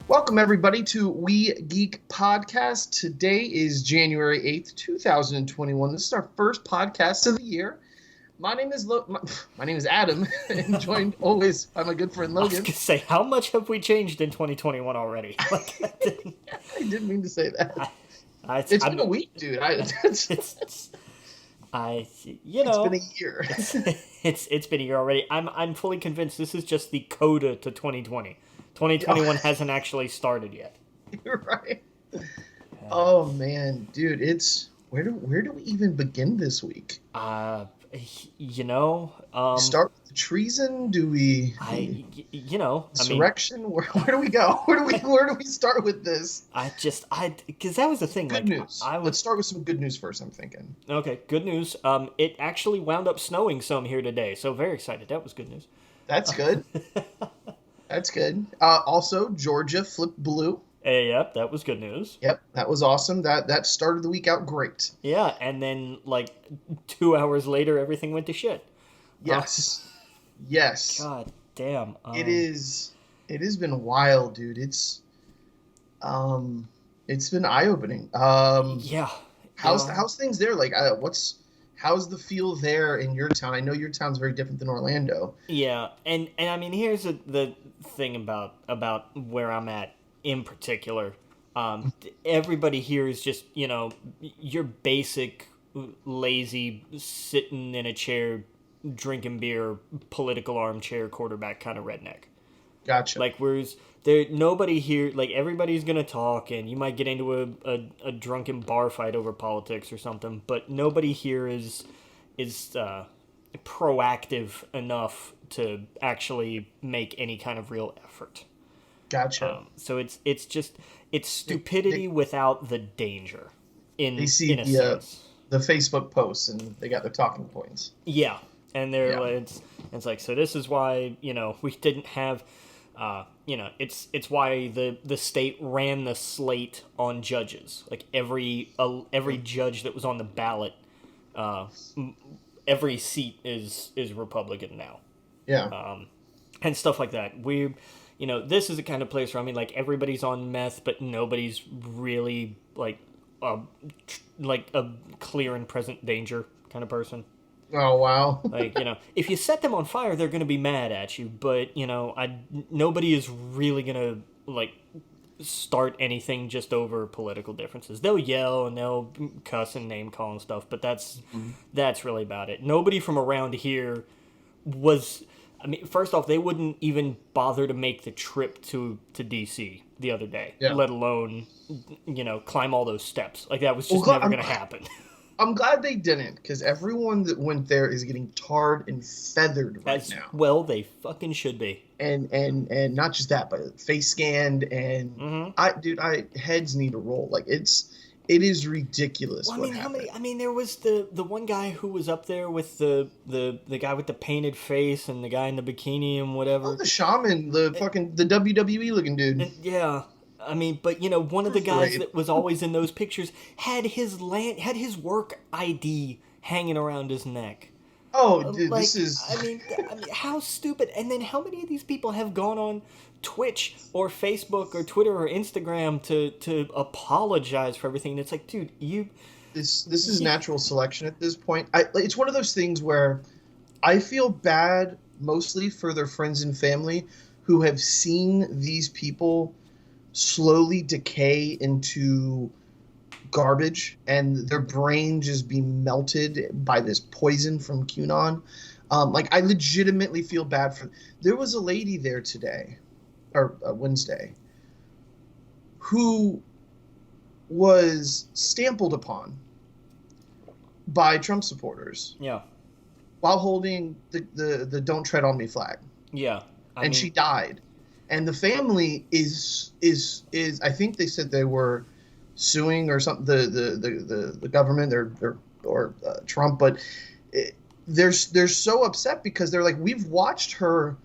Welcome, everybody, to We Geek Podcast. Today is January 8th, 2021. This is our first podcast of the year. My name is Adam, and joined always by my good friend Logan. I was going to say, how much have we changed in 2021 already? I didn't mean to say that. It's been a week, dude. It's been a year. It's been a year already. I'm fully convinced this is just the Coda to 2020. 2021 hasn't actually started yet. You're right. Oh man, dude, it's where do we even begin this week? Start with the treason? Do we? Insurrection? Where do we go? Where do we start with this? Because that was the thing. Good news. Let's start with some good news first. I'm thinking. Okay, good news. It actually wound up snowing some here today, so very excited. That was good news. That's good. That's good. Also, Georgia flipped blue. Yep, that was good news. Yep, that was awesome. That started the week out great. Yeah, and then 2 hours later, everything went to shit. Yes. Yes. God damn. It has been wild, dude. It's been eye-opening. Yeah. How's things there? How's the feel there in your town? I know your town's very different than Orlando. Yeah, and I mean, here's the thing about where I'm at in particular. Everybody here is just, your basic, lazy, sitting in a chair, drinking beer, political armchair quarterback kind of redneck. Gotcha. Whereas nobody here, everybody's gonna talk, and you might get into a drunken bar fight over politics or something, but nobody here is proactive enough to actually make any kind of real effort. Gotcha. So it's stupidity without the danger. In a sense, the Facebook posts, and they got their talking points. Yeah, and it's like, so this is why we didn't have. It's why the state ran the slate on judges. Every judge that was on the ballot, every seat is Republican now. Yeah. And stuff like that. This is the kind of place where everybody's on meth, but nobody's really a clear and present danger kind of person. Oh, wow. If you set them on fire, they're going to be mad at you, but, nobody is really going to, start anything just over political differences. They'll yell and they'll cuss and name call and stuff, but that's really about it. Nobody from around here was... first off, they wouldn't even bother to make the trip to D.C. the other day, let alone, climb all those steps. That was just never going to happen. I'm glad they didn't, because everyone that went there is getting tarred and feathered now. Well, they fucking should be. And not just that, but face scanned, and heads need to roll. It is ridiculous. Well, there was the one guy who was up there with the guy with the painted face and the guy in the bikini and whatever. Oh, the shaman, the WWE looking dude. Yeah. But one of the guys that was always in those pictures had his work ID hanging around his neck. Oh, dude, this is... how stupid. And then how many of these people have gone on Twitch or Facebook or Twitter or Instagram to apologize for everything? And it's like, dude, This is natural selection at this point. It's one of those things where I feel bad mostly for their friends and family who have seen these people slowly decay into garbage and their brain just be melted by this poison from QAnon. I legitimately feel bad for... There was a lady there today, or Wednesday, who was stampled upon by Trump supporters. Yeah. While holding the Don't Tread on Me flag. Yeah. She died. And the family is I think they said they were suing or something the government or Trump, but they're so upset because they're like, we've watched her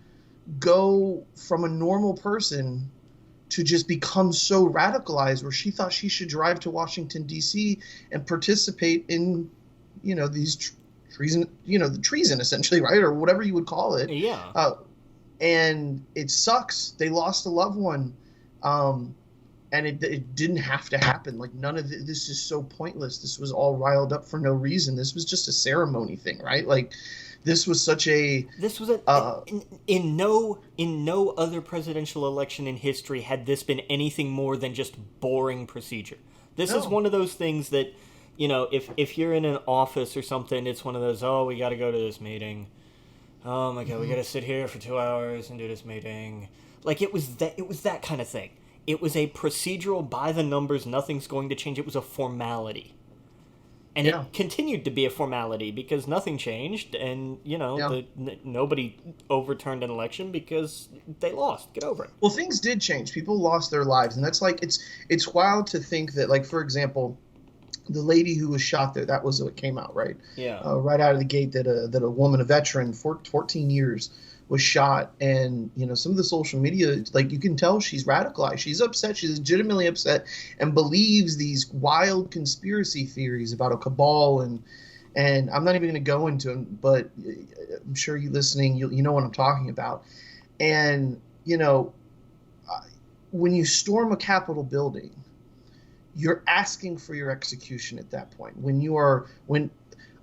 go from a normal person to just become so radicalized where she thought she should drive to Washington D.C. and participate in these treason, the treason essentially, right, or whatever you would call it. Yeah. And it sucks. They lost a loved one. Um, and it didn't have to happen. Like none of this is so pointless. This was all riled up for no reason. This was just a ceremony thing, right? Like this was such a This was in no other presidential election in history had this been anything more than just boring procedure. This is no. one of those things that, if you're in an office or something, it's one of those, oh, we got to go to this meeting. Oh my god, we got to sit here for 2 hours and do this meeting. Like it was that kind of thing. It was a procedural by the numbers, nothing's going to change. It was a formality. And Yeah. it continued to be a formality because nothing changed, and Yeah. nobody overturned an election because they lost. Get over it. Well, things did change. People lost their lives, and that's like it's wild to think that, like, for example, the lady who was shot there, that was what came out, right? Yeah. Right out of the gate, that a woman, a veteran, 14 years, was shot. And some of the social media, like, you can tell she's radicalized. She's upset. She's legitimately upset and believes these wild conspiracy theories about a cabal. And I'm not even going to go into them, but I'm sure you listening, you know what I'm talking about. And when you storm a Capitol building, you're asking for your execution at that point.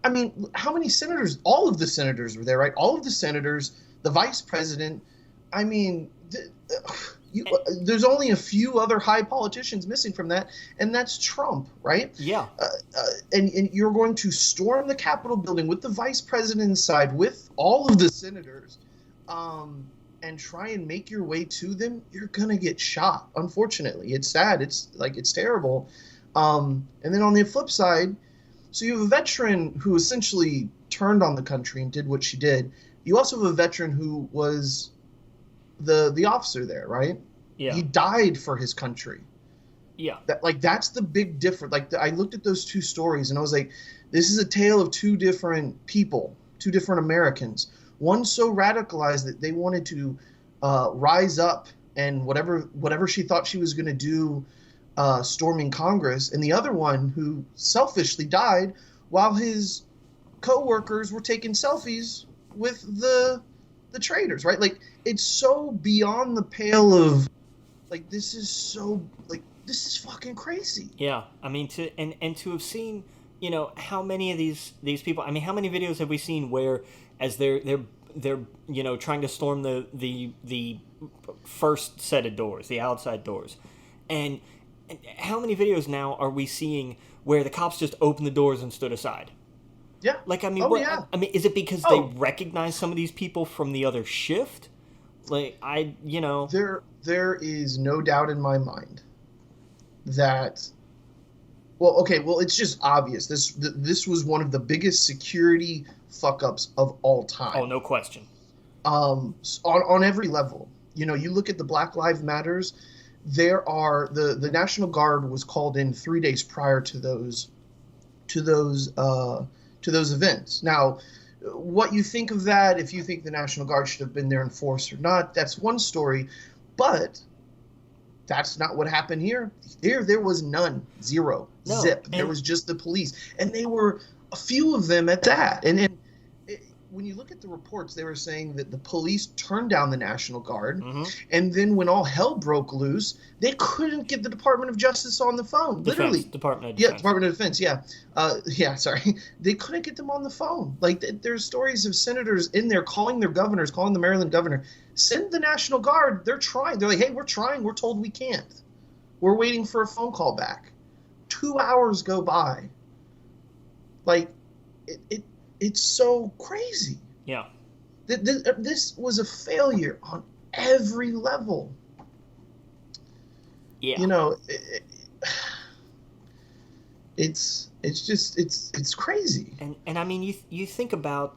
I mean, how many senators? All of the senators were there, right? All of the senators, the vice president. I mean, there's only a few other high politicians missing from that, and that's Trump, right? Yeah. And you're going to storm the Capitol building with the vice president inside, with all of the senators, and try and make your way to them. You're gonna get shot. Unfortunately, it's sad. It's terrible. And then on the flip side, so you have a veteran who essentially turned on the country and did what she did. You also have a veteran who was the officer there, right? Yeah. He died for his country. Yeah. That's the big difference. Like, I looked at those two stories and I was like, this is a tale of two different people, two different Americans. One so radicalized that they wanted to rise up and whatever she thought she was going to do, storming Congress, and the other one who selfishly died while his co-workers were taking selfies with the traitors, right? Like, it's so beyond the pale of, like, this is fucking crazy. Yeah. I mean, to have seen, how many of these people, I mean, how many videos have we seen where as they're trying to storm the first set of doors, the outside doors, and how many videos now are we seeing where the cops just opened the doors and stood aside? Yeah. Like, I mean, yeah. I mean, is it because they recognize some of these people from the other shift? Like, there is no doubt in my mind that. Well, it's just obvious. This was one of the biggest security fuck-ups of all time. Oh, no question. On every level. You look at the Black Lives Matters, there are the National Guard was called in 3 days prior to those events. Now, what you think of that, if you think the National Guard should have been there in force or not, that's one story, but that's not what happened here. There was none. Zero. No, Zip. There was just the police. And they were a few of them at that. And when you look at the reports, they were saying that the police turned down the National Guard. Mm-hmm. And then when all hell broke loose, they couldn't get the Department of Justice on the phone. Literally. Department of Defense. Yeah, Department of Defense, yeah. Sorry. They couldn't get them on the phone. Like, there's stories of senators in there calling their governors, calling the Maryland governor, send the National Guard. They're trying. They're like, hey, we're trying. We're told we can't. We're waiting for a phone call back. 2 hours go by. Like, it's so crazy. Yeah. This was a failure on every level. Yeah. It's crazy. And I mean, you think about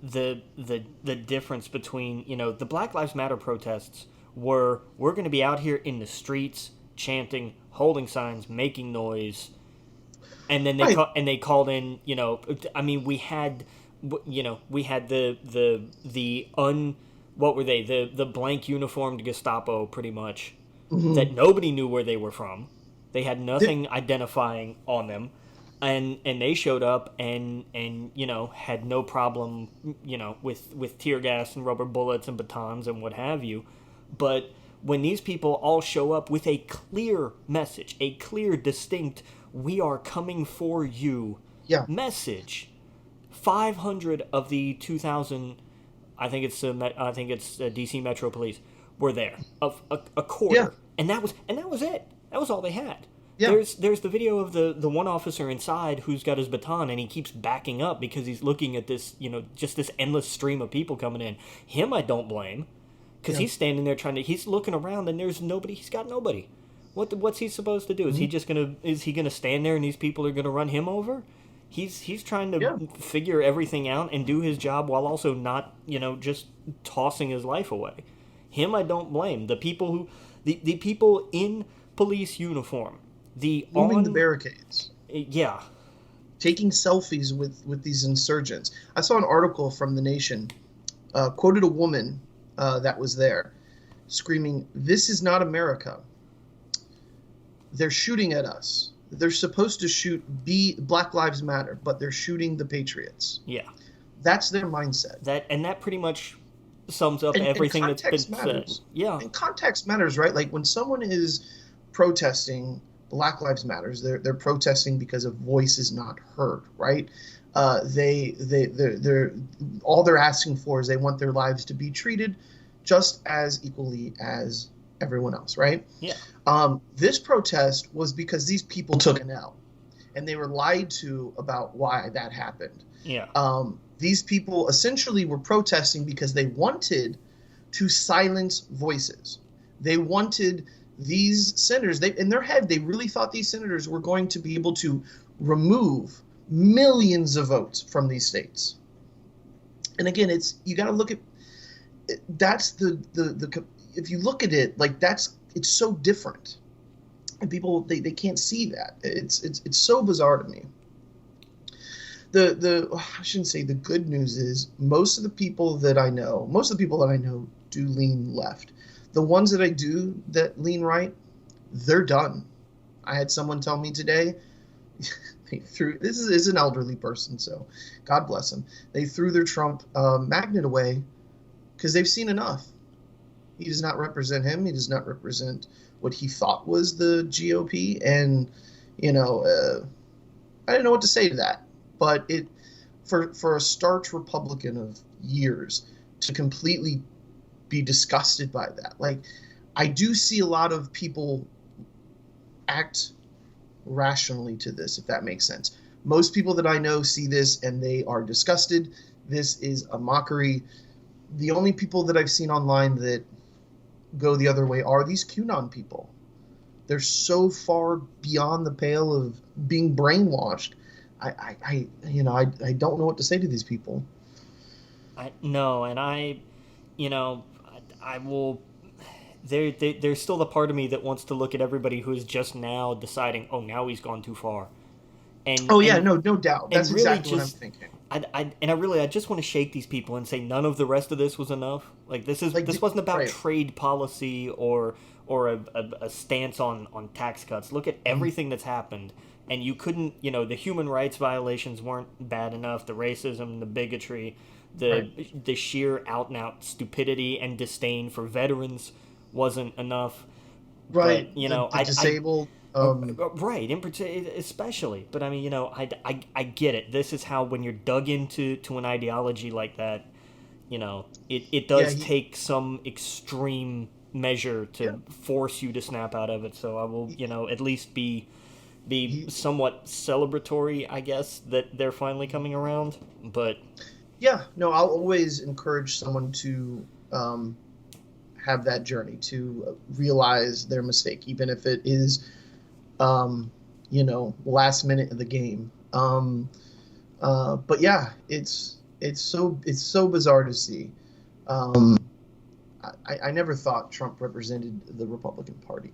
the difference between, the Black Lives Matter protests we're going to be out here in the streets chanting, holding signs, making noise, and then they called in, I mean, we had the what were they, the blank uniformed Gestapo, pretty much, mm-hmm. that nobody knew where they were from. They had nothing identifying on them, and they showed up and had no problem with tear gas and rubber bullets and batons and what have you. But when these people all show up with a clear message, a clear, distinct, we are coming for you message. 500 of the 2,000, I think it's DC Metro Police were there, of a quarter, and that was it. That was all they had. Yeah. There's the video of the one officer inside who's got his baton and he keeps backing up because he's looking at this, just this endless stream of people coming in. Him, I don't blame, because he's standing there he's looking around and there's nobody. He's got nobody. What's he supposed to do? Is he gonna stand there and these people are gonna run him over? He's trying to figure everything out and do his job while also not, just tossing his life away. Him, I don't blame. The people the people in police uniform, moving the barricades, taking selfies with these insurgents. I saw an article from The Nation, quoted a woman that was there, screaming, "This is not America. They're shooting at us. They're supposed to shoot Black Lives Matter, but they're shooting the patriots." Yeah. That's their mindset. That pretty much sums up everything that's been said. Yeah. And context matters, right? Like when someone is protesting Black Lives Matters, they're protesting because a voice is not heard, right? They're all they're asking for is they want their lives to be treated just as equally as everyone else, right? Yeah. This protest was because these people took an L, and they were lied to about why that happened. Yeah. These people essentially were protesting because they wanted to silence voices. They wanted these senators. In their head, they really thought these senators were going to be able to remove millions of votes from these states. And again, you got to look at that's the if you look at it like it's so different, and people they can't see that. It's so bizarre to me. I shouldn't say the good news is most of the people that I know do lean left. The ones that I do that lean right, they're done. I had someone tell me today, this is an elderly person, so God bless them. They threw their Trump magnet away because they've seen enough. He does not represent him. He does not represent what he thought was the GOP. And, I didn't know what to say to that. But for a starch Republican of years to completely be disgusted by that. Like, I do see a lot of people act rationally to this, if that makes sense. Most people that I know see this and they are disgusted. This is a mockery. The only people that I've seen online that go the other way are these QAnon people. They're so far beyond the pale of being brainwashed. I don't know what to say to these people. I will. There's still the part of me that wants to look at everybody who is just now deciding, oh, now he's gone too far. No doubt. That's really exactly what I'm thinking. I just want to shake these people and say none of the rest of this was enough. Like this wasn't about trade policy or a stance on tax cuts. Look at everything that's happened. And you couldn't, the human rights violations weren't bad enough. The racism, the bigotry, the sheer out-and-out stupidity and disdain for veterans wasn't enough. Right. But, the disabled. Right, especially. But I mean, I get it. This is how, when you're dug into an ideology like that, it does take some extreme measure to force you to snap out of it. So I will, at least be somewhat celebratory, I guess, that they're finally coming around. But I'll always encourage someone to have that journey, to realize their mistake, even if it is last minute of the game. But yeah, it's so bizarre to see. I never thought Trump represented the Republican Party.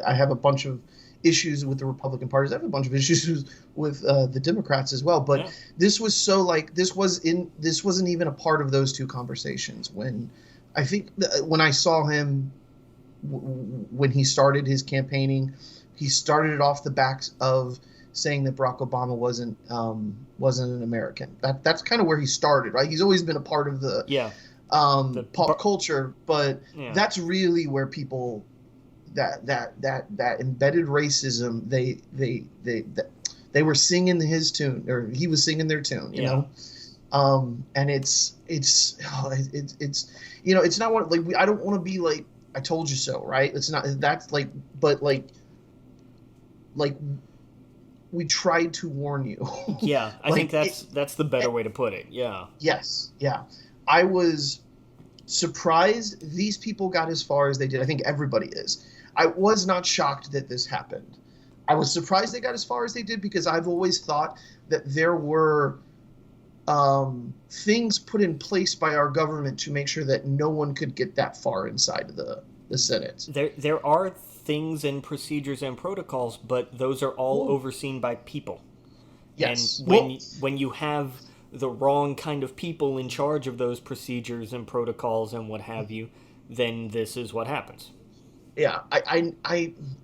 I have a bunch of issues with the Republican Party. I have a bunch of issues with the Democrats as well. But this was this wasn't even a part of those two conversations. When I think when I saw him when he started his campaigning, he started it off the backs of saying that Barack Obama wasn't an American. That's kind of where he started, right? He's always been a part of the The pop culture, but yeah. that's really where people that embedded racism they were singing his tune, or he was singing their tune, you know. And it's it's not what, like, I don't want to be like, I told you so, right? It's not, that's like, but like we tried to warn you. Yeah, I think Like, that's the better way to put it. Yeah. yes, yeah. I was surprised these people got as far as they did. I think everybody is. I was not shocked that this happened. I was surprised they got as far as they did, because I've always thought that there were things put in place by our government to make sure that no one could get that far inside of the Senate. There are things and procedures and protocols, but those are all Ooh. overseen by people. Yes. And Well, when you have the wrong kind of people in charge of those procedures and protocols and what have you, then this is what happens. yeah.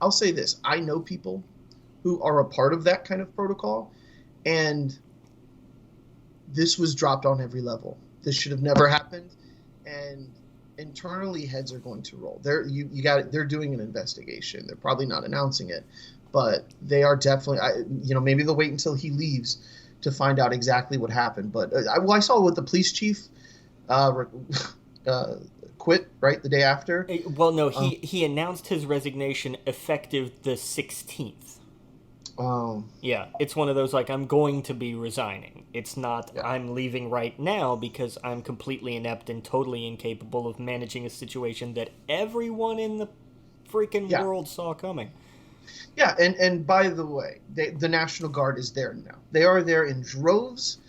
I'll say this. I know people who are a part of that kind of protocol, and this was dropped on every level. This should have never happened, and internally heads are going to roll. They're doing an investigation. They're probably not announcing it, but they are definitely. Maybe they'll wait until he leaves to find out exactly what happened. But I saw what the police chief quit right the day after. Well, no, he announced his resignation effective the 16th. Yeah, it's one of those, like, I'm going to be resigning. It's not, Yeah. I'm leaving right now because I'm completely inept and totally incapable of managing a situation that everyone in the freaking world saw coming. Yeah, and by the way, the National Guard is there now. They are there in droves.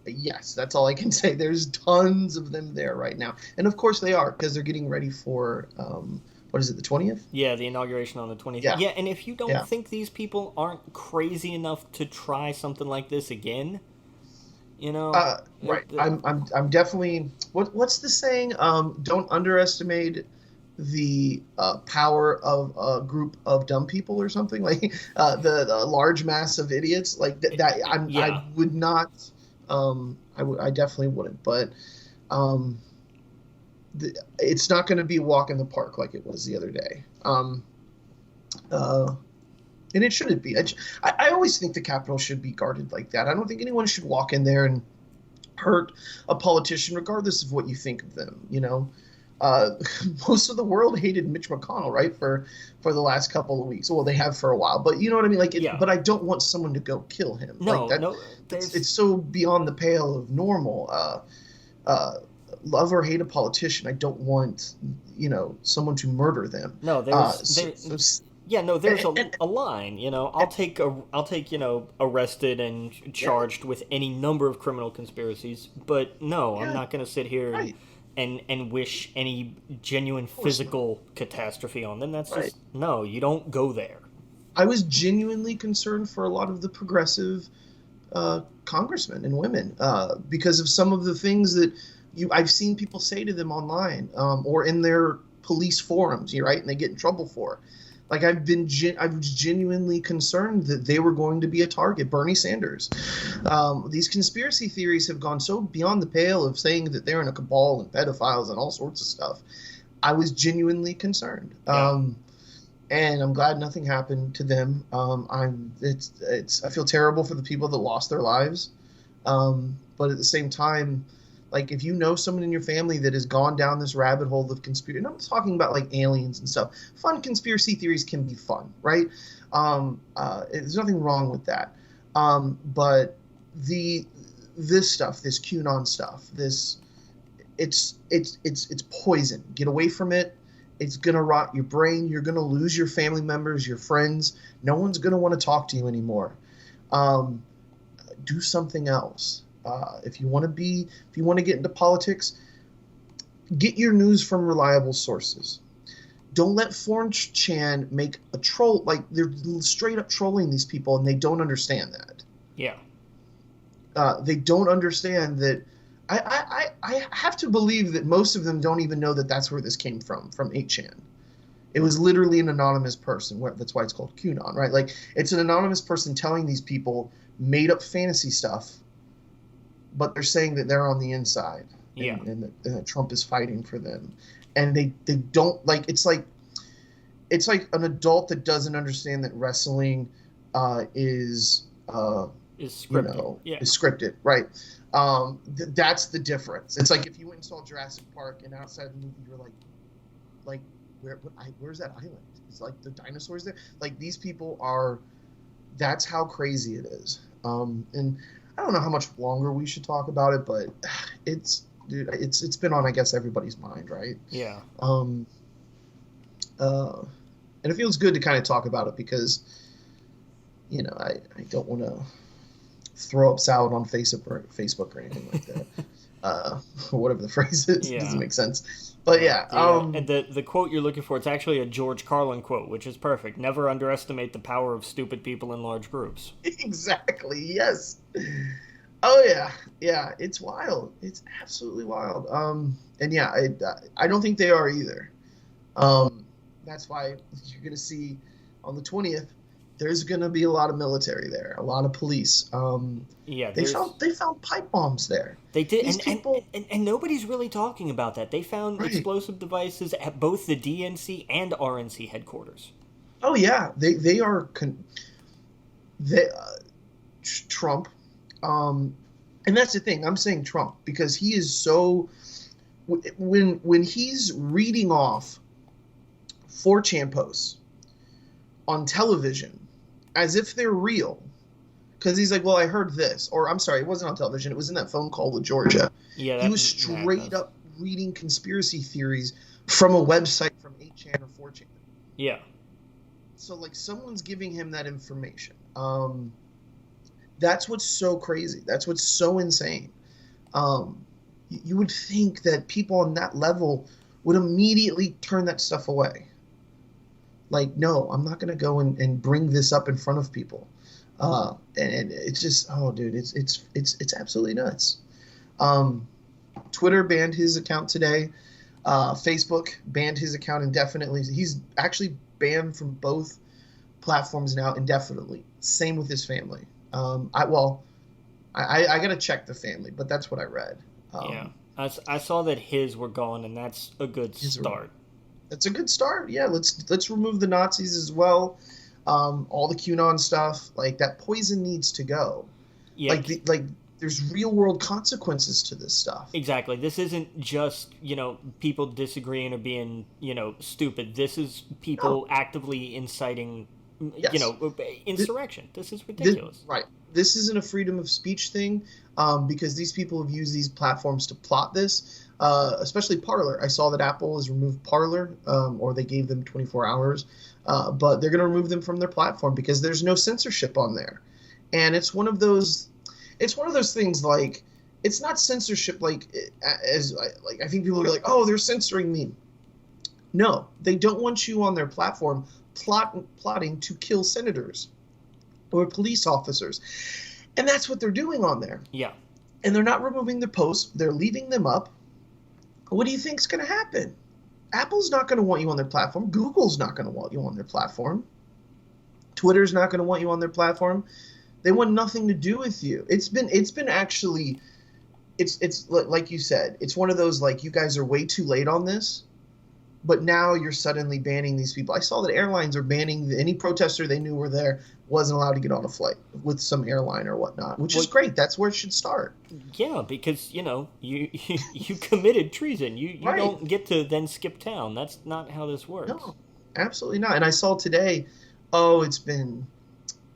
Yes, that's all I can say. There's tons of them there right now, and of course they are, because they're getting ready for what is it, the 20th? Yeah, the inauguration on the 20th. Yeah. And if you don't think these people aren't crazy enough to try something like this again, right. I'm definitely. What's the saying? Don't underestimate the power of a group of dumb people, or something, like the large mass of idiots, like that. I would not. I definitely wouldn't. But it's not going to be a walk in the park like it was the other day. And it shouldn't be. I always think the Capitol should be guarded like that. I don't think anyone should walk in there and hurt a politician, regardless of what you think of them. Most of the world hated Mitch McConnell, right, for the last couple of weeks. Well, they have for a while, but you know what I mean. Like, but I don't want someone to go kill him. No, like that, no, it's so beyond the pale of normal. Love or hate a politician, I don't want someone to murder them. No, there's a line. I'll take arrested and charged with any number of criminal conspiracies, but no, I'm not going to sit here and wish any genuine physical catastrophe on them. That's just no. You don't go there. I was genuinely concerned for a lot of the progressive congressmen and women because of some of the things that I've seen people say to them online or in their police forums, and they get in trouble for. Like, I was genuinely concerned that they were going to be a target. Bernie Sanders. These conspiracy theories have gone so beyond the pale of saying that they're in a cabal and pedophiles and all sorts of stuff. I was genuinely concerned. And I'm glad nothing happened to them. I feel terrible for the people that lost their lives. But at the same time, like, if you know someone in your family that has gone down this rabbit hole of conspiracy, and I'm talking about like aliens and stuff. Fun conspiracy theories can be fun, right? There's nothing wrong with that. But this stuff, this QAnon stuff, it's poison. Get away from it. It's gonna rot your brain. You're gonna lose your family members, your friends. No one's gonna want to talk to you anymore. Do something else. If you want to get into politics, get your news from reliable sources. Don't let 4chan make a troll, like, they're straight up trolling these people, and they don't understand that. Yeah. They don't understand that. I have to believe that most of them don't even know that that's where this came from 8chan. It was literally an anonymous person. That's why it's called QAnon, right? Like, it's an anonymous person telling these people made up fantasy stuff but they're saying that they're on the inside, Yeah. and that Trump is fighting for them, and they don't like. It's like an adult that doesn't understand that wrestling is Is scripted. is scripted, right? That's the difference. It's like if you went and saw Jurassic Park and outside the movie you're like where's that island? It's like the dinosaurs there. Like these people are. That's how crazy it is. And I don't know how much longer we should talk about it, but it's been on, I guess, everybody's mind, right? Yeah. And it feels good to kind of talk about it because, I don't want to throw up salad on Facebook or anything like that. Or whatever the phrase is. Yeah. It doesn't make sense. But yeah. And the quote you're looking for, it's actually a George Carlin quote, which is perfect. Never underestimate the power of stupid people in large groups. Exactly. Yes. Oh yeah. Yeah. It's wild. It's absolutely wild. And yeah, I don't think they are either. That's why you're going to see on the 20th, there's going to be a lot of military there, a lot of police. Yeah, they found pipe bombs there. They did, These people, and nobody's really talking about that. They found explosive devices at both the DNC and RNC headquarters. Oh yeah, they are Trump, and that's the thing. I'm saying Trump because he is so when he's reading off 4chan posts on television as if they're real. Because he's like, well, I heard this. Or, I'm sorry, it wasn't on television. It was in that phone call with Georgia. Yeah, he was straight up reading conspiracy theories from a website from 8chan or 4chan. Yeah. So, like, someone's giving him that information. That's what's so crazy. That's what's so insane. You would think that people on that level would immediately turn that stuff away. Like, no, I'm not going to go and bring this up in front of people. And it's just, oh, dude, it's absolutely nuts. Twitter banned his account today. Facebook banned his account indefinitely. He's actually banned from both platforms now indefinitely. Same with his family. I got to check the family, but that's what I read. Yeah, I saw that his were gone, and that's a good start. That's a good start. Yeah, let's remove the Nazis as well. All the QAnon stuff, like that poison needs to go. Yeah. Like there's real world consequences to this stuff. Exactly. This isn't just, people disagreeing or being, stupid. This is people actively inciting, insurrection. This is ridiculous. Right. This isn't a freedom of speech thing, because these people have used these platforms to plot this. Especially Parler. I saw that Apple has removed Parler, or they gave them 24 hours, but they're going to remove them from their platform because there's no censorship on there. And it's one of those things, like, it's not censorship like I think people are like, oh, they're censoring me. No, they don't want you on their platform plotting to kill senators or police officers. And that's what they're doing on there. Yeah. And they're not removing their posts. They're leaving them up. What do you think's going to happen? Apple's not going to want you on their platform. Google's not going to want you on their platform. Twitter's not going to want you on their platform. They want nothing to do with you. It's been actually, it's like you said, it's one of those, like, you guys are way too late on this, but now you're suddenly banning these people. I saw that airlines are banning any protester they knew were there wasn't allowed to get on a flight with some airline or whatnot, which is great. That's where it should start. Yeah, because, you committed treason. You right. Don't get to then skip town. That's not how this works. No, absolutely not. And I saw today, it's been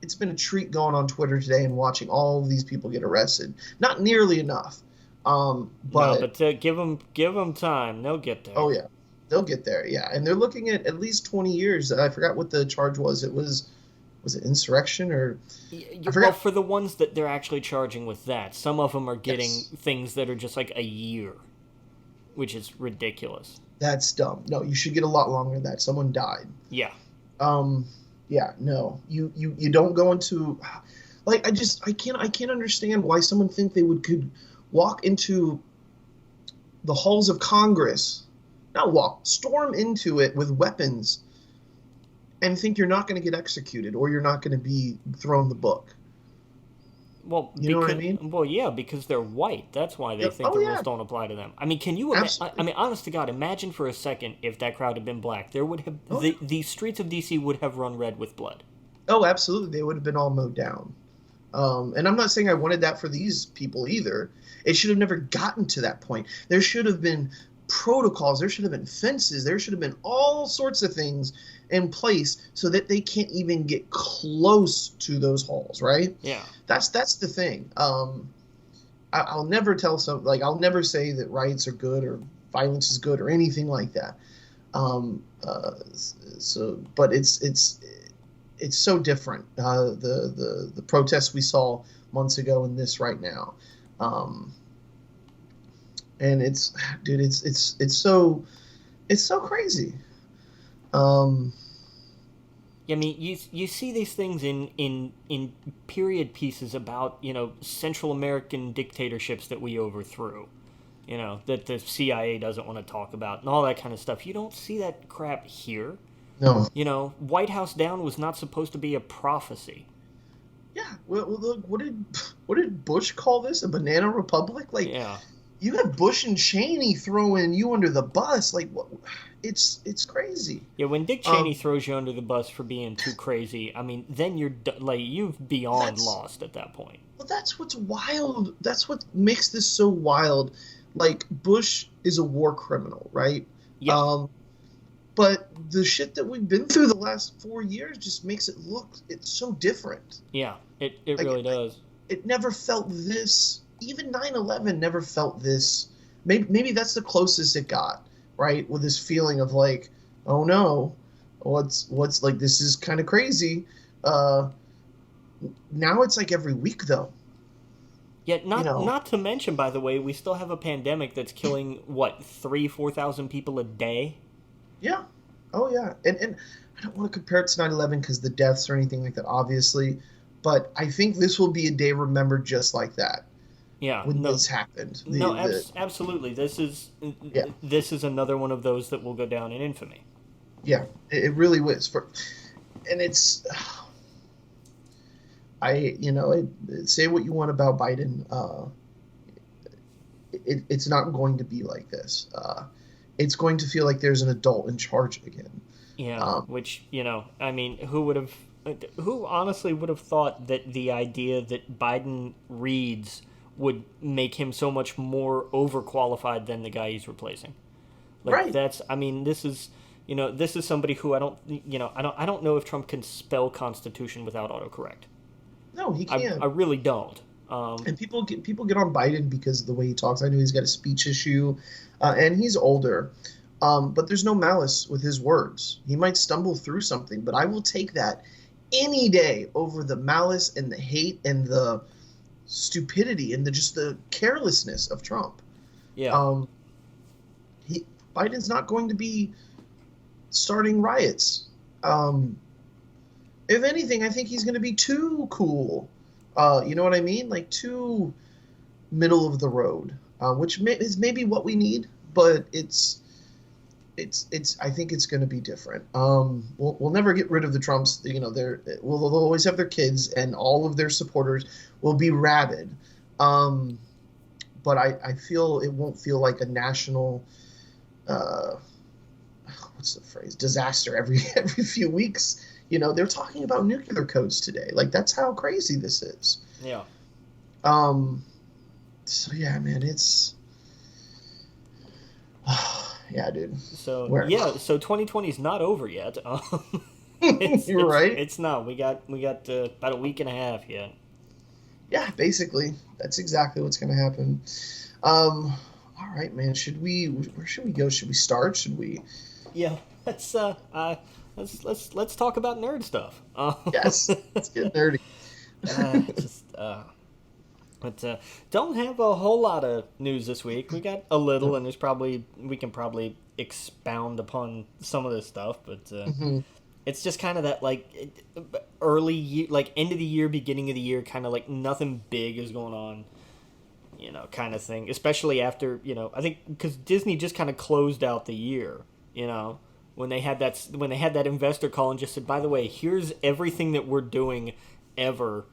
a treat going on Twitter today and watching all of these people get arrested. Not nearly enough. But give them time. They'll get there. Oh, yeah. They'll get there, yeah. And they're looking at least 20 years. I forgot what the charge was. Was it insurrection or? Well, for the ones that they're actually charging with that, some of them are getting things that are just like a year, which is ridiculous. That's dumb. No, you should get a lot longer than that. Someone died. Yeah. Yeah. No, you don't go into, like, I can't understand why someone think they could walk into the halls of Congress, storm into it with weapons, and think you're not going to get executed or you're not going to be thrown the book. Well, You know what I mean? yeah, because they're white. That's why they Yep. think Oh the rules yeah, don't apply to them. I mean, can you? I absolutely. mean, honest to God, imagine for a second if that crowd had been black. There would have Oh yeah. the streets of DC would have run red with blood. Oh, absolutely. They would have been all mowed down. And I'm not saying I wanted that for these people either. It should have never gotten to that point. There should have been protocols. There should have been fences. There should have been all sorts of things in place so that they can't even get close to those halls. Right? Yeah. That's the thing. I'll never tell I'll never say that riots are good or violence is good or anything like that. But it's so different. The protests we saw months ago and this right now, and it's so crazy. I mean, you see these things in period pieces about Central American dictatorships that we overthrew, that the CIA doesn't want to talk about and all that kind of stuff. You don't see that crap here. No. White House Down was not supposed to be a prophecy. Yeah. Well, look, what did Bush call this? A banana republic? Like, yeah. You have Bush and Cheney throwing you under the bus. Like, what? It's crazy. Yeah, when Dick Cheney throws you under the bus for being too crazy, I mean, then you've beyond lost at that point. Well, that's what's wild. That's what makes this so wild. Like, Bush is a war criminal, right? Yeah. But the shit that we've been through the last 4 years just makes it's so different. Yeah, it really does. It never felt this. Even 9/11 never felt this. Maybe that's the closest it got, right? With this feeling of like, oh no, what's like, this is kind of crazy. Now it's like every week though. Yeah, not to mention, by the way, we still have a pandemic that's killing 3,000-4,000 people a day. Yeah. Oh yeah. And I don't want to compare it to 9/11 because the deaths or anything like that, obviously, but I think this will be a day remembered just like that. Yeah, when this happened. Absolutely. This is another one of those that will go down in infamy. Yeah, it really was. And it's, say what you want about Biden. It's not going to be like this. It's going to feel like there's an adult in charge again. Yeah, which I mean, who honestly would have thought that the idea that Biden reads would make him so much more overqualified than the guy he's replacing. Right. This is somebody who I don't know if Trump can spell Constitution without autocorrect. No, he can't. I really don't. And people get on Biden because of the way he talks. I know he's got a speech issue, and he's older. But there's no malice with his words. He might stumble through something, but I will take that any day over the malice and the hate and the stupidity and just the carelessness of Trump. Yeah. Biden's not going to be starting riots. If anything, I think he's going to be too cool. You know what I mean? Like too middle of the road, which is maybe what we need, but it's. I think it's going to be different. We'll never get rid of the Trumps. They'll always have their kids, and all of their supporters will be rabid. But I feel it won't feel like a national, what's the phrase? Disaster every few weeks. They're talking about nuclear codes today. Like that's how crazy this is. Yeah. So yeah, man, it's. Yeah, dude. So 2020 is not over yet. You're right. It's not. We got about a week and a half yet. Yeah, basically, that's exactly what's going to happen. All right, man. Where should we go? Should we start? Should we? Yeah, let's talk about nerd stuff. Yes, let's get nerdy. But don't have a whole lot of news this week. We got a little, and we can probably expound upon some of this stuff. But it's just kind of that early year, end of the year, beginning of the year, kind of like nothing big is going on, kind of thing. Especially after I think because Disney just kind of closed out the year, when they had that investor call and just said, by the way, here's everything that we're doing ever.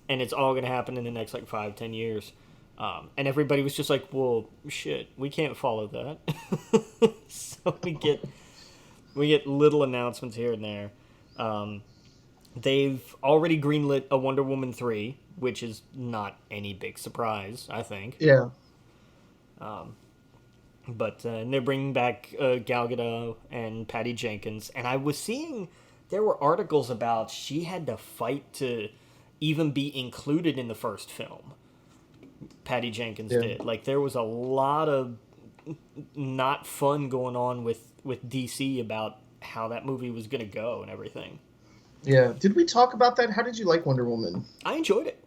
and it's all going to happen in the next like 5-10 years. And everybody was just like, well, shit, we can't follow that. So we get little announcements here and there. They've already greenlit a Wonder Woman 3, which is not any big surprise, I think. Yeah. But and they're bringing back Gal Gadot and Patty Jenkins. And I was seeing there were articles about she had to fight to even be included in the first film. Patty Jenkins did. Like, there was a lot of not fun going on with DC about how that movie was going to go and everything. Yeah. Did we talk about that? How did you like Wonder Woman? I enjoyed it.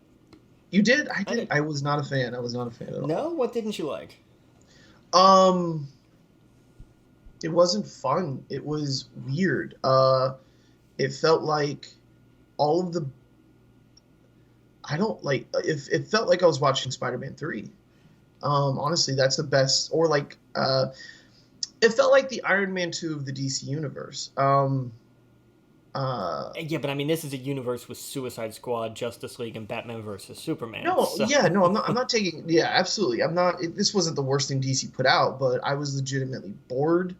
You did? I did. I was not a fan. I was not a fan at all. No? What didn't you like? It wasn't fun. It was weird. It felt like all of the... I don't like... It felt like I was watching Spider-Man 3. Honestly, that's the best... Or like... it felt like the Iron Man 2 of the DC universe. Yeah, but I mean, this is a universe with Suicide Squad, Justice League, and Batman versus Superman. No, so. Yeah, no, I'm not taking... Yeah, absolutely. I'm not... This wasn't the worst thing DC put out, but I was legitimately bored.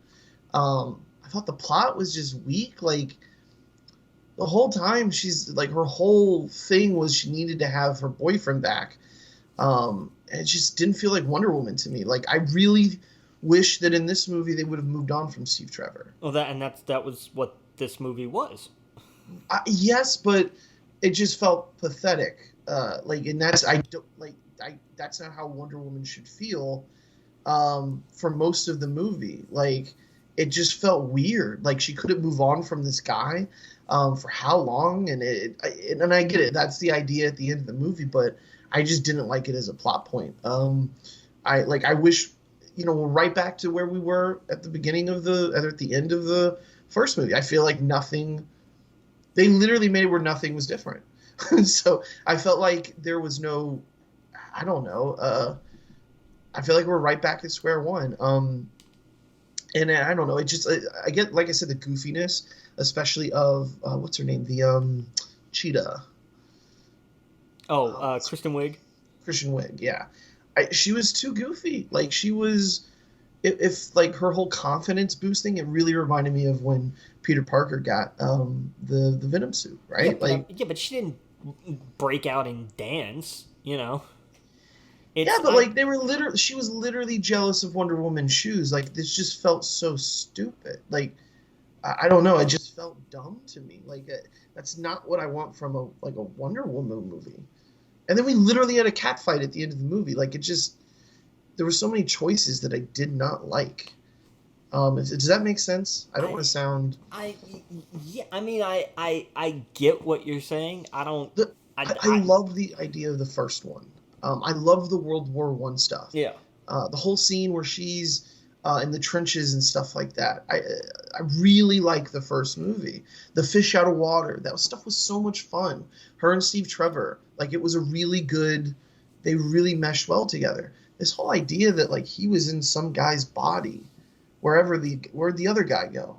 I thought the plot was just weak. Like, the whole time she's... Like, her whole thing was she needed to have her boyfriend back. And it just didn't feel like Wonder Woman to me. Like, I really wish that in this movie they would have moved on from Steve Trevor. Well, that was what this movie was. Yes, but it just felt pathetic. And that's that's not how Wonder Woman should feel for most of the movie. Like, it just felt weird. Like, she couldn't move on from this guy for how long? And I get it. That's the idea at the end of the movie, but I just didn't like it as a plot point. I wish, we're right back to where we were at the beginning of at the end of the first movie. I feel like they literally made it where nothing was different. So I felt like there was no, I don't know. I feel like we're right back at square one. And I don't know. It just, I get, like I said, the goofiness, especially of, what's her name? The Cheetah. Oh, Kristen Wiig. Kristen Wiig, yeah. She was too goofy. Like, she was... If like her whole confidence boosting, it really reminded me of when Peter Parker got the Venom suit, right? But she didn't break out and dance, they were literally. She was literally jealous of Wonder Woman's shoes. Like, this just felt so stupid. Like, I don't know. It just felt dumb to me. Like, that's not what I want from a Wonder Woman movie. And then we literally had a cat fight at the end of the movie. Like, it just. There were so many choices that I did not like. Does that make sense? I don't want to sound... I get what you're saying. I love the idea of the first one. I love the World War I stuff. Yeah. The whole scene where she's in the trenches and stuff like that. I really like the first movie. The fish out of water. That stuff was so much fun. Her and Steve Trevor. Like, it was a really good... They really meshed well together. This whole idea that, like, he was in some guy's body, where'd the other guy go?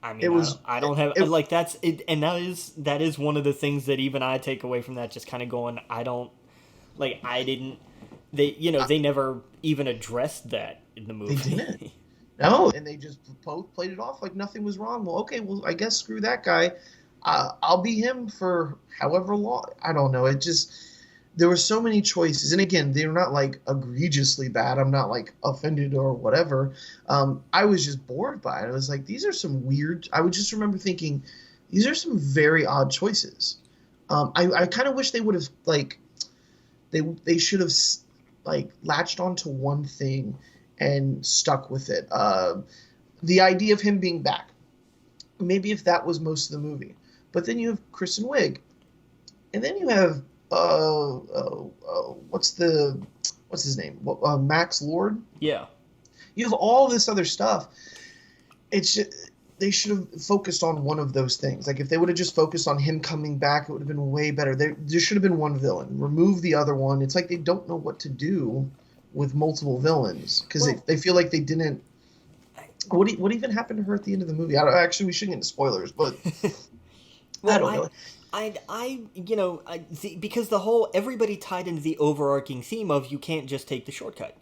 I mean, I don't have like that's it, and that is one of the things that even I take away from that. Just kind of going, they never even addressed that in the movie. They didn't. No, and they just both played it off like nothing was wrong. Well, okay, I guess screw that guy. I'll be him for however long. I don't know. It just. There were so many choices. And again, they were not like egregiously bad. I'm not like offended or whatever. I was just bored by it. I was like, these are some weird, I would just remember thinking, these are some very odd choices. I kind of wish they would have like, they should have like latched onto one thing and stuck with it. The idea of him being back, maybe if that was most of the movie, but then you have Kristen Wiig and then you have, what's his name? Max Lord? Yeah. You have all this other stuff. It's just, they should have focused on one of those things. Like, if they would have just focused on him coming back, it would have been way better. There should have been one villain. Remove the other one. It's like they don't know what to do with multiple villains because they feel like they didn't. What even happened to her at the end of the movie? Actually, we shouldn't get into spoilers, but I don't know. because the whole everybody tied into the overarching theme of you can't just take the shortcut.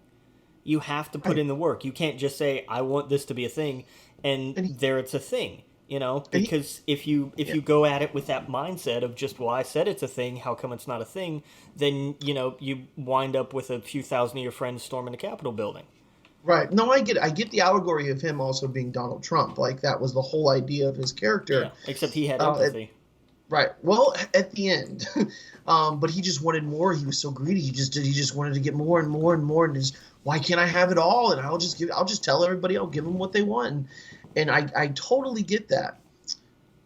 You have to put Right. in the work. You can't just say I want this to be a thing, and And there it's a thing. he, Because if yeah. you go at it with that mindset of just, well, I said it's a thing, how come it's not a thing? Then you wind up with a few thousand of your friends storming the Capitol building. Right. No, I get it. I get the allegory of him also being Donald Trump. Like that was the whole idea of his Yeah, character. except he had Uh, empathy. Right. Well, at the end, but he just wanted more. He was so greedy. He just wanted to get more and more and more. And just why can't I have it all? And I'll just tell everybody I'll give them what they want. And I totally get that.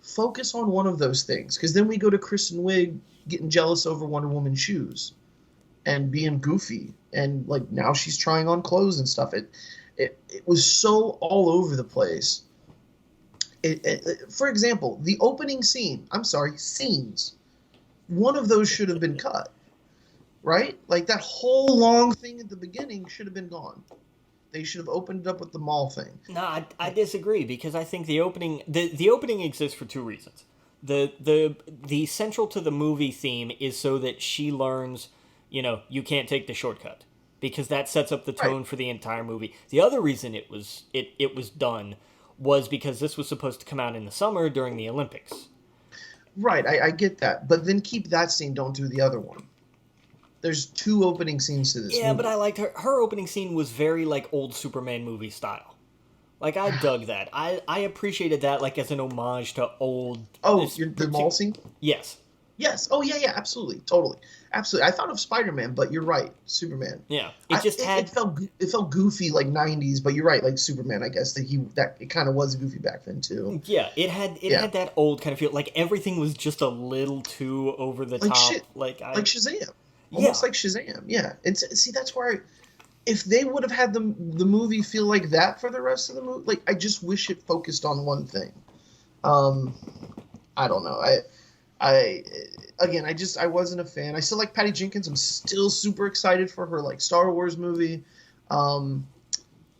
Focus on one of those things, because then we go to Kristen Wiig getting jealous over Wonder Woman's shoes and being goofy, and like now she's trying on clothes and stuff. It was so all over the place. For example, the opening scene, I'm sorry, scenes, one of those should have been cut, right? Like that whole long thing at the beginning should have been gone. They should have opened it up with the mall thing. No, I disagree, because I think the opening exists for two reasons. The central to the movie theme is so that she learns, you can't take the shortcut, because that sets up the tone Right. for the entire movie. The other reason it was done was because this was supposed to come out in the summer during the Olympics. Right, I get that. But then keep that scene, don't do the other one. There's two opening scenes to this Yeah, movie. but I liked her opening scene was very like old Superman movie style. Like I dug that. I appreciated that like as an homage to old. Oh, the mall scene? Yes. Yes. Oh, yeah, absolutely. Totally. Absolutely. I thought of Spider-Man, but you're right. Superman. Yeah. It It felt goofy like 90s, but you're right, like Superman, I guess that it kind of was goofy back then too. Yeah, it had that old kind of feel. Like everything was just a little too over the Like top. shit. Like Like Shazam. Almost like Shazam. Yeah. And see, that's where if they would have had the movie feel like that for the rest of the movie, like I just wish it focused on one thing. I don't know. I again, I wasn't a fan. I still like Patty Jenkins. I'm still super excited for her like Star Wars movie.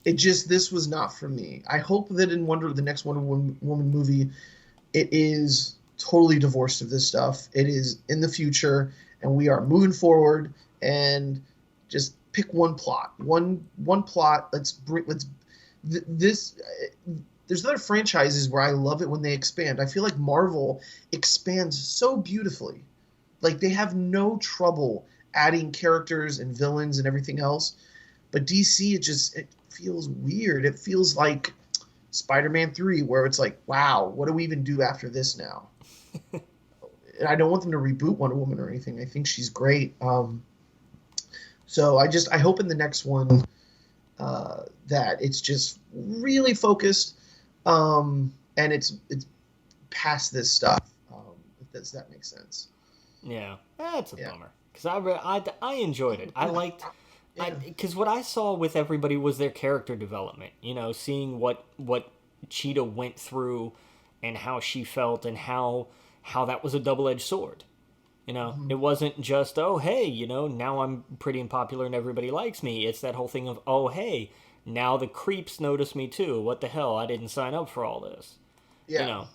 This was not for me. I hope that in the next Wonder Woman movie, it is totally divorced of this stuff. It is in the future, and we are moving forward. And just pick one plot, one plot. This. There's other franchises where I love it when they expand. I feel like Marvel expands so beautifully. Like they have no trouble adding characters and villains and everything else. But DC, it feels weird. It feels like Spider-Man 3, where it's like, wow, what do we even do after this now? And I don't want them to reboot Wonder Woman or anything. I think she's great. So I hope in the next one that it's just really focused. And it's past this stuff. If that makes sense. Yeah, that's a bummer, because I enjoyed it. I liked, because what I saw with everybody was their character development. Seeing what Cheetah went through, and how she felt, and how that was a double-edged sword. Mm-hmm. It wasn't just, oh hey, now I'm pretty and popular and everybody likes me. It's that whole thing of, oh hey, now the creeps notice me too. What the hell? I didn't sign up for all this. Yeah.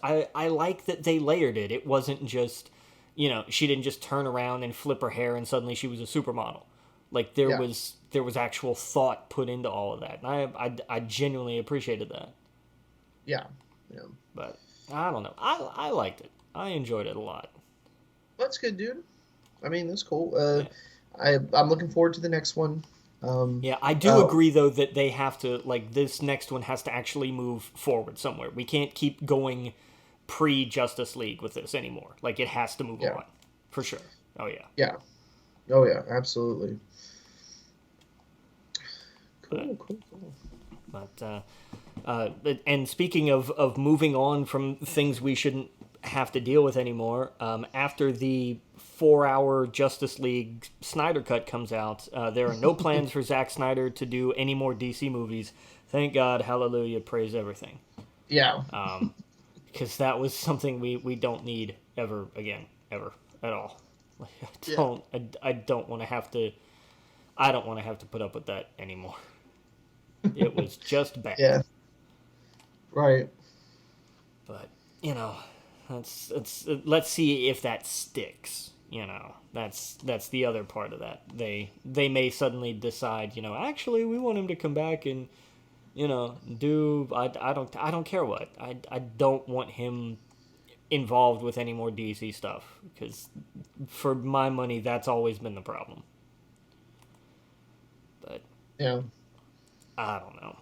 I like that they layered it. It wasn't just, she didn't just turn around and flip her hair and suddenly she was a supermodel. Like there was actual thought put into all of that. And I genuinely appreciated that. Yeah. Yeah. But I don't know. I liked it. I enjoyed it a lot. That's good, dude. I mean, that's cool. I'm looking forward to the next one. Yeah, I do agree, though, that they have to, like, this next one has to actually move forward somewhere. We can't keep going pre-Justice League with this anymore. Like, it has to move on. For sure. Oh, yeah. Yeah. Oh, yeah, absolutely. Cool. But, and speaking of moving on from things we shouldn't have to deal with anymore, after the 4-hour Justice League Snyder Cut comes out, there are no plans for Zack Snyder to do any more DC movies. Thank God, hallelujah, praise everything. Yeah. Because that was something we don't need ever again, ever at all. I don't want to have to put up with that anymore. It was just bad. Yeah. Right. But let's see if that sticks. That's the other part of that. They may suddenly decide, actually we want him to come back and, do I don't care what. I don't want him involved with any more DC stuff, because for my money that's always been the problem. But yeah, I don't know.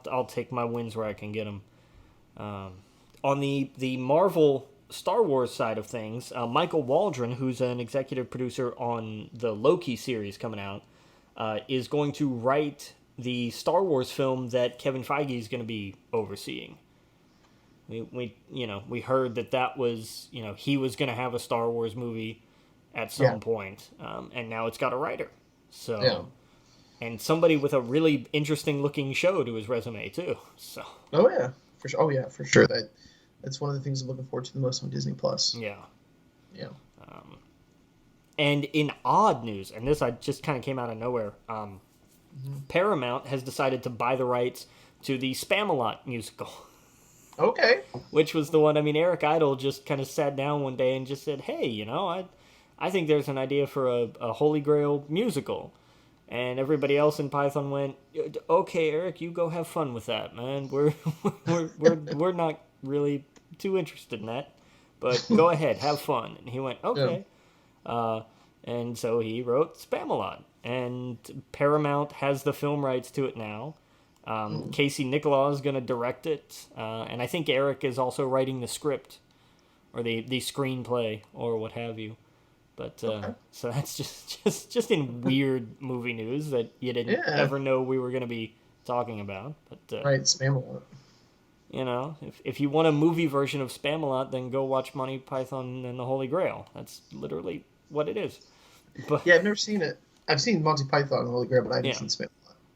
I'll take my wins where I can get them. On the Marvel Star Wars side of things, Michael Waldron, who's an executive producer on the Loki series coming out, is going to write the Star Wars film that Kevin Feige is going to be overseeing. We heard that was, he was going to have a Star Wars movie at some point, and now it's got a writer. So, and somebody with a really interesting looking show to his resume too. So. Oh yeah, for sure. Oh yeah, for sure. That's one of the things I'm looking forward to the most on Disney Plus. Yeah. Yeah. And in odd news, and this just kind of came out of nowhere, Paramount has decided to buy the rights to the Spamalot musical. Okay. Which was the one, Eric Idle just kind of sat down one day and just said, hey, I think there's an idea for a Holy Grail musical. And everybody else in Python went, okay, Eric, you go have fun with that, man. We're not really too interested in that, but go ahead, have fun. And he went, okay. Yeah. And so he wrote Spamalot, and Paramount has the film rights to it now. Casey Nicholaw is going to direct it, and I think Eric is also writing the script, or the screenplay, or what have you. But so that's just in weird movie news that you didn't ever know we were going to be talking about. But right, Spamalot. If you want a movie version of Spamalot, then go watch Monty Python and the Holy Grail. That's literally what it is. But yeah, I've never seen it. I've seen Monty Python and the Holy Grail, but I haven't seen Spamalot.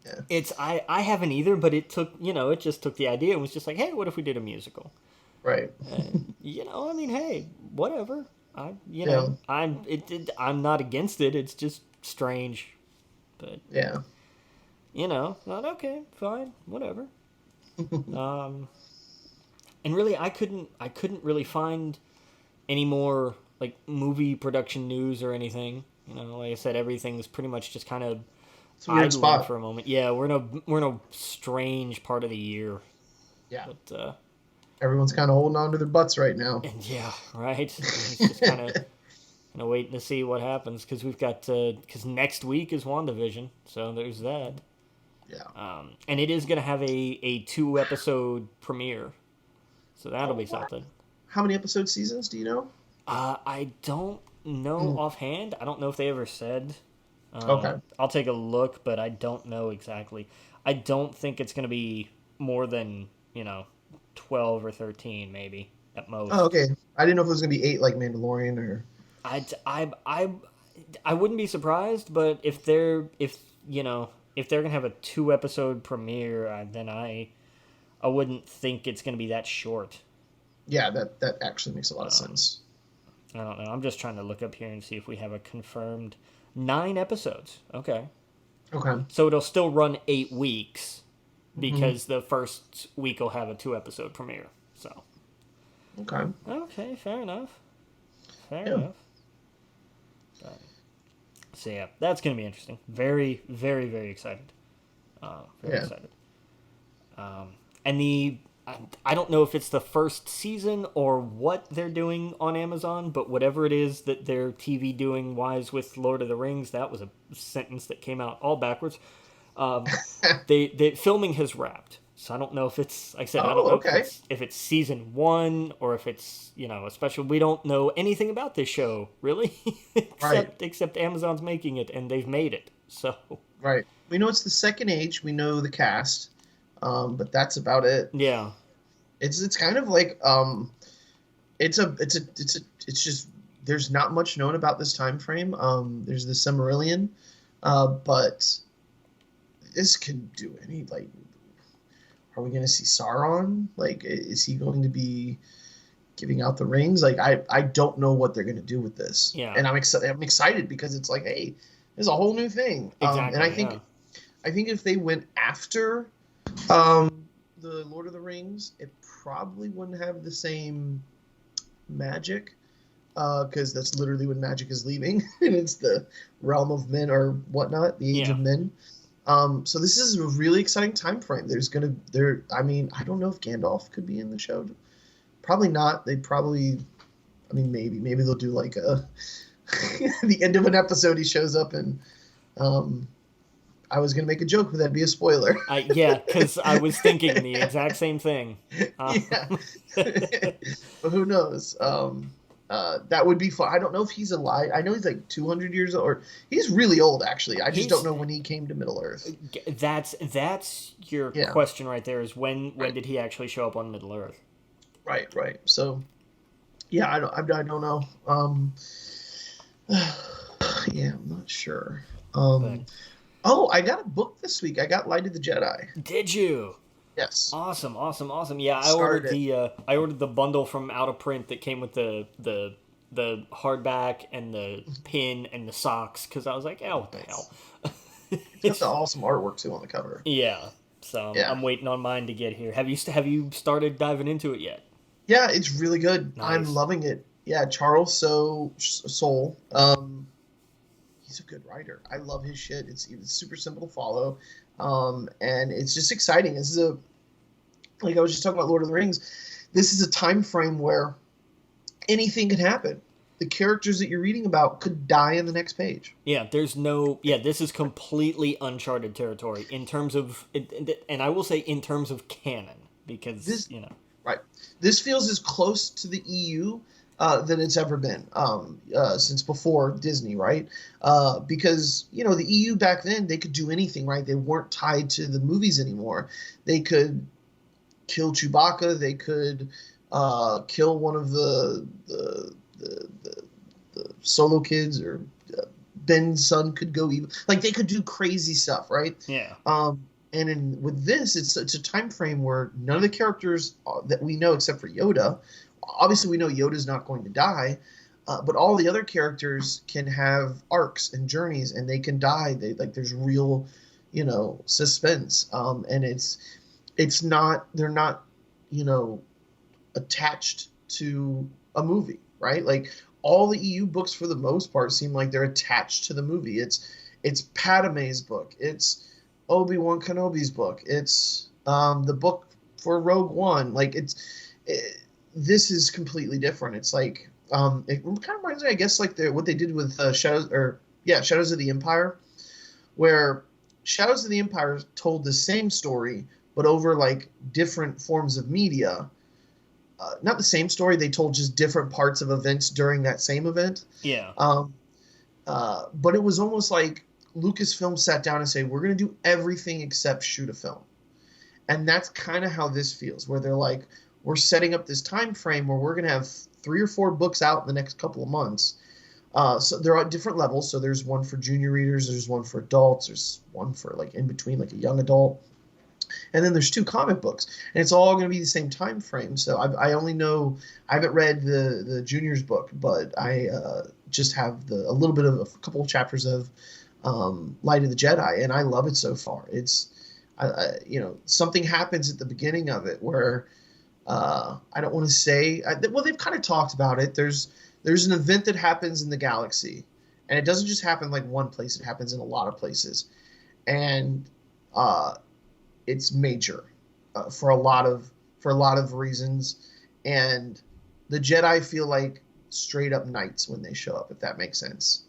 Yeah. It's I haven't either, but it took it just took the idea and was just like, hey, what if we did a musical? Right. Hey, whatever. I'm not against it. It's just strange, but yeah. Not okay, fine, whatever. And really, I couldn't really find any more like movie production news or anything. Like I said, everything's pretty much just kind of idling for a moment. Yeah, we're in a strange part of the year. Yeah. But everyone's kind of holding on to their butts right now. And yeah, right. It's just kind of waiting to see what happens, because we've got because next week is WandaVision, so there's that. Yeah. And it is going to have a 2-episode premiere, so that'll be something. How many episode seasons do you know? I don't know offhand. I don't know if they ever said. Okay. I'll take a look, but I don't know exactly. I don't think it's going to be more than 12 or 13 maybe at most. Oh, okay. I didn't know if it was going to be 8 like Mandalorian or. I wouldn't be surprised, but if they're gonna have a 2-episode premiere, then I wouldn't think it's gonna be that short. Yeah, that actually makes a lot of sense. I don't know. I'm just trying to look up here and see if we have a confirmed 9 episodes. Okay. So it'll still run 8 weeks, because the first week will have a 2-episode premiere. So. Okay, fair enough. Fair enough. So yeah, that's going to be interesting. Very, very, very excited. Very excited. And I don't know if it's the first season or what they're doing on Amazon, but whatever it is that they're TV doing wise with Lord of the Rings, that was a sentence that came out all backwards. They filming has wrapped. So I don't know if it's, like I said, I don't know if it's season 1 or if it's, a special. We don't know anything about this show, really, except Amazon's making it and they've made it. So right, we know it's the Second Age. We know the cast, but that's about it. Yeah, it's kind of like it's just there's not much known about this time frame. There's the Silmarillion, but this could do any like. Are we going to see Sauron? Like, is he going to be giving out the rings? Like, I don't know what they're going to do with this. Yeah. And I'm excited because it's like, hey, there's a whole new thing. Exactly. And I think if they went after the Lord of the Rings, it probably wouldn't have the same magic, because that's literally when magic is leaving, and it's the realm of men or whatnot, the age Yeah. of men. So this is a really exciting time frame. I mean, I don't know if Gandalf could be in the show. Probably not. They'd probably, I mean, maybe they'll do like a the end of an episode he shows up and I was gonna make a joke, but that'd be a spoiler. Yeah, because I was thinking the exact same thing. Yeah, but who knows? That would be fun. I don't know if he's alive. I know he's like 200 years old, or he's really old actually. I just don't know when he came to Middle Earth. That's your Yeah. question right there. Is when Right. did he actually show up on Middle Earth? Right. So, yeah, I don't know. Yeah, I'm not sure. But Oh, I got a book this week. I got Light of the Jedi. did you? Yes. Awesome. Yeah, Started. I ordered the bundle from Out of Print that came with the hardback and the pin and the socks because I was like, oh, what the hell? It's got the awesome artwork too on the cover. Yeah. So Yeah. I'm waiting on mine to get here. Have you started diving into it yet? Yeah, it's really good. Nice. I'm loving it. Yeah, Charles Soule. He's a good writer. I love his shit. It's super simple to follow, and it's just exciting. This is like I was just talking about Lord of the Rings. This is a time frame where anything can happen. The characters that you're reading about could die in the next page. Yeah, this is completely uncharted territory in terms of, and I will say in terms of canon, because, Right. This feels as close to the EU than it's ever been since before Disney, right? Because, the EU back then, they could do anything, right? They weren't tied to the movies anymore. They could kill Chewbacca. They could kill one of the Solo kids, or Ben's son could go evil. Like, they could do crazy stuff, right? Yeah. And with this, it's a time frame where none of the characters that we know, except for Yoda, obviously we know Yoda's not going to die, but all the other characters can have arcs and journeys, and they can die. There's real, suspense, and they're not, attached to a movie, right? Like all the EU books for the most part seem like they're attached to the movie. It's Padme's book. It's Obi-Wan Kenobi's book. It's the book for Rogue One. Like this is completely different. It's like it kind of reminds me, I guess, like what they did with Shadows of the Empire, where Shadows of the Empire told the same story but over like different forms of media. Not the same story. They told just different parts of events during that same event. Yeah. But it was almost like Lucasfilm sat down and said, we're going to do everything except shoot a film. And that's kind of how this feels, where they're like, we're setting up this time frame where we're going to have 3 or 4 books out in the next couple of months. So they're at different levels. So there's one for junior readers, there's one for adults, there's one for like in between, like a young adult. And then there's 2 comic books, and it's all going to be the same time frame. So I only know, I haven't read the juniors book, but I just have a little bit of a couple of chapters of Light of the Jedi, and I love it so far. It's something happens at the beginning of it where I don't want to say, well, they've kind of talked about it. There's an event that happens in the galaxy, and it doesn't just happen like one place. It happens in a lot of places, and it's major for a lot of reasons, and the Jedi feel like straight up knights when they show up, if that makes sense.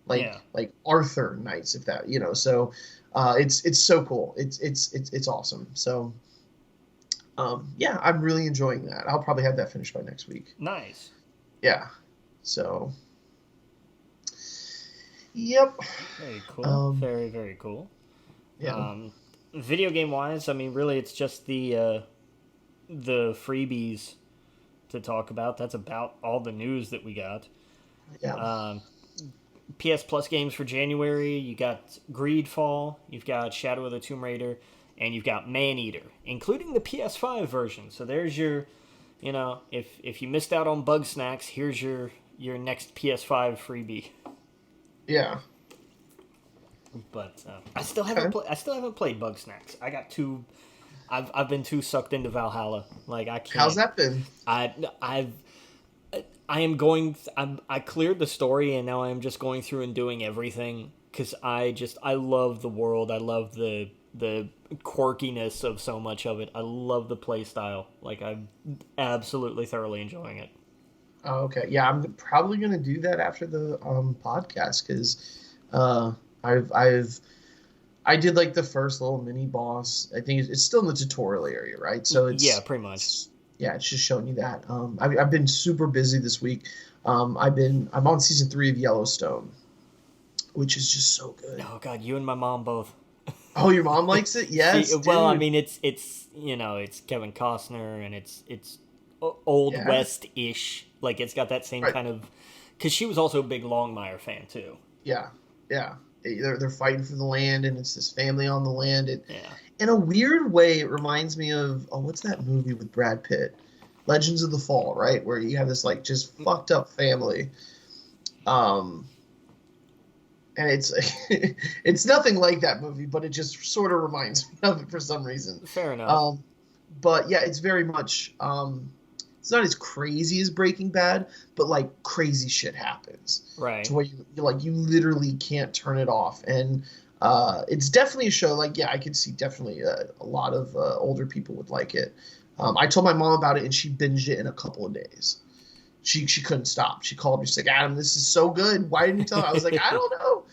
Like Arthur knights, if that, so it's so cool. It's awesome. So yeah, I'm really enjoying that. I'll probably have that finished by next week. Nice. Yeah. So yep. Very cool. Very, very cool. Yeah. Video game wise, I mean, really, it's just the freebies to talk about. That's about all the news that we got. Yeah. PS Plus games for January. You got Greedfall. You've got Shadow of the Tomb Raider, and you've got Maneater, including the PS5 version. So there's your, if you missed out on Bugsnax, here's your next PS5 freebie. Yeah. But I still haven't played Bugsnax. I got too. I've been too sucked into Valhalla. Like I can't. How's that been? I've I cleared the story, and now I'm just going through and doing everything because I love the world. I love the quirkiness of so much of it. I love the play style. Like, I'm absolutely thoroughly enjoying it. Oh, okay. Yeah, I'm probably gonna do that after the podcast because uh, I've I did like the first little mini boss. I think it's still in the tutorial area, right? So Yeah, pretty much. yeah, it's just showing you that. I've been super busy this week. I'm on season 3 of Yellowstone, which is just so good. Oh God, you and my mom both. Oh, your mom likes it? Yes, Well, I dude. mean, it's it's Kevin Costner, and it's old Yeah, west ish. Like, it's got that same right. kind of, because she was also a big Longmire fan too. Yeah, yeah. They're fighting for the land, and it's this family on the land. It, Yeah. in a weird way, it reminds me of what's that movie with Brad Pitt, Legends of the Fall, right? Where you have this like just fucked up family, um, and it's it's nothing like that movie, but it just sort of reminds me of it for some reason. Fair enough. Um, but yeah, it's very much it's not as crazy as Breaking Bad, but like crazy shit happens Right. to where you literally can't turn it off, and it's definitely a show. Like, yeah, I could see definitely a lot of older people would like it. I told my mom about it, and she binged it in a couple of days. She couldn't stop. She called me. She's like, Adam, this is so good. Why didn't you tell her? I was like, I don't know.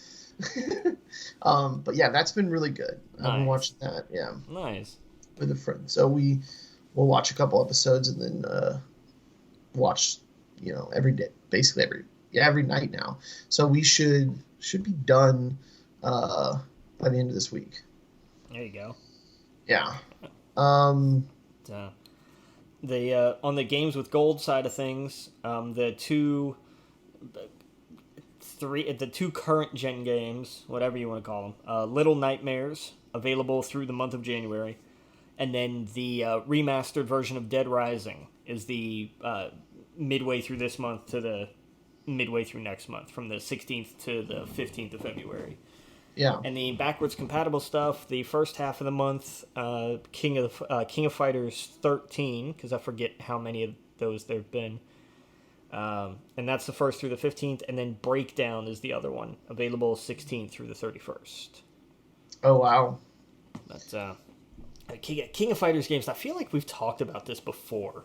But yeah, that's been really good. I've been Nice. watching that. Yeah, Nice. with a friend. So we'll watch a couple episodes and then watch every day, basically every night now. So we should be done by the end of this week. There you go. Yeah. Um. Uh, on the games with gold side of things, the two current gen games, whatever you want to call them, Little Nightmares, available through the month of January, and then the remastered version of Dead Rising is the midway through this month to the midway through next month, from the 16th to the 15th of February. Yeah. And the backwards compatible stuff, the first half of the month, King of Fighters 13, because I forget how many of those there've been. And that's the 1st through the 15th, and then Breakdown is the other one, available 16th through the 31st. Oh wow. But King of Fighters games, I feel like we've talked about this before.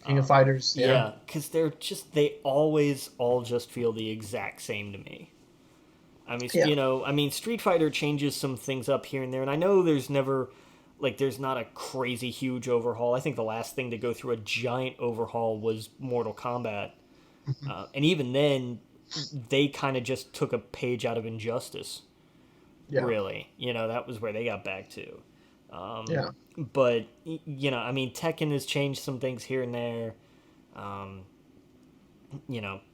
King of Fighters. Yeah, because they always all just feel the exact same to me. I mean, Yeah. Street Fighter changes some things up here and there, and I know there's not a crazy huge overhaul. I think the last thing to go through a giant overhaul was Mortal Kombat, and even then, they kind of just took a page out of Injustice. Yeah. Really, that was where they got back to. Yeah. But Tekken has changed some things here and there.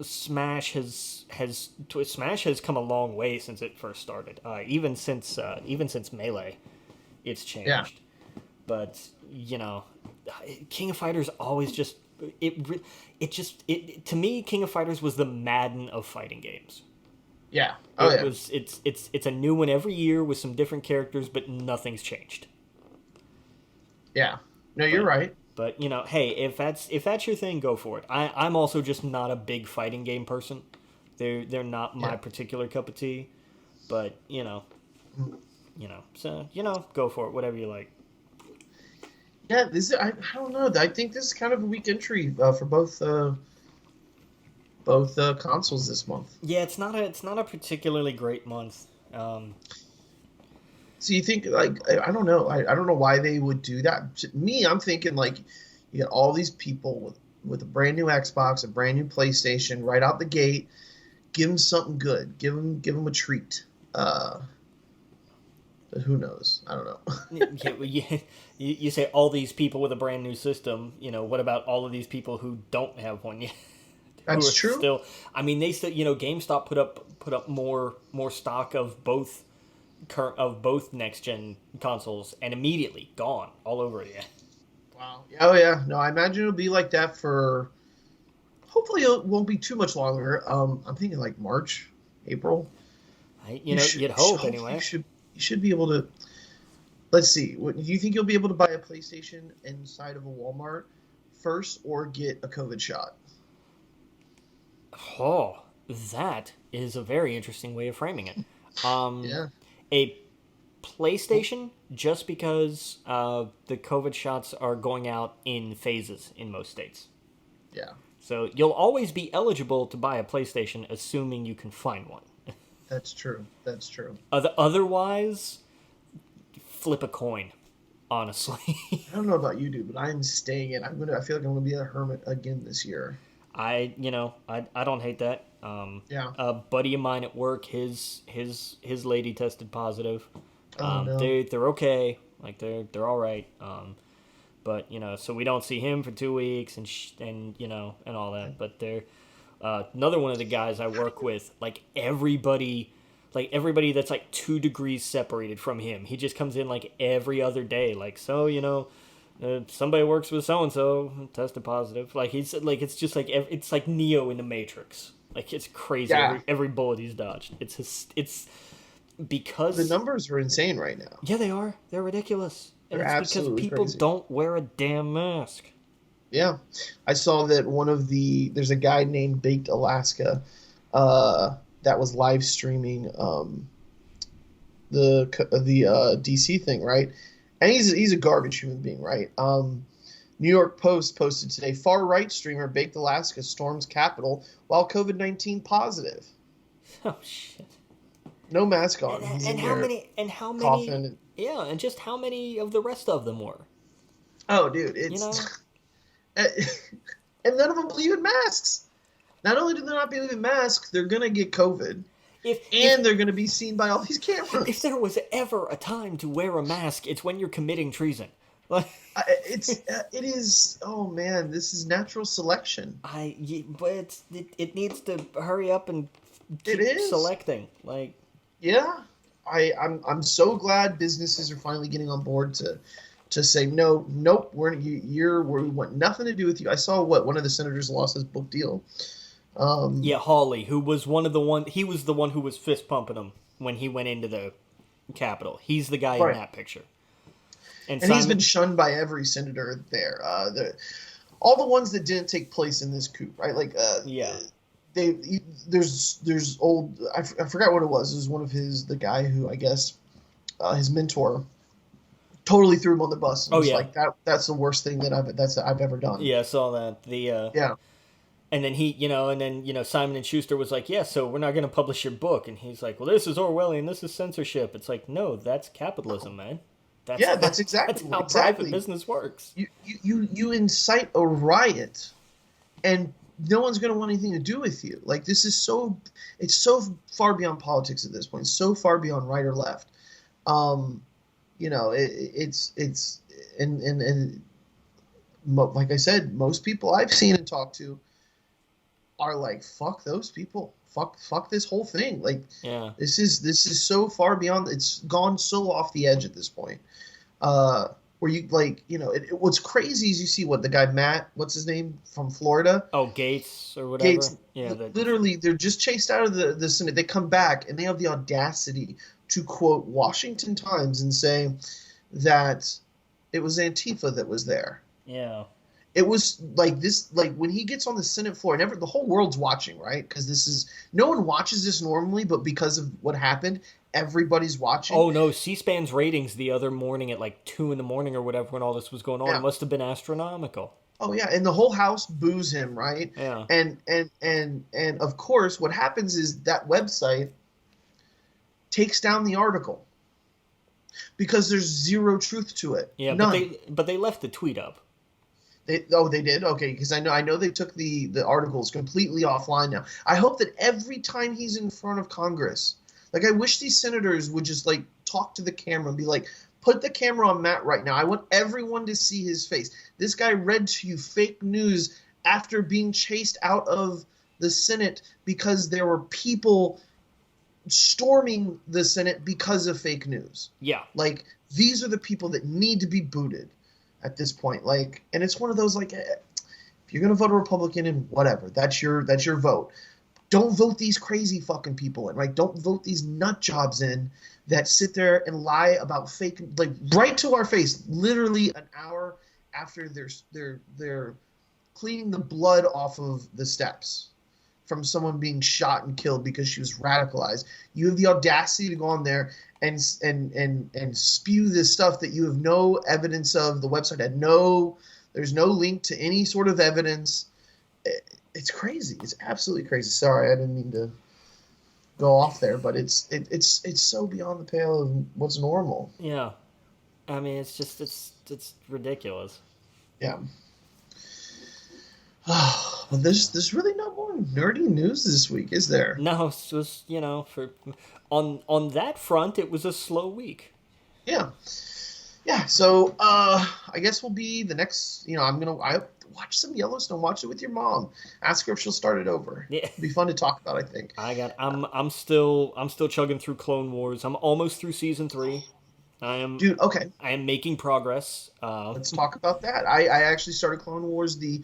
Smash has come a long way since it first started. Even since Melee, it's changed. Yeah. But King of Fighters always just to me, King of Fighters was the Madden of fighting games. Yeah. It's a new one every year with some different characters, but nothing's changed. Yeah. No, you're right. But hey, if that's your thing, go for it. I'm also just not a big fighting game person. They're not my particular cup of tea. But so go for it. Whatever you like. Yeah, I don't know. I think this is kind of a weak entry for both consoles this month. Yeah, it's not a particularly great month. So you think, like, I don't know. I don't know why they would do that. To me, I'm thinking like you get all these people with a brand new Xbox, a brand new PlayStation right out the gate. Give them something good. Give them a treat. But who knows? I don't know. You say all these people with a brand new system. What about all of these people who don't have one yet? That's true. Still, they still, GameStop put up more stock of both next gen consoles, and immediately gone all over again. Wow. Oh yeah. No, I imagine it'll be like that for. Hopefully, it won't be too much longer. I'm thinking like March, April. You'd hope anyway. You should be able to. Let's see. Do you think you'll be able to buy a PlayStation inside of a Walmart first, or get a COVID shot? Oh, that is a very interesting way of framing it. Yeah. A PlayStation, just because the COVID shots are going out in phases in most states. Yeah. So you'll always be eligible to buy a PlayStation, assuming you can find one. That's true. That's true. Otherwise, flip a coin. Honestly, I don't know about you, dude, but I'm staying in. I feel like I'm gonna be a hermit again this year. I don't hate that. Yeah. A buddy of mine at work, his lady tested positive. Oh no. They're okay. Like they're all right. But so we don't see him for 2 weeks and and all that. But they're another one of the guys I work with. Like everybody that's like 2 degrees separated from him. He just comes in like every other day. Like somebody works with so and so tested positive. Like he's like it's just like it's like Neo in the Matrix. Like it's crazy. Yeah. Every bullet he's dodged. It's because The numbers are insane right now. yeah, they are. They're ridiculous. And They're it's because absolutely people crazy. don't wear a damn mask. Yeah, I saw that there's a guy named Baked Alaska, that was live streaming the DC thing, right? And he's a garbage human being, right? New York Post posted today: far right streamer Baked Alaska storms Capitol while COVID-19 positive. Oh shit! No mask on. He's And in how there many? And how many? coughing. Yeah, and just how many of the rest of them were? Oh, dude, it's and none of them believe in masks. Not only do they not believe in masks, they're gonna get COVID. They're going to be seen by all these cameras. If there was ever a time to wear a mask, it's when you're committing treason. Like it is. Oh man, this is natural selection. But it needs to hurry up and keep selecting. Like yeah, I'm so glad businesses are finally getting on board to say no, nope, we want nothing to do with you. I saw one of the senators lost his book deal. Yeah, Hawley, who was he was the one who was fist pumping him when he went into the Capitol. He's the guy in that picture. And he's been shunned by every senator there. All the ones that didn't take place in this coup, right? Like, there's old. I forgot what it was. It was one of the guy who I guess his mentor totally threw him on the bus. And like that's the worst thing that I've ever done. Yeah, I saw that. Yeah. And then Simon and Schuster was like, yeah, so we're not going to publish your book. And he's like, well, this is Orwellian, this is censorship. It's like, no, that's capitalism, man. That's exactly how private business works. You incite a riot, and no one's going to want anything to do with you. Like it's so far beyond politics at this point, so far beyond right or left. It's like I said, most people I've seen and talked to are like, fuck those people, fuck this whole thing. Like, this is so far beyond. It's gone so off the edge at this point. Where you what's crazy is you see the guy Matt, what's his name, from Florida? Oh, Gates or whatever. Gates. Yeah, literally, they're just chased out of the Senate. They come back and they have the audacity to quote Washington Times and say that it was Antifa that was there. Yeah. It was like this, like when he gets on the Senate floor, and the whole world's watching, right? Because no one watches this normally, but because of what happened, everybody's watching. Oh no, C-SPAN's ratings the other morning at like 2 a.m. or whatever when all this was going on must have been astronomical. Oh yeah, and the whole house boos him, right? Yeah. And of course, what happens is that website takes down the article because there's zero truth to it. Yeah, none. but they left the tweet up. They did? Okay, because I know they took the articles completely offline now. I hope that every time he's in front of Congress, like I wish these senators would just like talk to the camera and be like, put the camera on Matt right now. I want everyone to see his face. This guy read to you fake news after being chased out of the Senate because there were people storming the Senate because of fake news. Yeah. Like, these are the people that need to be booted at this point. Like, and it's one of those, like, if you're going to vote a Republican in, whatever, that's your vote. Don't vote these crazy fucking people in, right? Don't vote these nut jobs in that sit there and lie about fake, like, right to our face, literally an hour after they're cleaning the blood off of the steps. from someone being shot and killed because she was radicalized. You have the audacity to go on there and spew this stuff that you have no evidence of. The website had there's no link to any sort of evidence. It's crazy. It's absolutely crazy. Sorry, I didn't mean to go off there, but it's so beyond the pale of what's normal. Yeah, I mean, it's ridiculous. Yeah. Well, there's really no more nerdy news this week, is there? No, it was for on that front, it was a slow week. Yeah. Yeah, so I guess we'll be the next. I watch some Yellowstone. Watch it with your mom. Ask her if she'll start it over. Yeah, it'll be fun to talk about. I think. I'm still chugging through Clone Wars. I'm almost through season 3. Dude. Okay. I am making progress. Let's talk about that. I actually started Clone Wars the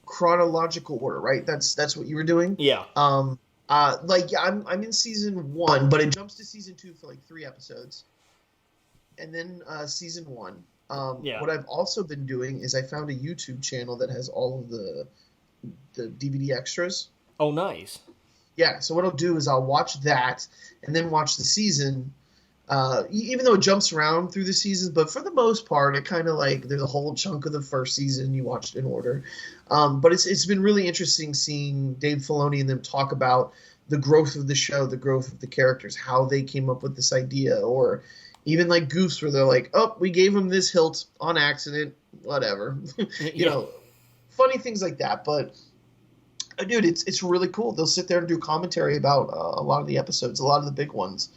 chronological order, right? That's what you were doing. Yeah. I'm in season 1, but it jumps to season 2 for like 3 episodes, and then season 1. Yeah. What I've also been doing is I found a YouTube channel that has all of the DVD extras. Oh, nice. Yeah. So what I'll do is I'll watch that and then watch the season. Even though it jumps around through the seasons, but for the most part, it kind of like there's a whole chunk of the first season you watched in order. But it's been really interesting seeing Dave Filoni and them talk about the growth of the show, the growth of the characters, how they came up with this idea, or even like goofs where they're like, "Oh, we gave him this hilt on accident," whatever. Funny things like that. But dude, it's really cool. They'll sit there and do commentary about a lot of the episodes, a lot of the big ones.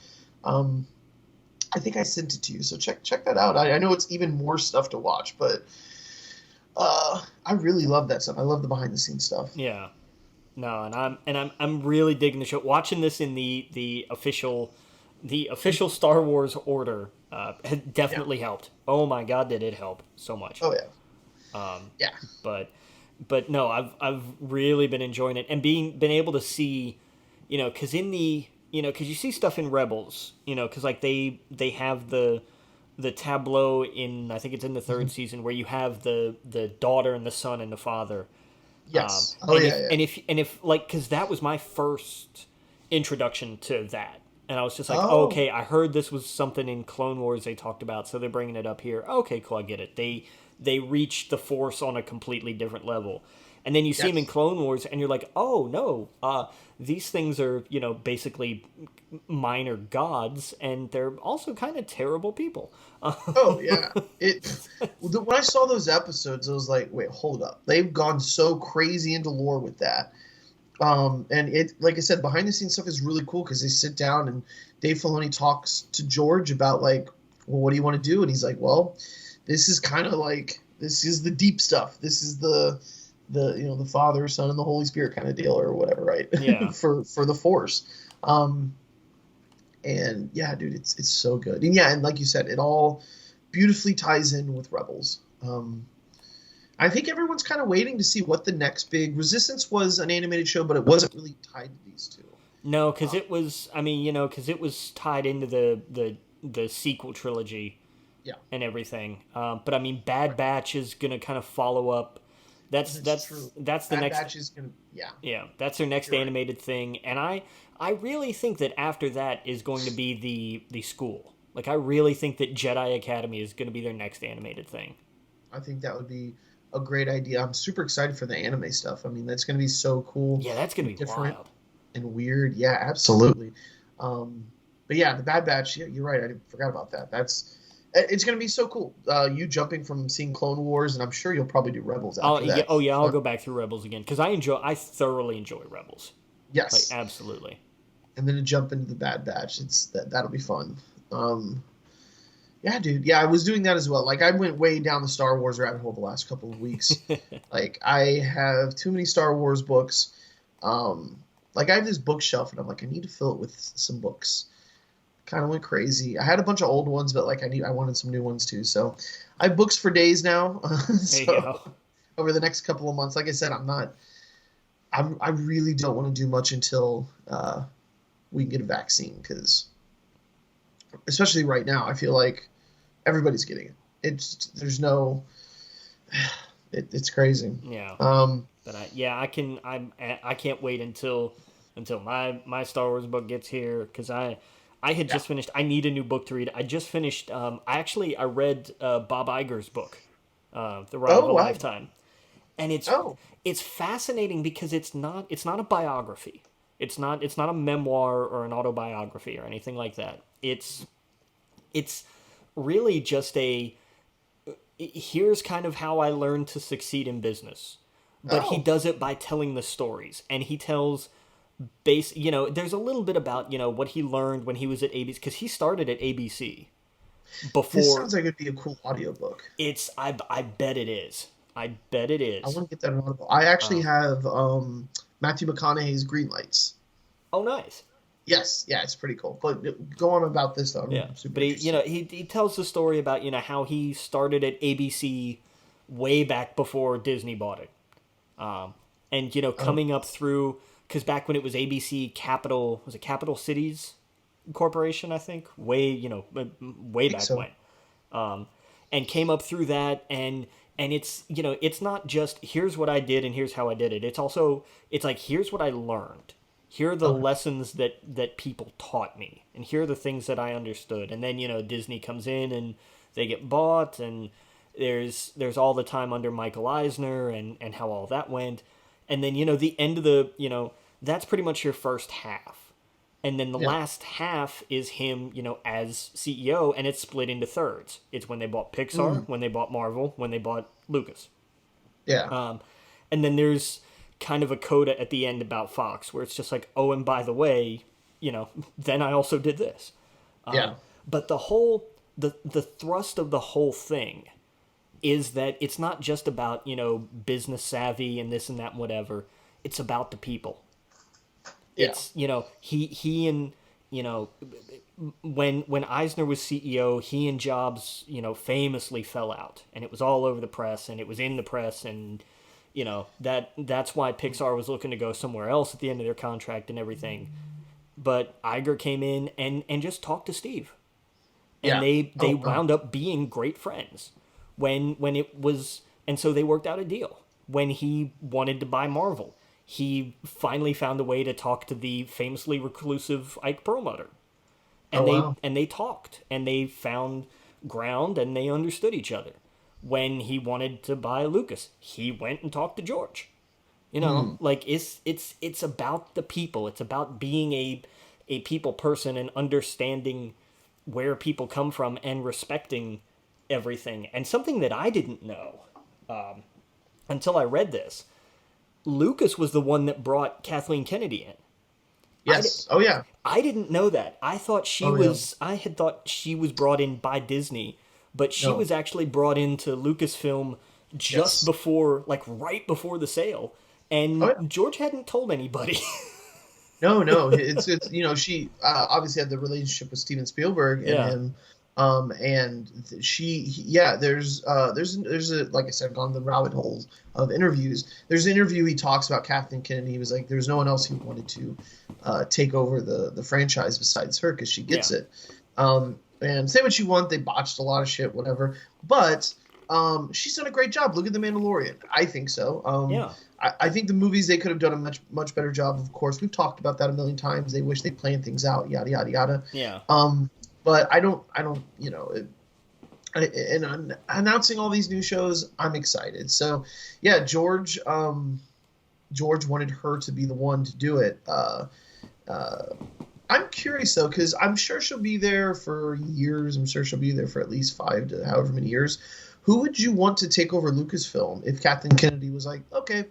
I think I sent it to you, so check that out. I know it's even more stuff to watch, but I really love that stuff. I love the behind the scenes stuff. Yeah, no, and I'm really digging the show. Watching this in the official Star Wars order definitely helped. Oh my God, did it help so much? Oh yeah. Yeah. But no, I've really been enjoying it and been able to see, because because you see stuff in Rebels, because like they have the tableau in, I think it's in the 3rd season, where you have the daughter and the son and the father. Yes. And if like, because that was my first introduction to that, and I was just like, okay, I heard this was something in Clone Wars they talked about, so they're bringing it up here. Okay, cool, I get it. They reach the Force on a completely different level. And then you see them in Clone Wars, and you're like, oh, no, these things are, basically minor gods, and they're also kind of terrible people. Oh, yeah. When I saw those episodes, I was like, wait, hold up. They've gone so crazy into lore with that. And it, like I said, behind the scenes stuff is really cool because they sit down and Dave Filoni talks to George about, like, well, what do you want to do? And he's like, well, this is kind of like, this is the deep stuff. This is the Father, Son, and the Holy Spirit kind of deal, or whatever, right? Yeah. for the Force. And yeah, dude, it's so good. And yeah, and like you said, it all beautifully ties in with Rebels. I think everyone's kind of waiting to see what the next big. Resistance was an animated show, but it wasn't really tied to these two. No, because it was. I mean, because it was tied into the sequel trilogy. Yeah. And everything. But I mean, Bad Batch is gonna kind of follow up. That's true. That's the Bad next. Batch is gonna, yeah. Yeah, that's their next animated thing, and I really think that after that is going to be the school. Like, I really think that Jedi Academy is going to be their next animated thing. I think that would be a great idea. I'm super excited for the anime stuff. I mean, that's going to be so cool. Yeah, that's going to be different wild and weird. Yeah, absolutely. But yeah, the Bad Batch. Yeah, you're right. I forgot about that. It's going to be so cool. You jumping from seeing Clone Wars, and I'm sure you'll probably do Rebels after that. I'll go back through Rebels again because I thoroughly enjoy Rebels. Yes, like, absolutely. And then to jump into the Bad Batch, that'll be fun. Yeah, dude. Yeah, I was doing that as well. Like, I went way down the Star Wars rabbit hole the last couple of weeks. Like, I have too many Star Wars books. Like, I have this bookshelf, and I'm like, I need to fill it with some books. Kind of went crazy. I had a bunch of old ones, but like I wanted some new ones too. So I have books for days now. There you go. Over the next couple of months, like I said, I really don't want to do much until we can get a vaccine, because especially right now, I feel like everybody's getting it. It's crazy. Yeah. But I can't wait until my Star Wars book gets here, because I had just finished. I need a new book to read. I just finished. I read Bob Iger's book, The Ride of a Oh, wow. Lifetime, and Oh, it's fascinating because it's not a biography. It's not a memoir or an autobiography or anything like that. It's really just here's kind of how I learned to succeed in business. But he oh. does it by telling the stories, and he tells there's a little bit about, what he learned when he was at ABC, because he started at ABC This before. sounds like it'd be a cool audiobook. I bet it is. I bet it I is. want to get that on Audible. I actually Um, have Matthew McConaughey's Green Lights. oh, nice. Yes, yeah, it's pretty cool. But go on about this though. Yeah, I'm super but interested. he tells the story about, how he started at ABC way back before Disney bought it. And Oh, coming up through, because back when it was ABC Capital, was it Capital Cities Corporation, I think, way I think back so. when, and came up through that, and it's not just here's what I did and here's how I did it. It's like, here's what I learned. Here are the Okay. lessons that people taught me, and here are the things that I understood. And then Disney comes in and they get bought, and there's all the time under Michael Eisner, and how all that went. And then the end of that's pretty much your first half. And then the Yeah. last half is him, as CEO, and it's split into thirds. It's when they bought Mm, Pixar, when they bought Marvel, when they bought Lucas. yeah. And then there's kind of a coda at the end about Fox, where it's just like, oh, and by the way, then I also did this. Yeah. But the thrust of the whole thing is that it's not just about, business savvy and this and that and whatever. It's about the people. Yeah. It's, he and, you know when Eisner was CEO, he and Jobs, famously fell out, and it was all over the press, and it was in the press, and that's why Pixar was looking to go somewhere else at the end of their contract and everything. But Iger came in and just talked to Steve, and Yeah. they Oh, wow. wound up being great friends when it was, and so they worked out a deal. When he wanted to buy Marvel, he finally found a way to talk to the famously reclusive Ike Perlmutter, Oh, and they wow. and they talked, and they found ground, and they understood each other. When he wanted to buy Lucas, he went and talked to George. Hmm. Like, it's about the people. It's about being a people person, and understanding where people come from, and respecting everything. And something that I didn't know until I read this, Lucas was the one that brought Kathleen Kennedy in. I, Yes. Oh, yeah. I didn't know that. Oh, yeah. I had thought she was brought in by Disney, but she No. was actually brought into Lucasfilm just Yes. before, like right before the sale. Oh, And yeah. George hadn't told anybody. No, no. It's she obviously had the relationship with Steven Spielberg and Yeah. him, and yeah. There's a, like I said, gone the rabbit holes of interviews. There's an interview he talks about Kathleen Kennedy. He was like, there's no one else who wanted to take over the franchise besides her, because she Yeah. gets it. And say what you want, they botched a lot of shit, whatever. But she's done a great job. Look at The Mandalorian. I think so. Yeah. I think the movies, they could have done a much better job. Of course, we've talked about that a million times. They wish they planned things out, yada yada yada. Yeah. But I don't, and announcing all these new shows, I'm excited. So, yeah, George wanted her to be the one to do it. I'm curious though, because I'm sure she'll be there for years. I'm sure she'll be there for at least 5 to however many years. Who would you want to take over Lucasfilm if Kathleen Kennedy was like, okay,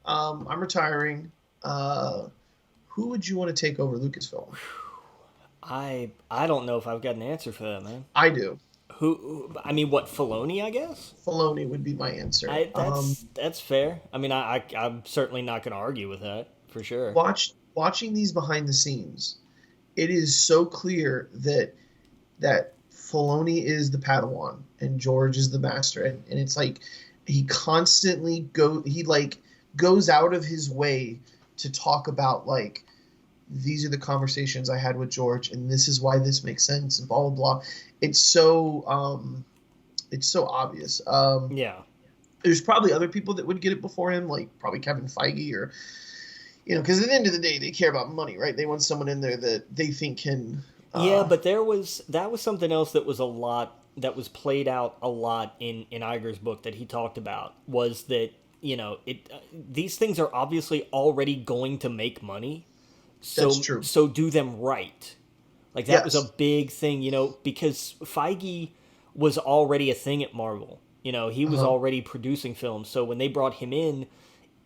I'm retiring? Who would you want to take over Lucasfilm? I don't know if I've got an answer for that, man. I do. I mean, what, Filoni, I guess? Filoni would be my answer. That's fair. I mean, I'm certainly not going to argue with that, for sure. Watching these behind the scenes, it is so clear that Filoni is the Padawan and George is the master, and it's like he constantly goes out of his way to talk about, like, these are the conversations I had with George, and this is why this makes sense, and blah blah blah. It's so obvious. Yeah. There's probably other people that would get it before him, like probably Kevin Feige or, because at the end of the day, they care about money, right? They want someone in there that they think can. Yeah, but that was something else that was played out a lot in Iger's book that he talked about, was that these things are obviously already going to make money. So, That's true. So do them right. Like that was Yes. a big thing, because Feige was already a thing at Marvel. He was already producing films. So when they brought him in,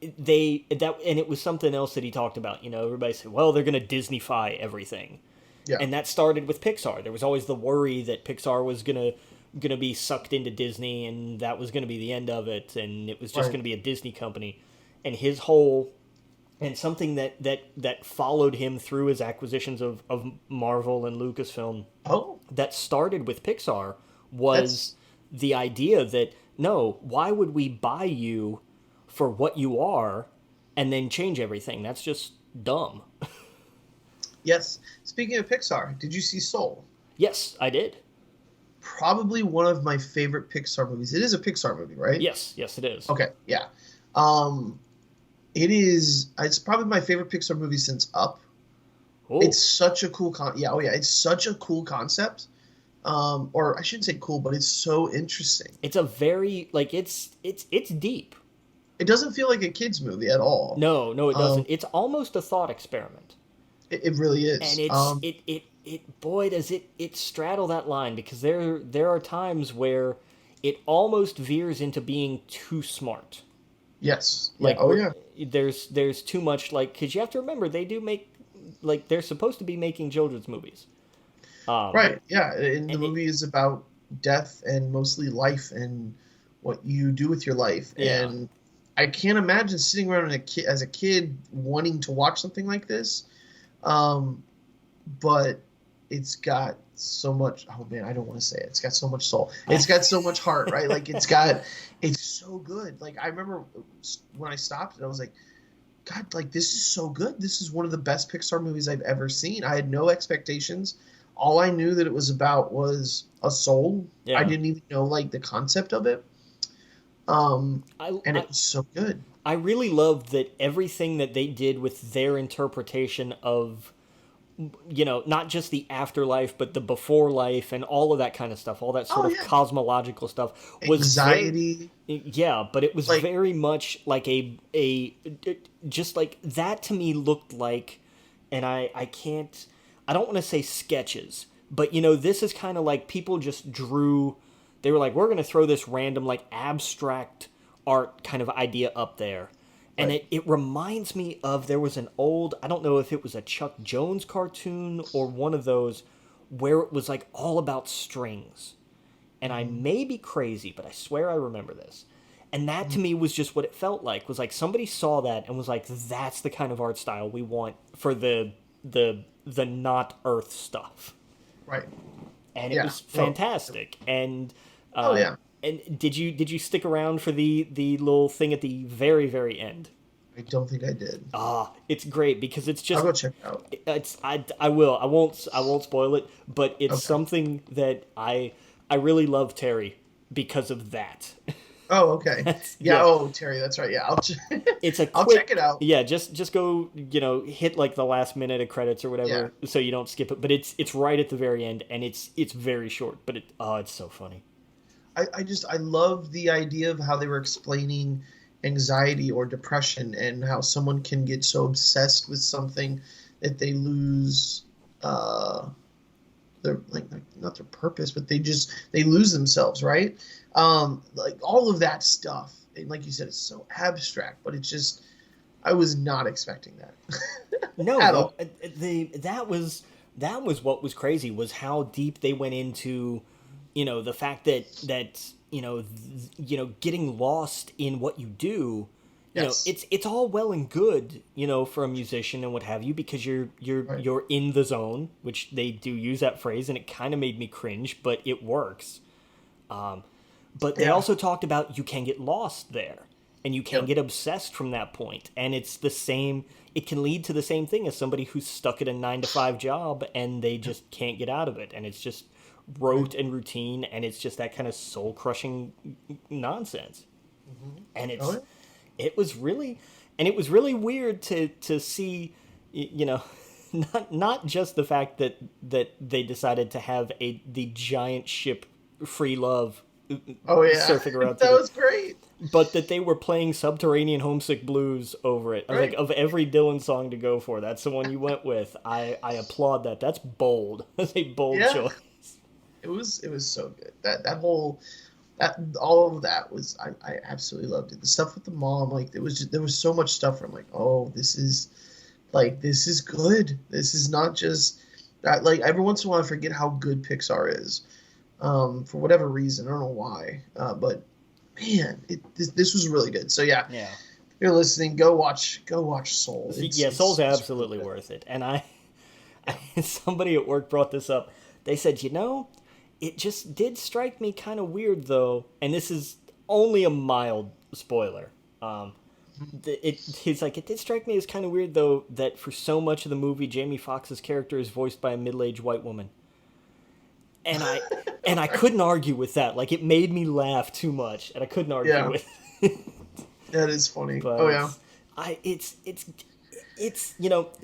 and it was something else that he talked about. Everybody said, well, they're going to Disney-fy everything. Yeah. And that started with Pixar. There was always the worry that Pixar was gonna be sucked into Disney, and that was gonna be the end of it, and it was just gonna be a Disney company. And his whole, and something that followed him through his acquisitions of Marvel and Lucasfilm, that started with Pixar, was the idea that, no, why would we buy you for what you are and then change everything? That's just dumb. Yes. Speaking of Pixar, did you see Soul? Yes, I did. Probably one of my favorite Pixar movies. It is a Pixar movie, right? Yes, it is. Okay, yeah. It's probably my favorite Pixar movie since Up. Oh. It's such a cool it's such a cool concept. Or I shouldn't say cool, but it's so interesting. It's a very, it's deep. It doesn't feel like a kid's movie at all. No, it doesn't. It's almost a thought experiment. It really is. And boy, does it straddle that line, because there are times where it almost veers into being too smart. Yes. There's too much, because you have to remember, they do make, they're supposed to be making children's movies. Right, yeah. And the movie is about death and mostly life and what you do with your life. Yeah. And I can't imagine sitting around as a kid wanting to watch something like this. But it's got so much, oh man, I don't want to say it. It's got so much soul. It's got so much heart, right? It's so good. I remember when I stopped and I was like, God, this is so good. This is one of the best Pixar movies I've ever seen. I had no expectations. All I knew that it was about was a soul. Yeah. I didn't even know the concept of it. And it was so good. I really loved that everything that they did with their interpretation of, not just the afterlife, but the before life and all of that kind of stuff, all that sort of cosmological stuff, was anxiety. But it was very much just that to me looked like, and I don't want to say sketches, but this is kind of people just drew. They were we're going to throw this random abstract art kind of idea up there. And it reminds me of, there was an old, I don't know if it was a Chuck Jones cartoon or one of those, where it was all about strings. And I may be crazy, but I swear I remember this. And that to me was just what it felt like. Was somebody saw that and was that's the kind of art style we want for the not Earth stuff. Right. And it was fantastic. And and did you stick around for the little thing at the very, very end? I don't think I did. It's great, because it's just, I'll go check it out. I will. I won't spoil it, but it's something that I really love Terry because of that. Oh, okay. Yeah. Oh, Terry, that's right. Yeah, I'll check it out. Yeah, just go, hit the last minute of credits or whatever, so you don't skip it. But it's right at the very end, and it's very short, but it's so funny. I love the idea of how they were explaining anxiety or depression, and how someone can get so obsessed with something that they lose their not their purpose, but they lose themselves, right? All of that stuff, and like you said, it's so abstract, but it's just, I was not expecting that. No, that was what was crazy, was how deep they went into, the fact that getting lost in what you do. It's all well and good, for a musician and what have you, because you're in the zone, which they do use that phrase, and it kind of made me cringe, but it works. But they also talked about you can get lost there, and you can get obsessed from that point, and it's the same. It can lead to the same thing as somebody who's stuck at a 9-to-5 job and they just can't get out of it, and it's just rote and routine, and it's just that kind of soul crushing nonsense. And Oh, yeah. it was really weird to see, not just the fact that they decided to have the giant ship Free Love Oh, yeah. surfing around That through was great. but that they were playing Subterranean Homesick Blues over it. I was like, Right. of every Dylan song to go for, that's the one you went with. I applaud that. That's bold. That's a bold Yeah. choice. It was so good. That whole that all of that was I absolutely loved it. The stuff with the mom, like there was so much stuff where I'm like, oh, this is good. This is not just that. Like every once in a while, I forget how good Pixar is, for whatever reason. I don't know why, but man, this was really good. So yeah, Yeah. if you're listening, go watch Soul. Soul's It's absolutely really good. worth it. And somebody at work brought this up. They said, it just did strike me kind of weird though, and this is only a mild spoiler. He's like, it did strike me as kind of weird though that for so much of the movie, Jamie Foxx's character is voiced by a middle-aged white woman. And I couldn't argue with that. Like it made me laugh too much, and I couldn't argue Yeah, with. that is funny. But Oh yeah, it's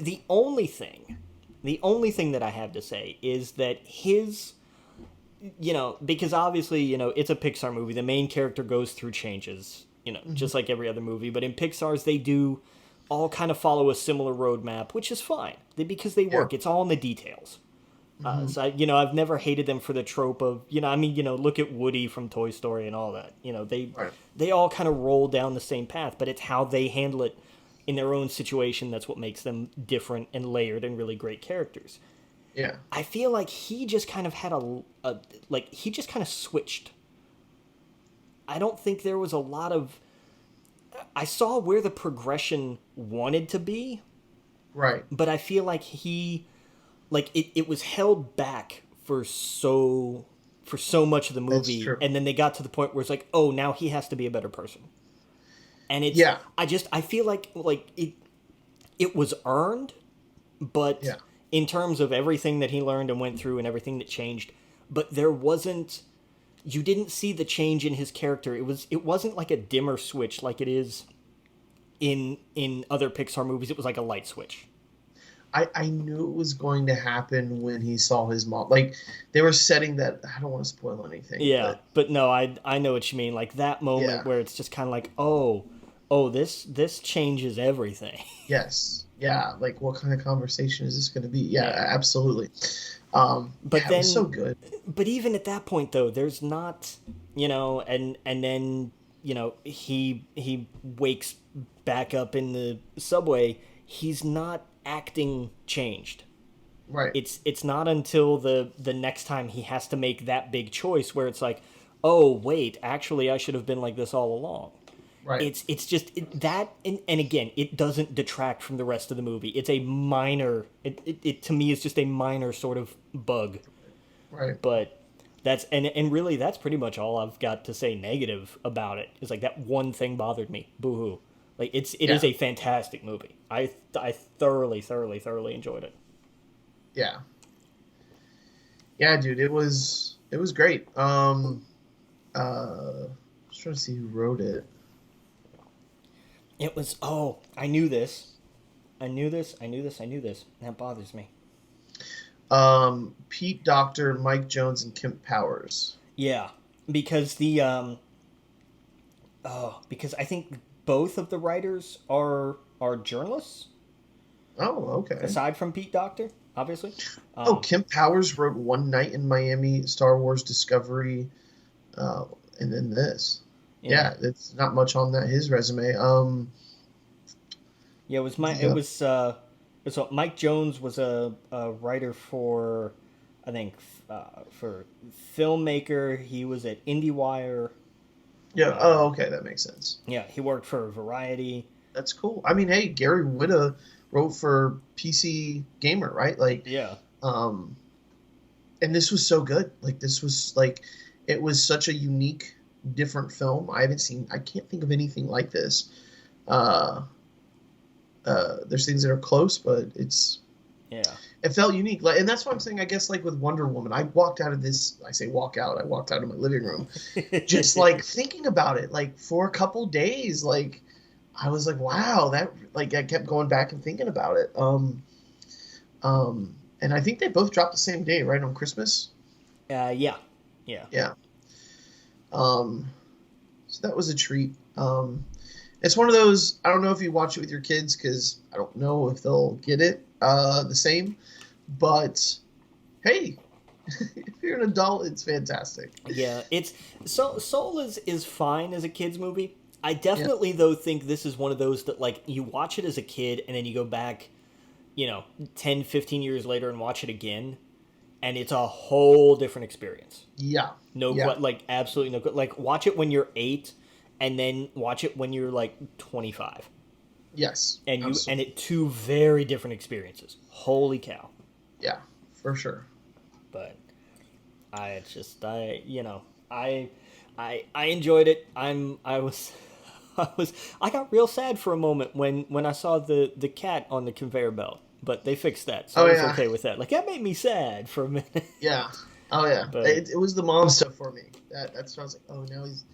the only thing that I have to say is that his, because obviously, it's a Pixar movie. The main character goes through changes, just like every other movie. But in Pixar's, they do all kind of follow a similar roadmap, which is fine because they work. Yeah. It's all in the details. So I've never hated them for the trope of, look at Woody from Toy Story and all that. Right. They all kind of roll down the same path, but it's how they handle it in their own situation that's what makes them different and layered and really great characters. Yeah. I feel like he just kind of had he just kind of switched. I don't think there was a lot of. I saw where the progression wanted to be, Right. but I feel like it was held back for so much of the movie, true. and then they got to the point where it's like, oh, now he has to be a better person. And it's Yeah. I feel like it was earned, but Yeah. in terms of everything that he learned and went through and everything that changed, but there wasn't. You didn't see the change in his character. It wasn't like a dimmer switch like it is in other Pixar movies. It was like a light switch. I knew it was going to happen when he saw his mom. Like they were setting that. I don't want to spoil anything. Yeah, but no, I know what you mean. Like that moment where it's just kind of like, oh, this changes everything. Yes. Yeah. Like what kind of conversation is this going to be? Yeah, absolutely. But then it was so good. But even at that point though, there's not, and then, he wakes back up in the subway. He's not acting changed. Right. It's not until the next time he has to make that big choice where it's like, oh wait, actually I should have been like this all along. Right. It's just that, and again, it doesn't detract from the rest of the movie. It's a minor. It to me is just a minor sort of bug. Right. But that's and really that's pretty much all I've got to say negative about it. Is like that one thing bothered me. Boo-hoo. Like it is a fantastic movie. I thoroughly enjoyed it. Yeah. Yeah, dude, it was great. Just trying to see who wrote it. It was I knew this. That bothers me. Pete Docter, Mike Jones, and Kemp Powers. Yeah, because because I think both of the writers are journalists. Oh, okay. Aside from Pete Docter, obviously. Kemp Powers wrote One Night in Miami, Star Wars Discovery, and then this. Yeah, it's not much on his resume. Yeah, it was Mike Jones was a writer for, I think, for Filmmaker. He was at IndieWire. Yeah. Oh, okay, that makes sense. Yeah, he worked for Variety. That's cool. I mean, hey, Gary Whitta wrote for PC Gamer, right? Like, yeah. And this was so good. Like, it was such a unique, different film. I can't think of anything like this. There's things that are close, but it's It felt unique, like, and that's what I'm saying. I guess like with Wonder Woman, I walked out of this. I say walk out. I walked out of my living room, just like thinking about it, like for a couple days. Like I was like, wow, that like I kept going back and thinking about it. And I think they both dropped the same day, right on Christmas. Yeah. Yeah. So that was a treat. It's one of those. I don't know if you watch it with your kids because I don't know if they'll get it the same. But hey, if you're an adult, it's fantastic. Yeah, it's Soul is fine as a kids movie. I definitely though think this is one of those that like you watch it as a kid and then you go back, 10, 15 years later and watch it again, and it's a whole different experience. Yeah. Like absolutely no good. Like watch it when you're 8 and then watch it when you're like 25. Yes. And it two very different experiences. Holy cow. Yeah, for sure. But I enjoyed it. I got real sad for a moment when I saw the cat on the conveyor belt, but they fixed that, so I was okay with that. Like that made me sad for a minute. Yeah. Oh yeah. But it was the mom stuff for me. That's what I was like. Oh, now he's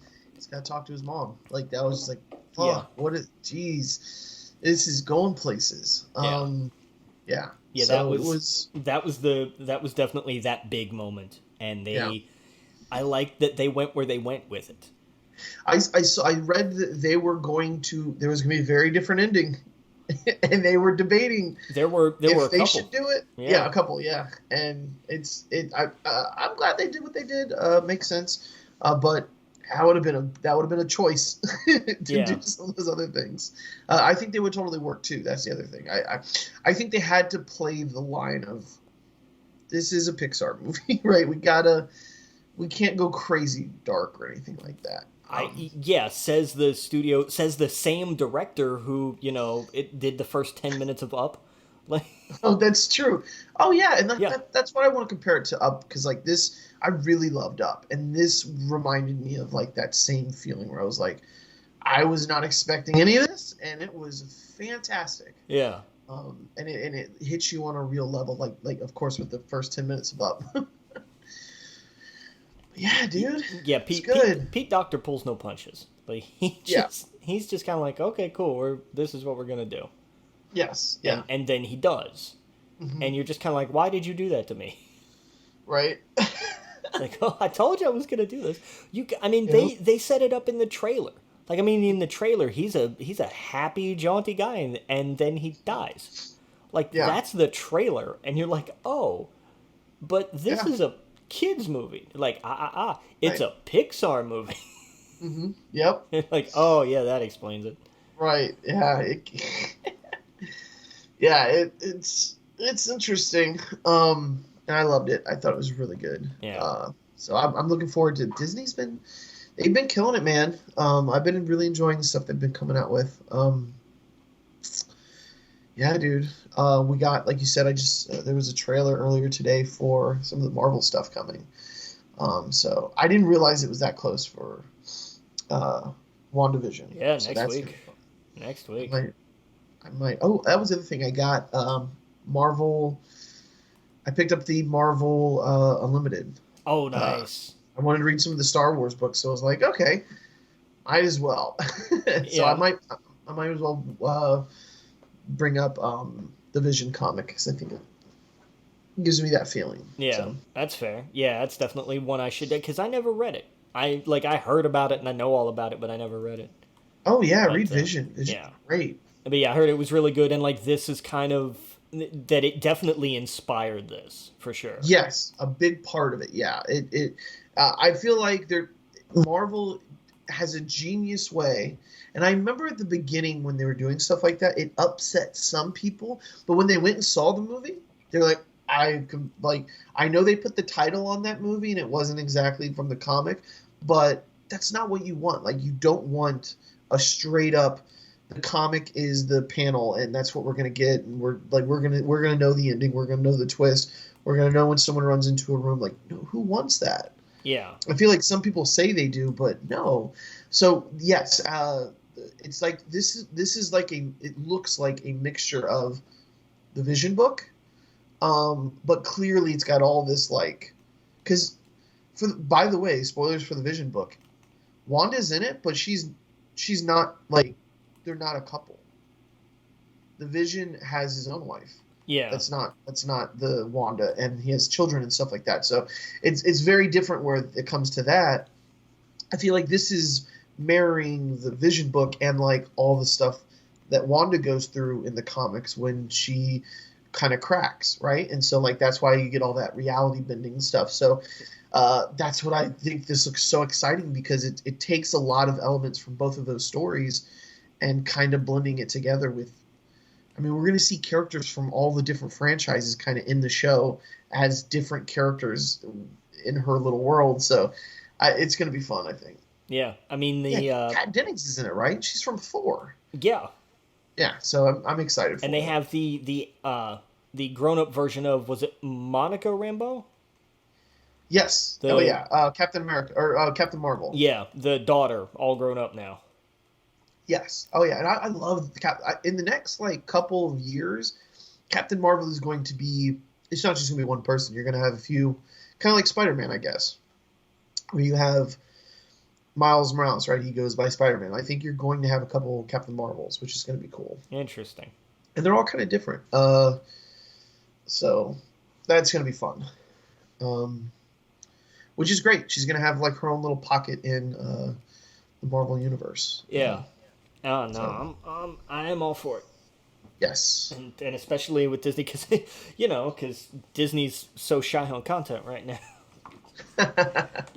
got to talk to his mom. Like that was like, fuck. Yeah. What is? Jeez, this is going places. Yeah. Yeah, so that was definitely that big moment, and I liked that they went where they went with it. I read that there was going to be a very different ending, and they were debating there were a couple. They should do it. Yeah, a couple. Yeah, and I'm glad they did what they did. Makes sense. But that would have been a choice to do some of those other things. I think they would totally work too. That's the other thing. I think they had to play the line of this is a Pixar movie, right? We can't go crazy dark or anything like that. Says the studio, says the same director who it did the first 10 minutes of Up. Like, oh, that's true. Oh yeah, and that's what I want to compare it to Up, because like this, I really loved Up, and this reminded me of like that same feeling where I was like, I was not expecting any of this, and it was fantastic. Yeah. And it hits you on a real level, like of course with the first 10 minutes of Up. Yeah, dude. Yeah, Pete Docter pulls no punches. Like he's just kind of like, okay, cool. This is what we're gonna do. Yes. Yeah. And then he does, and you're just kind of like, why did you do that to me? Right. Like, oh, I told you I was gonna do this. They set it up in the trailer. Like, in the trailer, he's a happy, jaunty guy, and then he dies. Like, that's the trailer, and you're like, oh, but this is a kids movie. Like, it's a Pixar movie. Mm-hmm. Yep. Like, oh yeah, that explains it. Right. Yeah. It's interesting. And I loved it. I thought it was really good. Yeah. So I'm looking forward to they've been killing it, man. I've been really enjoying the stuff they've been coming out with. Yeah, dude. We got, like you said, there was a trailer earlier today for some of the Marvel stuff coming. So I didn't realize it was that close for WandaVision. Yeah, next week. I might. Oh, that was the other thing. I got Marvel. I picked up the Marvel Unlimited. Oh, nice. I wanted to read some of the Star Wars books, so I was like, okay, might as well. So I might as well bring up the Vision comic, because I think it gives me that feeling. Yeah, so. That's fair. Yeah, that's definitely one I should do, because I never read it. I heard about it and I know all about it, but I never read it. Oh yeah, read Vision. Vision's great. But yeah, I heard it was really good, and like this is kind of that it definitely inspired this for sure. Yes, a big part of it. Yeah, I feel like Marvel has a genius way, and I remember at the beginning when they were doing stuff like that, it upset some people. But when they went and saw the movie, they're like, I know they put the title on that movie, and it wasn't exactly from the comic, but that's not what you want. Like, you don't want a straight up, the comic is the panel, and that's what we're gonna get, and we're gonna know the ending, we're gonna know the twist, we're gonna know when someone runs into a room. Like, no, who wants that? Yeah, I feel like some people say they do, but no. So yes, it's like this is like it looks like a mixture of the Vision book, But clearly it's got all this like, because by the way, spoilers for the Vision book. Wanda's in it, but she's not like, they're not a couple. The Vision has his own wife. Yeah. That's not the Wanda, and he has children and stuff like that. So it's very different where it comes to that. I feel like this is mirroring the Vision book and like all the stuff that Wanda goes through in the comics when she kind of cracks, right? And so like that's why you get all that reality bending stuff. So that's what I think this looks so exciting, because it takes a lot of elements from both of those stories and kind of blending it together with, I mean, we're going to see characters from all the different franchises kind of in the show as different characters in her little world. So it's going to be fun, I think. Yeah. I mean, Kat Dennings is in it, right? She's from Thor. Yeah. Yeah, so I'm excited for it. And they have the grown-up version of, was it Monica Rambeau? Yes. Captain America, or Captain Marvel. Yeah, the daughter, all grown up now. Yes. Oh, yeah, and I love in the next, like, couple of years, Captain Marvel is going to be, it's not just going to be one person. You're going to have a few, kind of like Spider-Man, I guess, where you have Miles Morales, right? He goes by Spider-Man. I think you're going to have a couple Captain Marvels, which is going to be cool. Interesting. And they're all kind of different. So that's going to be fun. Which is great. She's going to have like her own little pocket in the Marvel universe. Yeah. Oh, no. So, I am all for it. Yes. And especially with Disney, because, because Disney's so shy on content right now.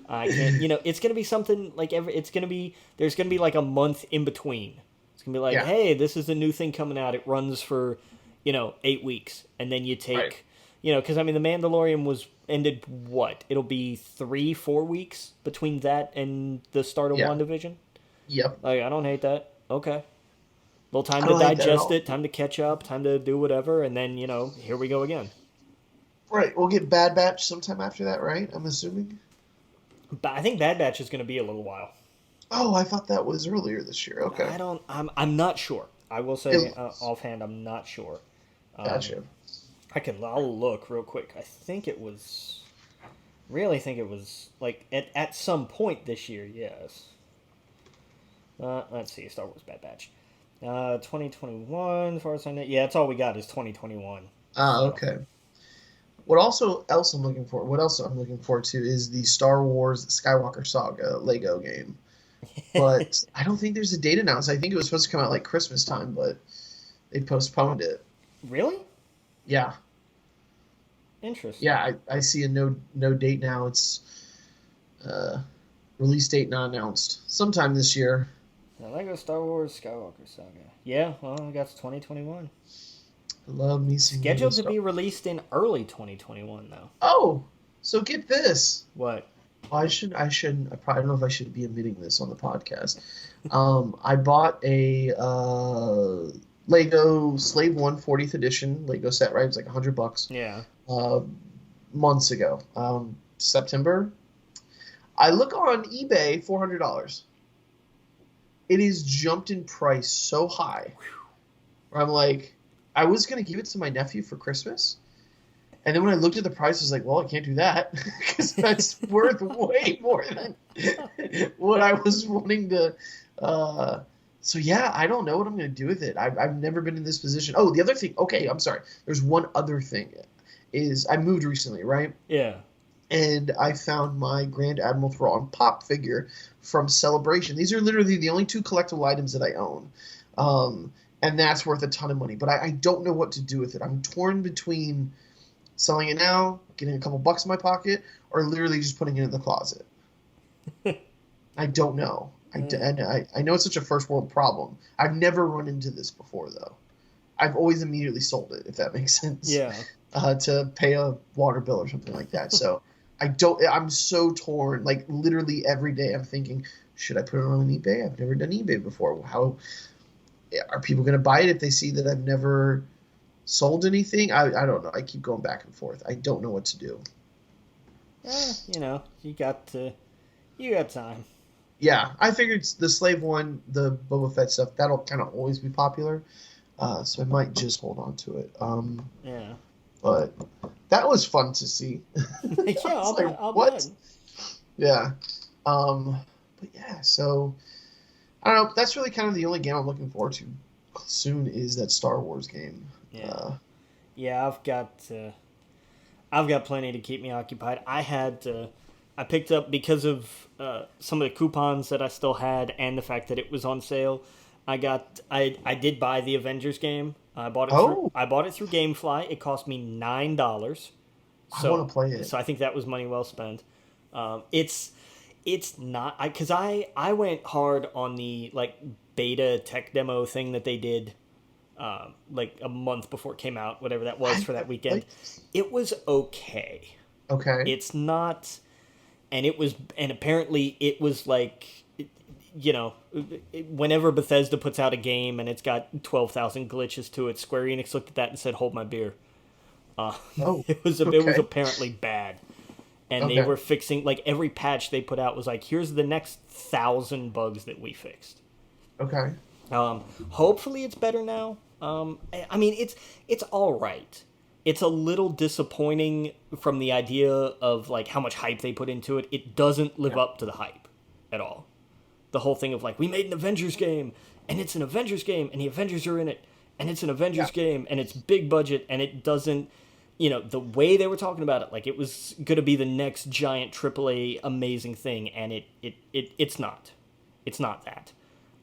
I can't, it's going to be something like there's going to be like a month in between. It's going to be like, hey, this is a new thing coming out. It runs for, 8 weeks. And then you take, because I mean, The Mandalorian ended what? It'll be 3-4 weeks between that and the start of WandaVision. Yep. Like, I don't hate that. Okay. Little time to digest it, time to catch up, time to do whatever. And then, here we go again. Right, we'll get Bad Batch sometime after that, right? I'm assuming. But I think Bad Batch is going to be a little while. Oh, I thought that was earlier this year. Okay. I'm not sure. I will say offhand, I'm not sure. Gotcha. I'll look real quick. I really think it was like at some point this year. Yes. Let's see. Star Wars Bad Batch. 2021. As far as I know, yeah, that's all we got is 2021. Okay. What else I'm looking forward to is the Star Wars Skywalker Saga Lego game. But I don't think there's a date announced. I think it was supposed to come out like Christmas time, but they postponed it. Really? Yeah. Interesting. Yeah, I see a no date now. It's release date not announced. Sometime this year. Lego Star Wars Skywalker Saga. Yeah, well, I got 2021. I love me some. Scheduled to be released in early 2021, though. Oh, so get this. What? I shouldn't. I probably don't know if I should be admitting this on the podcast. I bought a Lego Slave One 40th edition Lego set. Right, it was like $100. Yeah. Months ago, September. I look on eBay, $400. It is jumped in price so high. Where I'm like, I was gonna give it to my nephew for Christmas. And then when I looked at the price, I was like, well, I can't do that because that's worth way more than what I was wanting to. So, yeah, I don't know what I'm going to do with it. I've never been in this position. Oh, the other thing. Okay, I'm sorry. There's one other thing is I moved recently, right? Yeah. And I found my Grand Admiral Thrawn pop figure from Celebration. These are literally the only two collectible items that I own. And that's worth a ton of money. But I don't know what to do with it. I'm torn between selling it now, getting a couple bucks in my pocket, or literally just putting it in the closet. I don't know. I know it's such a first world problem. I've never run into this before, though. I've always immediately sold it, if that makes sense. Yeah. To pay a water bill or something like that. So I'm so torn. Like literally every day I'm thinking, should I put it on eBay? I've never done eBay before. How are people going to buy it if they see that I've never sold anything? I don't know. I keep going back and forth. I don't know what to do. You got time. Yeah, I figured the Slave One, the Boba Fett stuff, that'll kind of always be popular. So I might just hold on to it. Yeah. But that was fun to see. Yeah, I'll what? bet. Yeah. But yeah, so I don't know. That's really kind of the only game I'm looking forward to soon is that Star Wars game. Yeah, I've got plenty to keep me occupied. I picked up because of some of the coupons that I still had and the fact that it was on sale. I did buy the Avengers game. I bought it through GameFly. It cost me $9. I want to play it. So I think that was money well spent. It's not because I went hard on the like beta tech demo thing that they did like a month before it came out, whatever that was for that weekend. It was okay. Okay. It's not, and apparently it was like, whenever Bethesda puts out a game and it's got 12,000 glitches to it, Square Enix looked at that and said, "Hold my beer." It was apparently bad. And they were fixing, like, every patch they put out was like, here's the next 1,000 bugs that we fixed. Okay. Hopefully it's better now. I mean, it's all right. It's a little disappointing from the idea of, like, how much hype they put into it. It doesn't live up to the hype at all. The whole thing of, like, we made an Avengers game, and it's an Avengers game, and the Avengers are in it, and it's an Avengers game, and it's big budget, and it doesn't... the way they were talking about it, like it was going to be the next giant AAA amazing thing, and it's not. It's not that.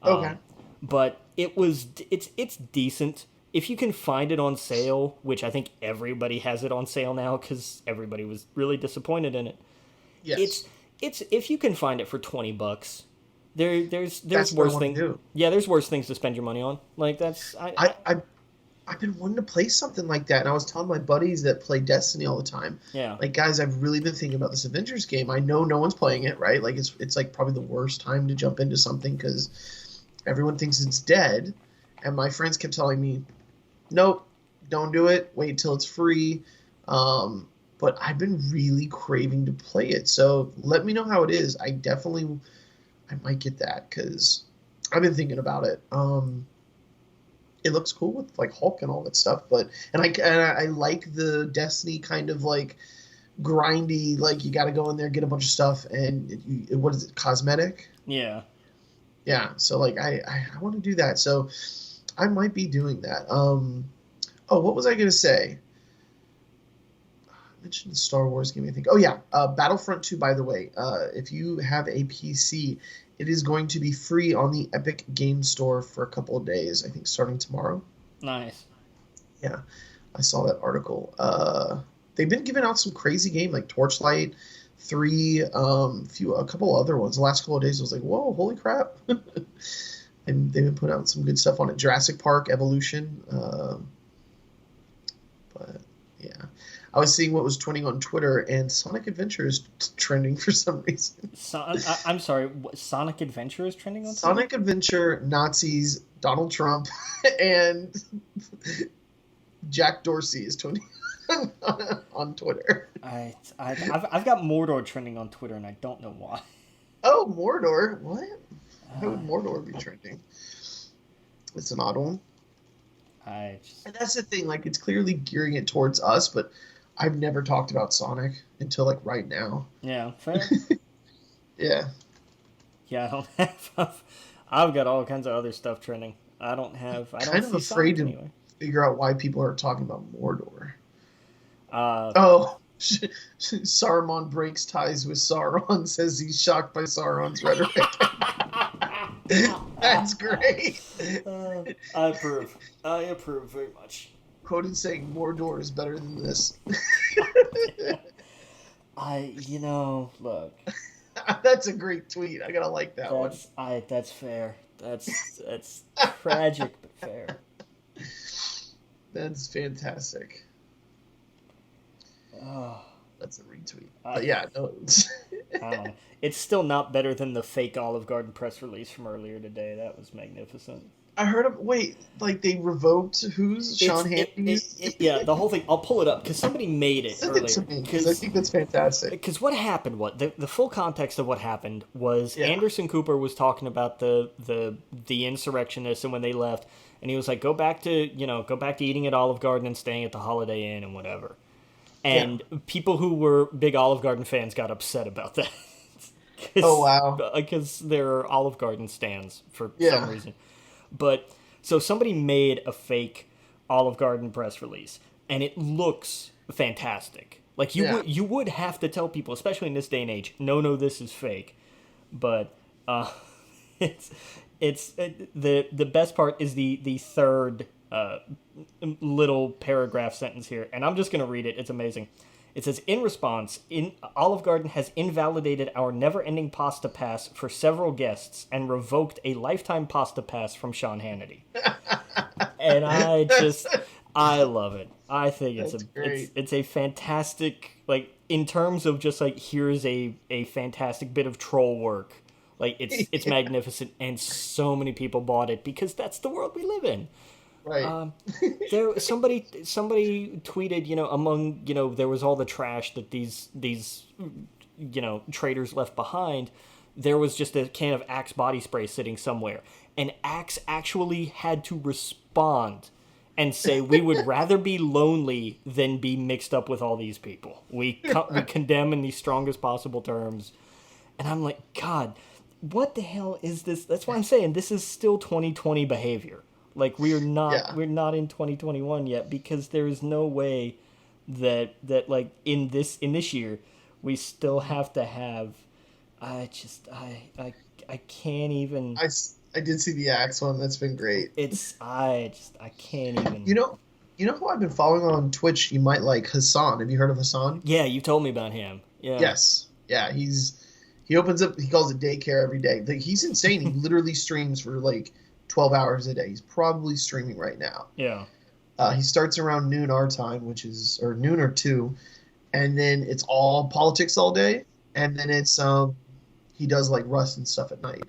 Okay. But it's decent. If you can find it on sale, which I think everybody has it on sale now because everybody was really disappointed in it. Yes. It's if you can find it for $20, there's That's worse what I things. do. Yeah, there's worse things to spend your money on. Like that's I've been wanting to play something like that, and I was telling my buddies that play Destiny all the time. Yeah. Like, guys, I've really been thinking about this Avengers game. I know no one's playing it, right? Like, it's like probably the worst time to jump into something because everyone thinks it's dead, and my friends kept telling me, nope, don't do it. Wait till it's free. But I've been really craving to play it, so let me know how it is. I might get that because I've been thinking about it. It looks cool with like Hulk and all that stuff, and I like the Destiny kind of like grindy, like you got to go in there, get a bunch of stuff, and what is it, cosmetic? Yeah. Yeah. So like I want to do that, so I might be doing that. What was I gonna say? I mentioned the Star Wars game, I think. Oh yeah, Battlefront 2. By the way, if you have a PC. It is going to be free on the Epic Game Store for a couple of days, I think starting tomorrow. Nice. Yeah, I saw that article. They've been giving out some crazy game like Torchlight 3, a couple other ones. The last couple of days I was like, whoa, holy crap. And they've been putting out some good stuff on it. Jurassic Park Evolution. But yeah. I was seeing what was trending on Twitter, and Sonic Adventure is trending for some reason. I'm sorry, Sonic Adventure is trending on Twitter? Sonic Adventure, Nazis, Donald Trump, and Jack Dorsey is trending on Twitter. I've got Mordor trending on Twitter, and I don't know why. Oh, Mordor? What? How would Mordor be trending? It's an odd one. And that's the thing, like, it's clearly gearing it towards us, but I've never talked about Sonic until, like, right now. Yeah, fair. Yeah. Yeah, I don't have... I've got all kinds of other stuff trending. I don't kind of afraid to figure out why people are talking about Mordor. Saruman breaks ties with Sauron, says he's shocked by Sauron's rhetoric. That's great. I approve. I approve very much. Coda saying Mordor is better than this. Look. That's a great tweet. I gotta like that one. That's fair. That's tragic but fair. That's fantastic. Oh. That's a retweet. But yeah, no. I don't know. It's still not better than the fake Olive Garden press release from earlier today. That was magnificent. I heard of... Wait, like they revoked who's? Sean Hannity's? Yeah, the whole thing. I'll pull it up because somebody made it Send earlier. it to me, because I think that's fantastic. Because what happened, the full context of what happened was Anderson Cooper was talking about the insurrectionists and when they left, and he was like, go back to eating at Olive Garden and staying at the Holiday Inn and whatever. And people who were big Olive Garden fans got upset about that. Oh, wow. Because there are Olive Garden stands for some reason. But so somebody made a fake Olive Garden press release, and it looks fantastic. Like you would have to tell people, especially in this day and age, no, this is fake. But the best part is the third little paragraph sentence here, and I'm just going to read it. It's amazing. It says, in response, Olive Garden has invalidated our never-ending pasta pass for several guests and revoked a lifetime pasta pass from Sean Hannity. And I love it. I think it's a fantastic, like, in terms of just like, here's a fantastic bit of troll work. Like, it's magnificent, and so many people bought it because that's the world we live in. Right. Somebody tweeted, among, there was all the trash that these traders left behind. There was just a can of Axe body spray sitting somewhere, and Axe actually had to respond and say, we would rather be lonely than be mixed up with all these people. We condemn in the strongest possible terms. And I'm like, God, what the hell is this? That's why I'm saying this is still 2020 behavior. Like, we're not in 2021 yet, because there is no way that like in this year we still have to have. I can't even. I did see the Axe one. That's been great. I can't even. You know who I've been following on Twitch? You might like Hassan. Have you heard of Hassan? Yeah, you told me about him. Yeah. Yes. Yeah, he opens up. He calls it daycare every day. Like, he's insane. He literally streams for like 12 hours a day. He's probably streaming right now. Yeah. He starts around noon our time, or noon or 2, and then it's all politics all day, and then it's he does like Rust and stuff at night.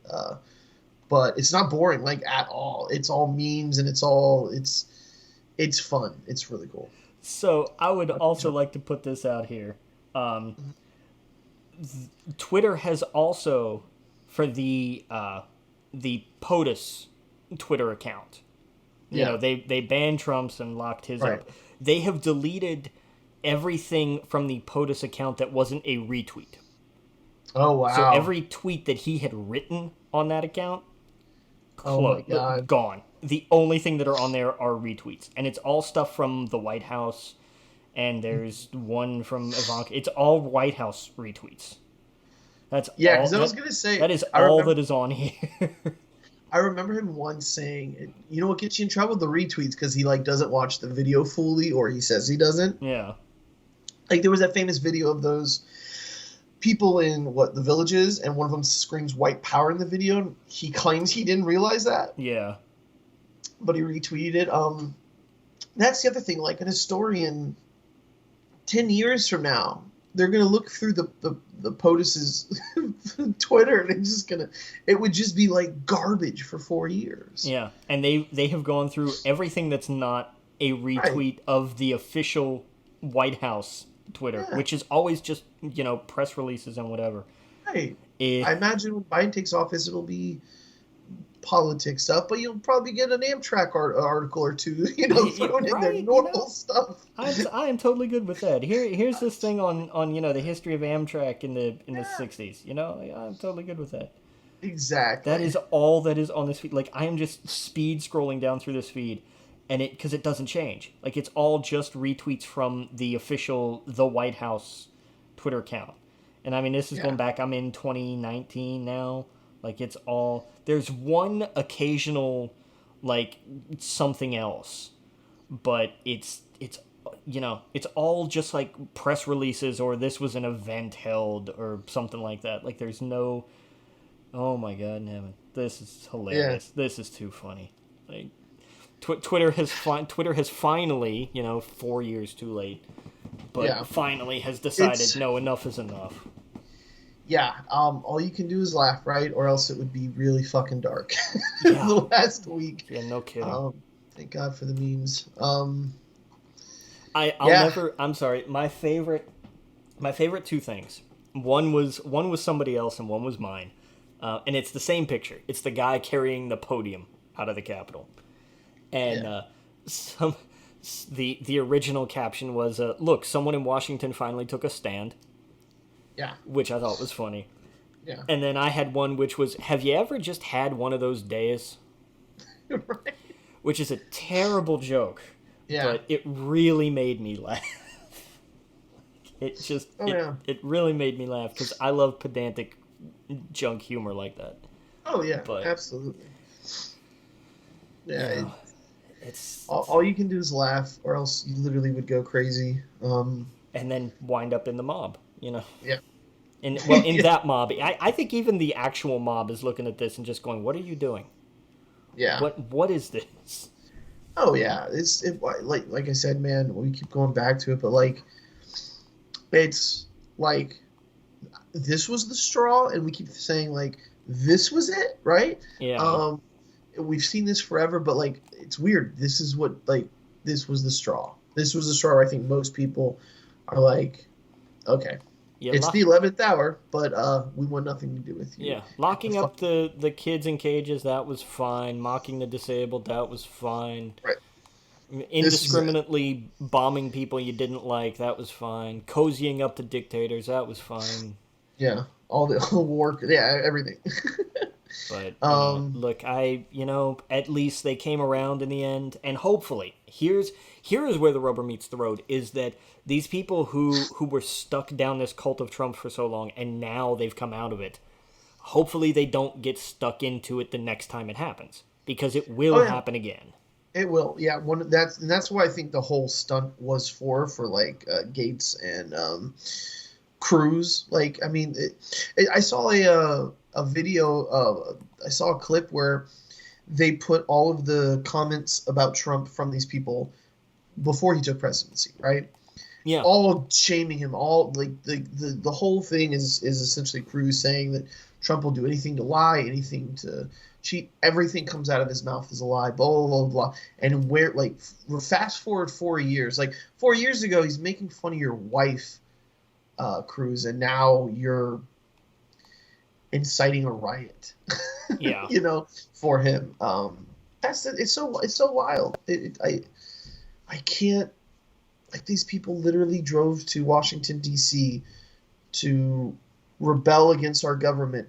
But it's not boring, like, at all. It's all memes, and it's fun. It's really cool. So I would also like to put this out here. Twitter has also, for the POTUS Twitter account, they banned Trump's and locked his up. They have deleted everything from the POTUS account that wasn't a retweet. Oh, wow. So every tweet that he had written on that account, oh my God, gone. The only thing that are on there are retweets, and it's all stuff from the White House, and there's one from Ivanka. It's all White House retweets. That's because I was gonna say that is all that is on here. I remember him once saying, "You know what gets you in trouble? The retweets, because he like doesn't watch the video fully, or he says he doesn't." Yeah. Like, there was that famous video of those people in the villages, and one of them screams "white power" in the video. And he claims he didn't realize that. Yeah. But he retweeted it. That's the other thing. Like, an historian, 10 years from now, they're gonna look through the POTUS's Twitter, and it would just be like garbage for 4 years. Yeah, and they have gone through everything that's not a retweet of the official White House Twitter, which is always just press releases and whatever. Right. I imagine when Biden takes office, it'll be politics stuff, but you'll probably get an Amtrak article or two, thrown in there, normal stuff. I am totally good with that. Here's this thing on the history of Amtrak in the 60s. I'm totally good with that. Exactly. That is all that is on this feed. Like, I am just speed scrolling down through this feed, and because it doesn't change. Like, it's all just retweets from the official The White House Twitter account. And I mean, this is going back, I'm in 2019 now. Like, it's all, there's one occasional, like, something else, but it's all just like press releases, or this was an event held or something like that. Like, there's no, oh my God, Nevin, this is hilarious. Yeah. This is too funny. Like, Twitter has finally, 4 years too late, but finally has decided, no, enough is enough. Yeah, all you can do is laugh, right? Or else it would be really fucking dark. The last week. Yeah, no kidding. Thank God for the memes. I'm sorry. My favorite two things. One was somebody else, and one was mine. And it's the same picture. It's the guy carrying the podium out of the Capitol. and some the original caption was, "Look, someone in Washington finally took a stand," Yeah. which I thought was funny. Yeah. And then I had one which was, "Have you ever just had one of those days?" Right. Which is a terrible joke, Yeah. but it really made me laugh. It really made me laugh because I love pedantic junk humor like that. Oh yeah, But absolutely. Yeah, it's all you can do is laugh, or else you literally would go crazy. And then wind up in the mob, Yeah. in that mob, I think even the actual mob is looking at this and just going, "What are you doing? Yeah. What is this?" Oh yeah, like I said, man. We keep going back to it, but like, it's like this was the straw, and we keep saying like this was it, right? Yeah. We've seen this forever, but like it's weird. This is what like this was the straw. This was the straw where I think most people are like, okay, it's the 11th hour, but we want nothing to do with you. Yeah, locking up the kids in cages, that was fine. Mocking the disabled, that was fine. Right. Indiscriminately bombing people you didn't like, that was fine. Cozying up to dictators, that was fine. Yeah, all the war, yeah, everything. But look, at least they came around in the end, and hopefully, here is where the rubber meets the road: is that these people who were stuck down this cult of Trump for so long, and now they've come out of it. Hopefully, they don't get stuck into it the next time it happens, because it will happen again. It will, yeah. That's why I think the whole stunt was for like Gates and Cruz. Like, I mean, I saw a video. I saw a clip where they put all of the comments about Trump from these people before he took presidency, right? Yeah. All shaming him. All like the whole thing is essentially Cruz saying that Trump will do anything to lie, anything to cheat. Everything comes out of his mouth is a lie. Blah blah blah blah. And where like fast forward 4 years, like 4 years ago, he's making fun of your wife, Cruz, and now you're inciting a riot. Yeah. For him. It's so wild. I can't. Like, these people literally drove to Washington D.C. to rebel against our government.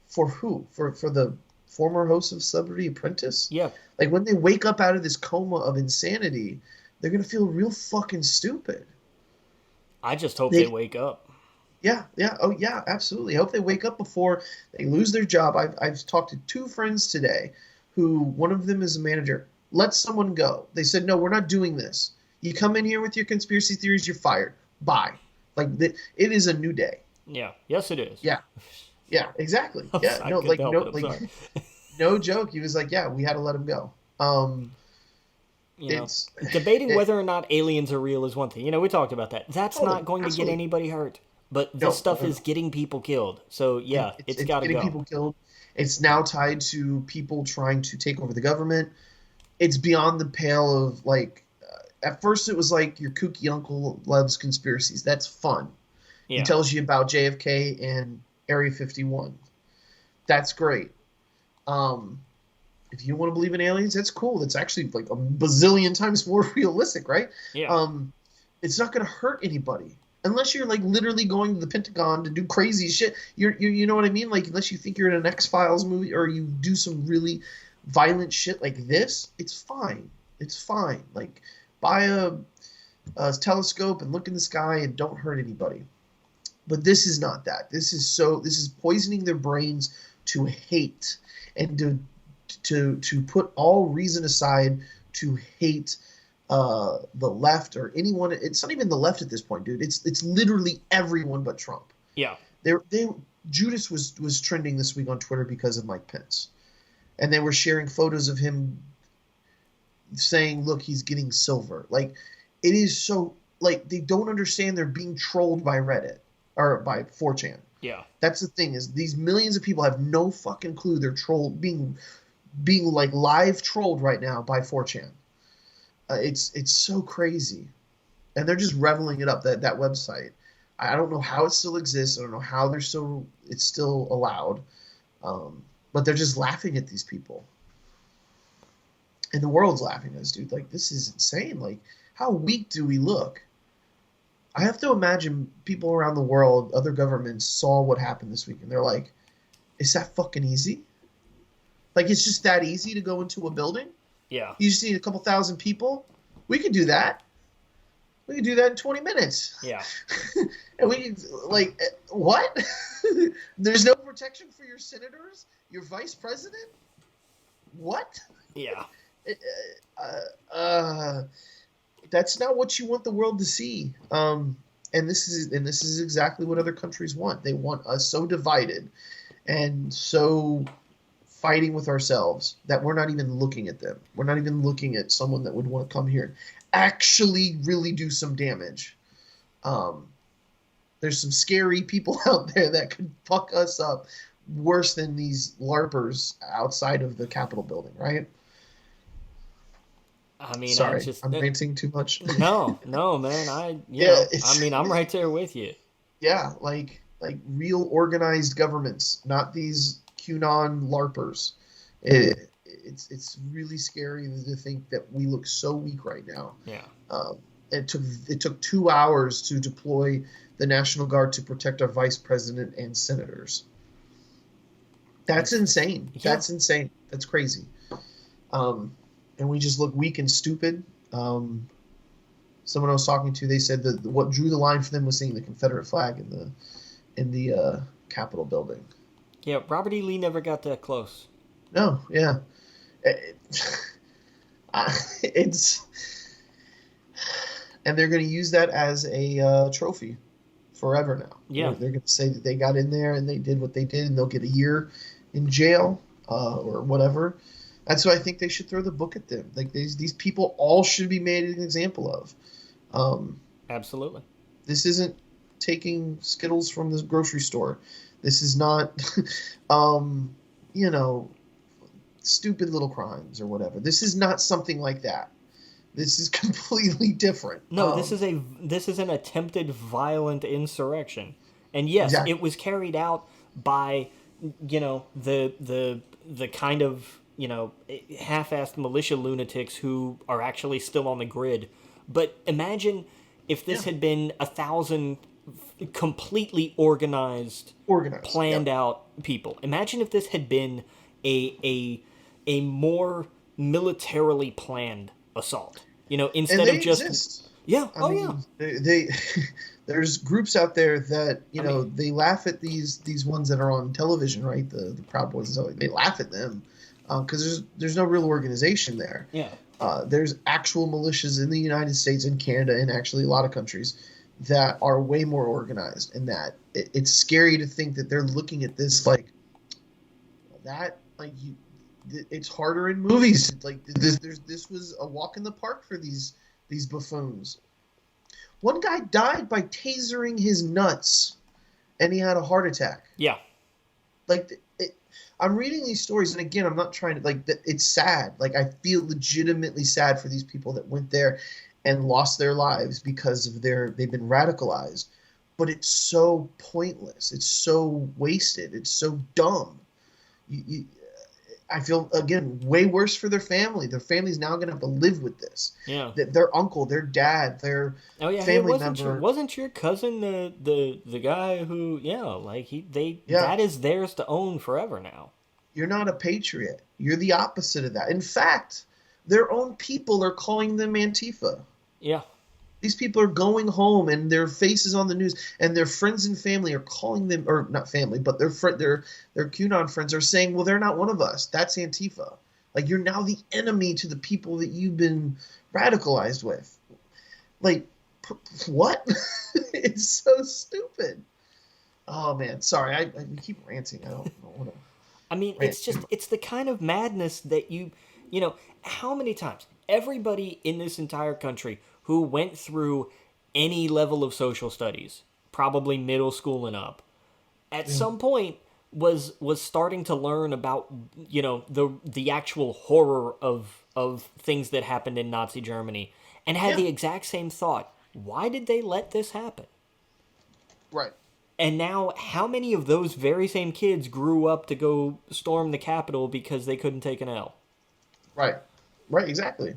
For who? For the former host of Celebrity Apprentice? Yeah. Like, when they wake up out of this coma of insanity, they're gonna feel real fucking stupid. I just hope they wake up. Yeah. Oh, yeah, absolutely. I hope they wake up before they lose their job. I've talked to 2 friends today who, one of them is a manager. Let someone go. They said, no, we're not doing this. You come in here with your conspiracy theories, you're fired. Bye. Like, it is a new day. Yeah. Yes, it is. Yeah. Yeah, exactly. Yeah. No joke. He was like, yeah, we had to let him go. Debating whether or not aliens are real is one thing. We talked about that. That's not going to get anybody hurt. But this stuff is getting people killed. So, yeah, it's got to go. Getting people killed. It's now tied to people trying to take over the government. It's beyond the pale of, like, at first it was like your kooky uncle loves conspiracies. That's fun. Yeah. He tells you about JFK and Area 51. That's great. If you want to believe in aliens, that's cool. That's actually like a bazillion times more realistic, right? Yeah. It's not going to hurt anybody. Unless you're like literally going to the Pentagon to do crazy shit. You know what I mean? Like, unless you think you're in an X-Files movie or you do some really violent shit like this, it's fine. It's fine. Like, buy a telescope and look in the sky and don't hurt anybody. But this is not that. This is poisoning their brains to hate and to put all reason aside to hate the left or anyone. It's not even the left at this point, dude. It's literally everyone but Trump. Yeah. Judas was trending this week on Twitter because of Mike Pence, and they were sharing photos of him saying, "Look, he's getting silver." Like, it is so, like, they don't understand they're being trolled by Reddit or by 4chan. Yeah. That's the thing, is these millions of people have no fucking clue they're trolled, being like live trolled right now by 4chan. It's so crazy, and they're just reveling it up. That website, I don't know how it still exists. I don't know how it's still allowed, but they're just laughing at these people. And the world's laughing at us, dude. Like, this is insane. Like, how weak do we look? I have to imagine people around the world, other governments, saw what happened this week, and they're like, is that fucking easy? Like, it's just that easy to go into a building? Yeah. You just need a couple thousand people? We could do that. We could do that in 20 minutes. Yeah. And we could, like, what? There's no protection for your senators? Your vice president? What? Yeah. That's not what you want the world to see. And this is exactly what other countries want. They want us so divided and so fighting with ourselves that we're not even looking at them. We're not even looking at someone that would want to come here and actually really do some damage. There's some scary people out there that could fuck us up worse than these LARPers outside of the Capitol building, right? I mean, sorry, I'm ranting too much. No, man. I'm right there with you. Yeah, like real organized governments, not these QAnon LARPers. It's really scary to think that we look so weak right now. Yeah. It took 2 hours to deploy the National Guard to protect our vice president and senators. That's insane. Yeah. That's insane. That's crazy. And we just look weak and stupid. Someone I was talking to, they said that what drew the line for them was seeing the Confederate flag in the Capitol building. Yeah, Robert E. Lee never got that close. No, yeah, it's, and they're going to use that as a trophy forever now. Yeah, they're going to say that they got in there and they did what they did, and they'll get a year in jail or whatever. That's why I think they should throw the book at them. Like these people all should be made an example of. Absolutely. This isn't taking Skittles from the grocery store. This is not, stupid little crimes or whatever. This is not something like that. This is completely different. No, this is an attempted violent insurrection, and yes, exactly. It was carried out by, the kind of, half-assed militia lunatics who are actually still on the grid. But imagine if this had been 1,000 completely organized planned out people. Imagine if this had been a more militarily planned assault. Instead of just exist. Yeah. I mean, they there's groups out there that they laugh at these ones that are on television, right? The Proud Boys and stuff. They laugh at them because there's no real organization there. Yeah. There's actual militias in the United States and Canada and actually a lot of countries that are way more organized, and that it's scary to think that they're looking at this like that. Like it's harder in movies. Like this was a walk in the park for these buffoons. One guy died by tasering his nuts, and he had a heart attack. Yeah. Like I'm reading these stories, and again, I'm not trying to it's sad. Like I feel legitimately sad for these people that went there and lost their lives because of they've been radicalized. But it's so pointless. It's so wasted. It's so dumb. I feel, again, way worse for their family. Their family's now going to have to live with this. Yeah. Their uncle, their dad, their family member. Wasn't your cousin the guy who, that is theirs to own forever now. You're not a patriot. You're the opposite of that. In fact, their own people are calling them Antifa. Yeah. These people are going home and their faces on the news, and their friends and family are calling them, or not family, but their QAnon friends are saying, well, they're not one of us. That's Antifa. Like, you're now the enemy to the people that you've been radicalized with. Like, what? It's so stupid. Oh, man. Sorry. I keep ranting. I don't want to. I mean, it's the kind of madness that how many times everybody in this entire country who went through any level of social studies, probably middle school and up, at some point was starting to learn about, the actual horror of things that happened in Nazi Germany, and had the exact same thought. Why did they let this happen? Right. And now, how many of those very same kids grew up to go storm the Capitol because they couldn't take an L? Right. Right, exactly.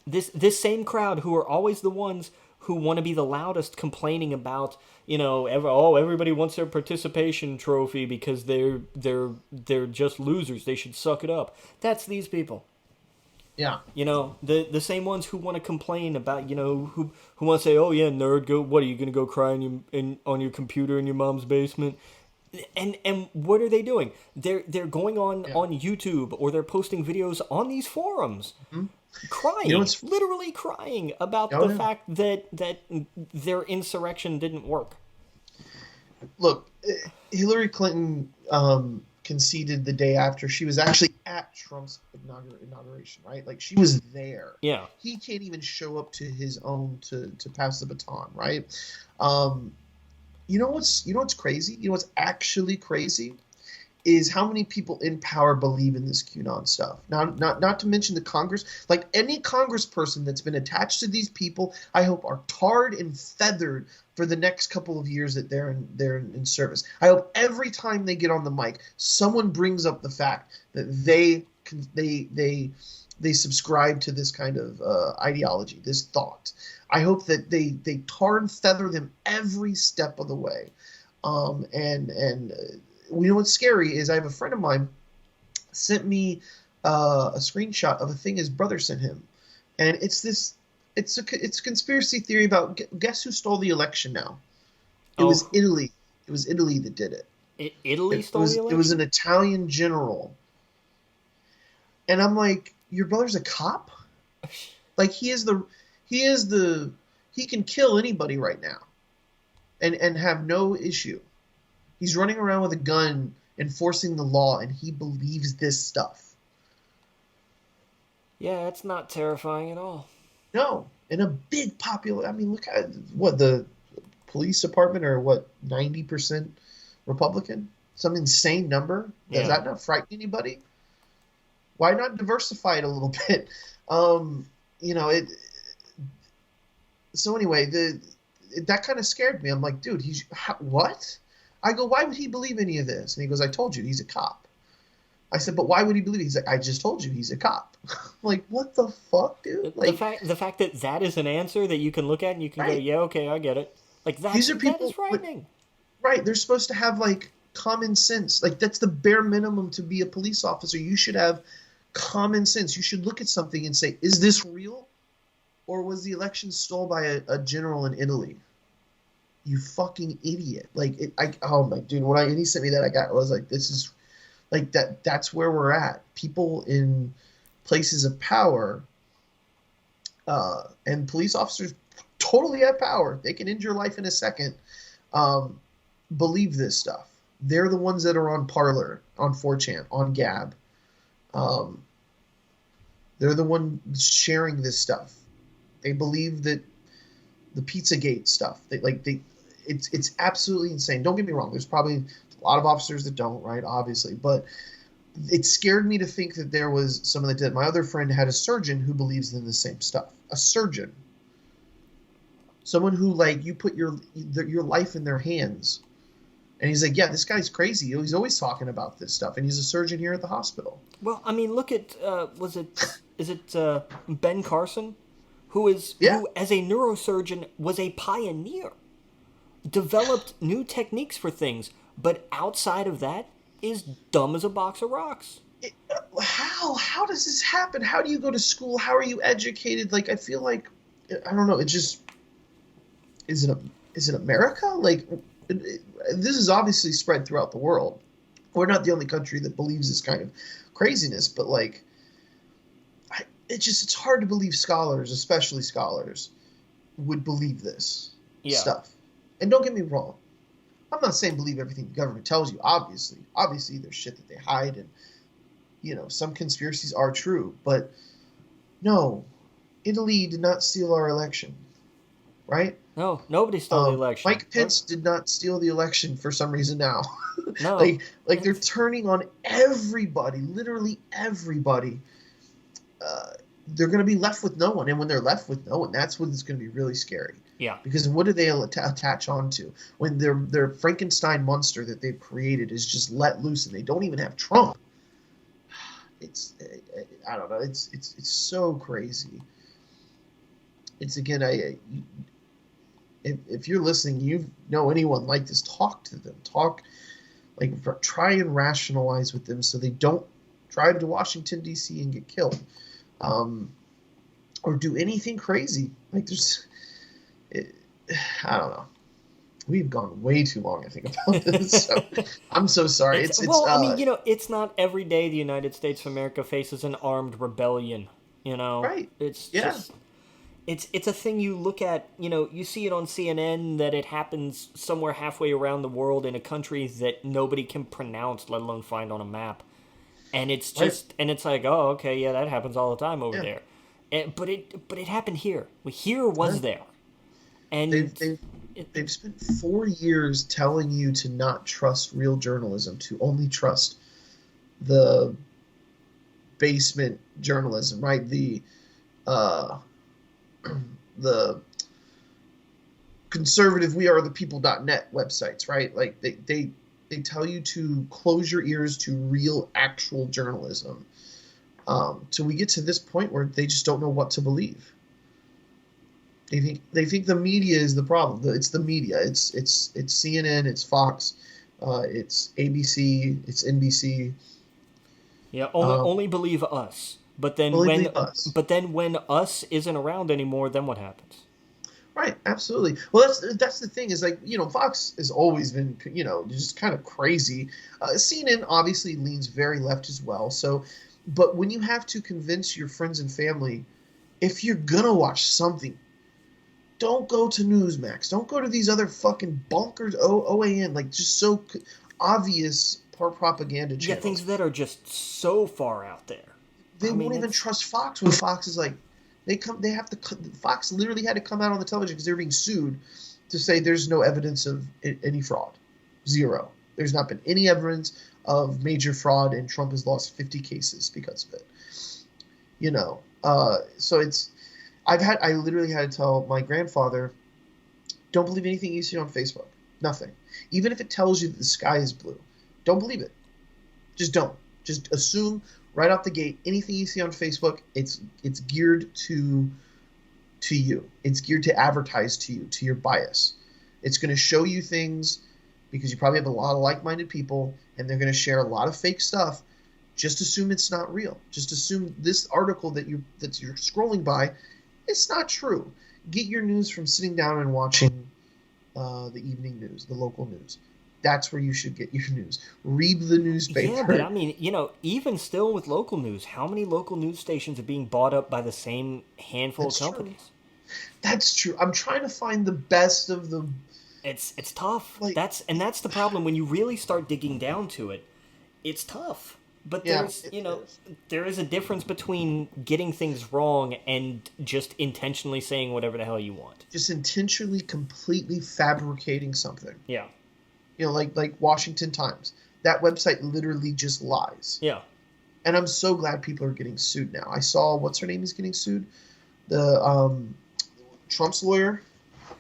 This same crowd who are always the ones who want to be the loudest complaining about, everybody wants their participation trophy because they're just losers, they should suck it up. That's these people. Yeah. The same ones who want to complain about, who want to say, oh yeah, nerd, go, what are you gonna go cry on your computer in your mom's basement? And what are they doing? They're going on YouTube, or they're posting videos on these forums, crying, literally crying about the fact that their insurrection didn't work. Look, Hillary Clinton conceded the day after. She was actually at Trump's inauguration, right? Like, she was there. Yeah. He can't even show up to his own to pass the baton, right? You know what's crazy? You know what's actually crazy is how many people in power believe in this QAnon stuff. Now, not to mention the Congress. Like, any congressperson that's been attached to these people, I hope are tarred and feathered for the next couple of years that they're in service. I hope every time they get on the mic, someone brings up the fact that they subscribe to this kind of ideology, this thought. I hope that they tar and feather them every step of the way. And you know what's scary is I have a friend of mine sent me a screenshot of a thing his brother sent him, and it's a conspiracy theory about, guess who stole the election now? It was Italy. It was Italy that did it. Italy stole the election? It was an Italian general. And I'm like, your brother's a cop? Like, he can kill anybody right now and have no issue. He's running around with a gun enforcing the law, and he believes this stuff. Yeah, it's not terrifying at all. No. And a big I mean, look at what the police department are, 90% Republican? Some insane number? Does that not frighten anybody? Why not diversify it a little bit? So anyway, that kind of scared me. I'm like, dude, what? I go, why would he believe any of this? And he goes, I told you, he's a cop. I said, but why would he believe it? He's like, I just told you, he's a cop. I'm like, what the fuck, dude? Like, the fact that is an answer that you can look at and you can go, yeah, okay, I get it. Like, that is frightening. Right, they're supposed to have, like, common sense. Like, that's the bare minimum to be a police officer. You should have common sense. You should look at something and say, is this real? Or was the election stolen by a general in Italy? You fucking idiot. Like, oh my dude, when he sent me that, I was like, this is like that's where we're at. People in places of power, and police officers totally have power. They can end your life in a second. Believe this stuff. They're the ones that are on Parler, on 4chan, on Gab. They're the ones sharing this stuff. They believe that the Pizzagate stuff. It's absolutely insane. Don't get me wrong. There's probably a lot of officers that don't, right? Obviously, but it scared me to think that there was someone that did. My other friend had a surgeon who believes in the same stuff. A surgeon, someone who, like, you put your life in their hands, and he's like, yeah, this guy's crazy. He's always talking about this stuff, and he's a surgeon here at the hospital. Well, I mean, look at is it Ben Carson, who as a neurosurgeon was a pioneer, developed new techniques for things, but outside of that is dumb as a box of rocks. How does this happen? How do you go to school? How are you educated? Like, I feel like, I don't know. It just, is it America? Like, this is obviously spread throughout the world. We're not the only country that believes this kind of craziness, but like, it's hard to believe scholars, especially scholars, would believe this stuff. And don't get me wrong. I'm not saying believe everything the government tells you, obviously. Obviously, there's shit that they hide, and, some conspiracies are true. But, no, Italy did not steal our election, right? No, nobody stole the election. Mike Pence did not steal the election for some reason now. No. like they're turning on everybody, literally everybody. They're going to be left with no one. And when they're left with no one, that's when it's going to be really scary. Yeah. Because what do they attach onto when their Frankenstein monster that they've created is just let loose and they don't even have Trump? it's I don't know. It's so crazy. It's again, if you're listening, you know anyone like this, talk to them. Talk, like, try and rationalize with them so they don't drive to Washington D.C. and get killed, or do anything crazy. Like I don't know. We've gone way too long, I think, about this. So I'm so sorry. I mean, it's not every day the United States of America faces an armed rebellion. Right. It's Yeah. just it's a thing you look at. You see it on CNN that it happens somewhere halfway around the world in a country that nobody can pronounce, let alone find on a map. And it's just right. And it's like, oh, okay, yeah, that happens all the time over there. But it happened here. Here was right. there, and they've spent 4 years telling you to not trust real journalism, to only trust the basement journalism, right? The conservative wearethepeople.net websites, right? Like they tell you to close your ears to real, actual journalism. Till we get to this point where they just don't know what to believe. They think the media is the problem. It's the media. It's CNN. It's Fox. It's ABC. It's NBC. Yeah, only believe us. But then when us isn't around anymore, then what happens? Right, absolutely. Well, that's the thing is, like, Fox has always been, just kind of crazy. CNN obviously leans very left as well. So, but when you have to convince your friends and family, if you're gonna watch something, don't go to Newsmax. Don't go to these other fucking bonkers OAN, like, just so obvious propaganda channels. Yeah, things that are just so far out there. They won't even trust Fox when Fox is like, Fox literally had to come out on the television because they were being sued to say there's no evidence of any fraud. Zero. There's not been any evidence of major fraud, and Trump has lost 50 cases because of it. So I literally had to tell my grandfather, don't believe anything you see on Facebook. Nothing. Even if it tells you that the sky is blue, don't believe it. Just don't. Just assume right off the gate, anything you see on Facebook, it's geared to you. It's geared to advertise to you, to your bias. It's going to show you things because you probably have a lot of like-minded people, and they're going to share a lot of fake stuff. Just assume it's not real. Just assume this article that you're scrolling by, it's not true. Get your news from sitting down and watching the evening news, the local news. That's where you should get your news. Read the newspaper. Yeah, but I mean, even still with local news, how many local news stations are being bought up by the same handful of companies? True. That's true. I'm trying to find the best of the... It's tough. That's the problem. When you really start digging down to it, it's tough. But there is a difference between getting things wrong and just intentionally saying whatever the hell you want. Just intentionally, completely fabricating something. Yeah. Like Washington Times. That website literally just lies. Yeah. And I'm so glad people are getting sued now. I saw, what's her name is getting sued? The Trump's lawyer.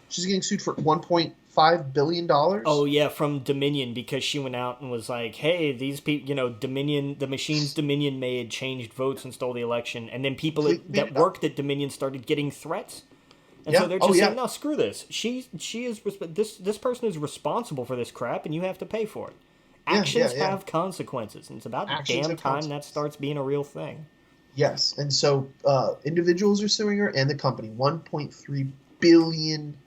She's getting sued for $1.5 billion. Oh, yeah, from Dominion, because she went out and was like, hey, these people, Dominion, the machines Dominion made changed votes and stole the election. And then people that worked at Dominion started getting threats. And so they're just saying, no, screw this. She is this person is responsible for this crap, and you have to pay for it. Actions have consequences, and it's about damn time that starts being a real thing. Yes, and so individuals are suing her and the company, $1.3 billion,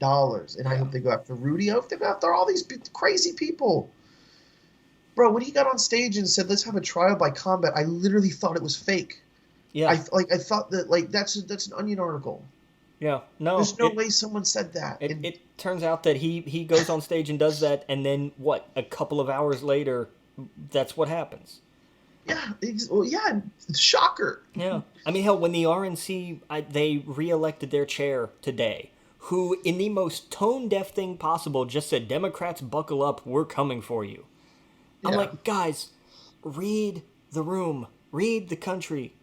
and I hope they go after Rudy. I hope they go after all these crazy people. Bro, when he got on stage and said, "Let's have a trial by combat," I literally thought it was fake. Yeah, I thought that that's an Onion article. Yeah, no. There's no way someone said that. It turns out that he goes on stage and does that, and then, a couple of hours later, that's what happens. Yeah, shocker. Yeah. I mean, hell, when the RNC, they re-elected their chair today, who, in the most tone-deaf thing possible, just said, Democrats, buckle up, we're coming for you. Yeah. I'm like, guys, read the room, read the country,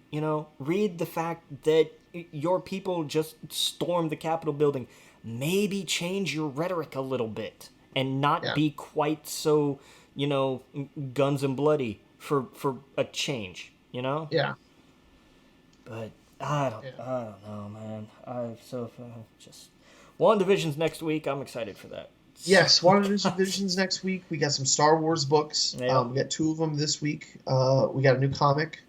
read the fact that your people just stormed the Capitol building. Maybe change your rhetoric a little bit and not be quite so, guns and bloody for a change. you know? Yeah. But I don't know, man. Just WandaVision's next week. I'm excited for that. Yes, WandaVision's next week. We got some Star Wars books. Yep. We got 2 of them this week. We got a new comic.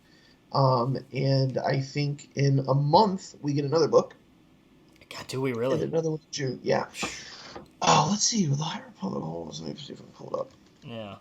And I think in a month we get another book. God, do we really? And another one in June. Yeah. Oh, let's see. The High Republic. Hold on, let me see if I can pull it up. Yeah.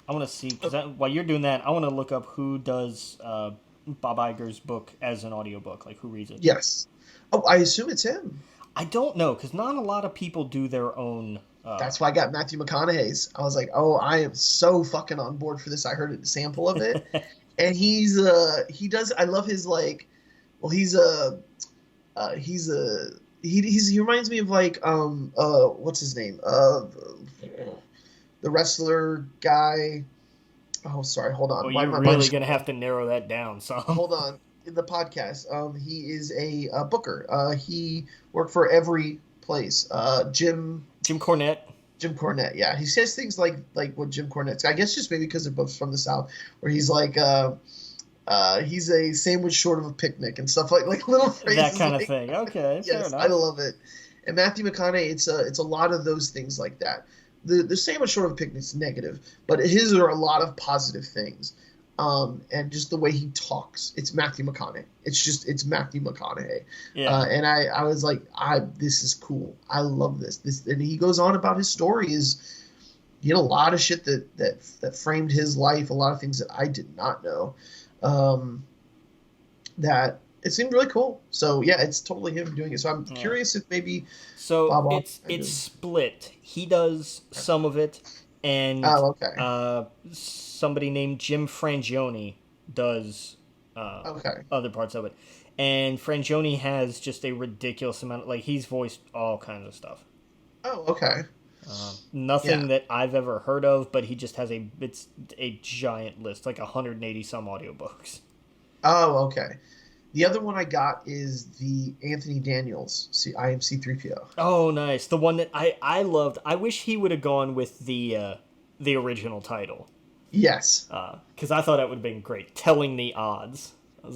I want to see, because while you're doing that, I want to look up who does Bob Iger's book as an audiobook. Like, who reads it? Yes. Oh, I assume it's him. I don't know, because not a lot of people do their own. That's why I got Matthew McConaughey's. I was like, oh, I am so fucking on board for this. I heard a sample of it. And he does, I love his, like, well, he reminds me of, like, what's his name? The wrestler guy. Oh, sorry. Hold on. Oh, you're really going to have to narrow that down, so. Hold on. In the podcast, he is a booker. He worked for every place. Jim Cornette. Jim Cornette, yeah. He says things like what Jim Cornette's. I guess just maybe because they're both from the South, where he's like, he's a sandwich short of a picnic and stuff like little phrases. That kind like of thing. Okay, yes, fair enough. I love it. And Matthew McConaughey, it's a lot of those things like that. The sandwich short of a picnic's negative, but his are a lot of positive things. And just the way he talks, it's Matthew McConaughey. It's Matthew McConaughey. Yeah. And I was like, this is cool. I love this. And he goes on about his story. He had a lot of shit that framed his life, a lot of things that I did not know. That it seemed really cool. So yeah, it's totally him doing it. So I'm curious if maybe it's split. He does some of it, and somebody named Jim Frangione does other parts of it. And Frangione has just a ridiculous amount. Like, he's voiced all kinds of stuff. Oh, okay. Nothing that I've ever heard of, but he just has it's a giant list, like 180 some audiobooks. Oh, okay. The other one I got is the Anthony Daniels, I Am C-3PO. Oh, nice. The one that I loved. I wish he would have gone with the original title. Yes. Because I thought that would have been great. Telling the Odds. I was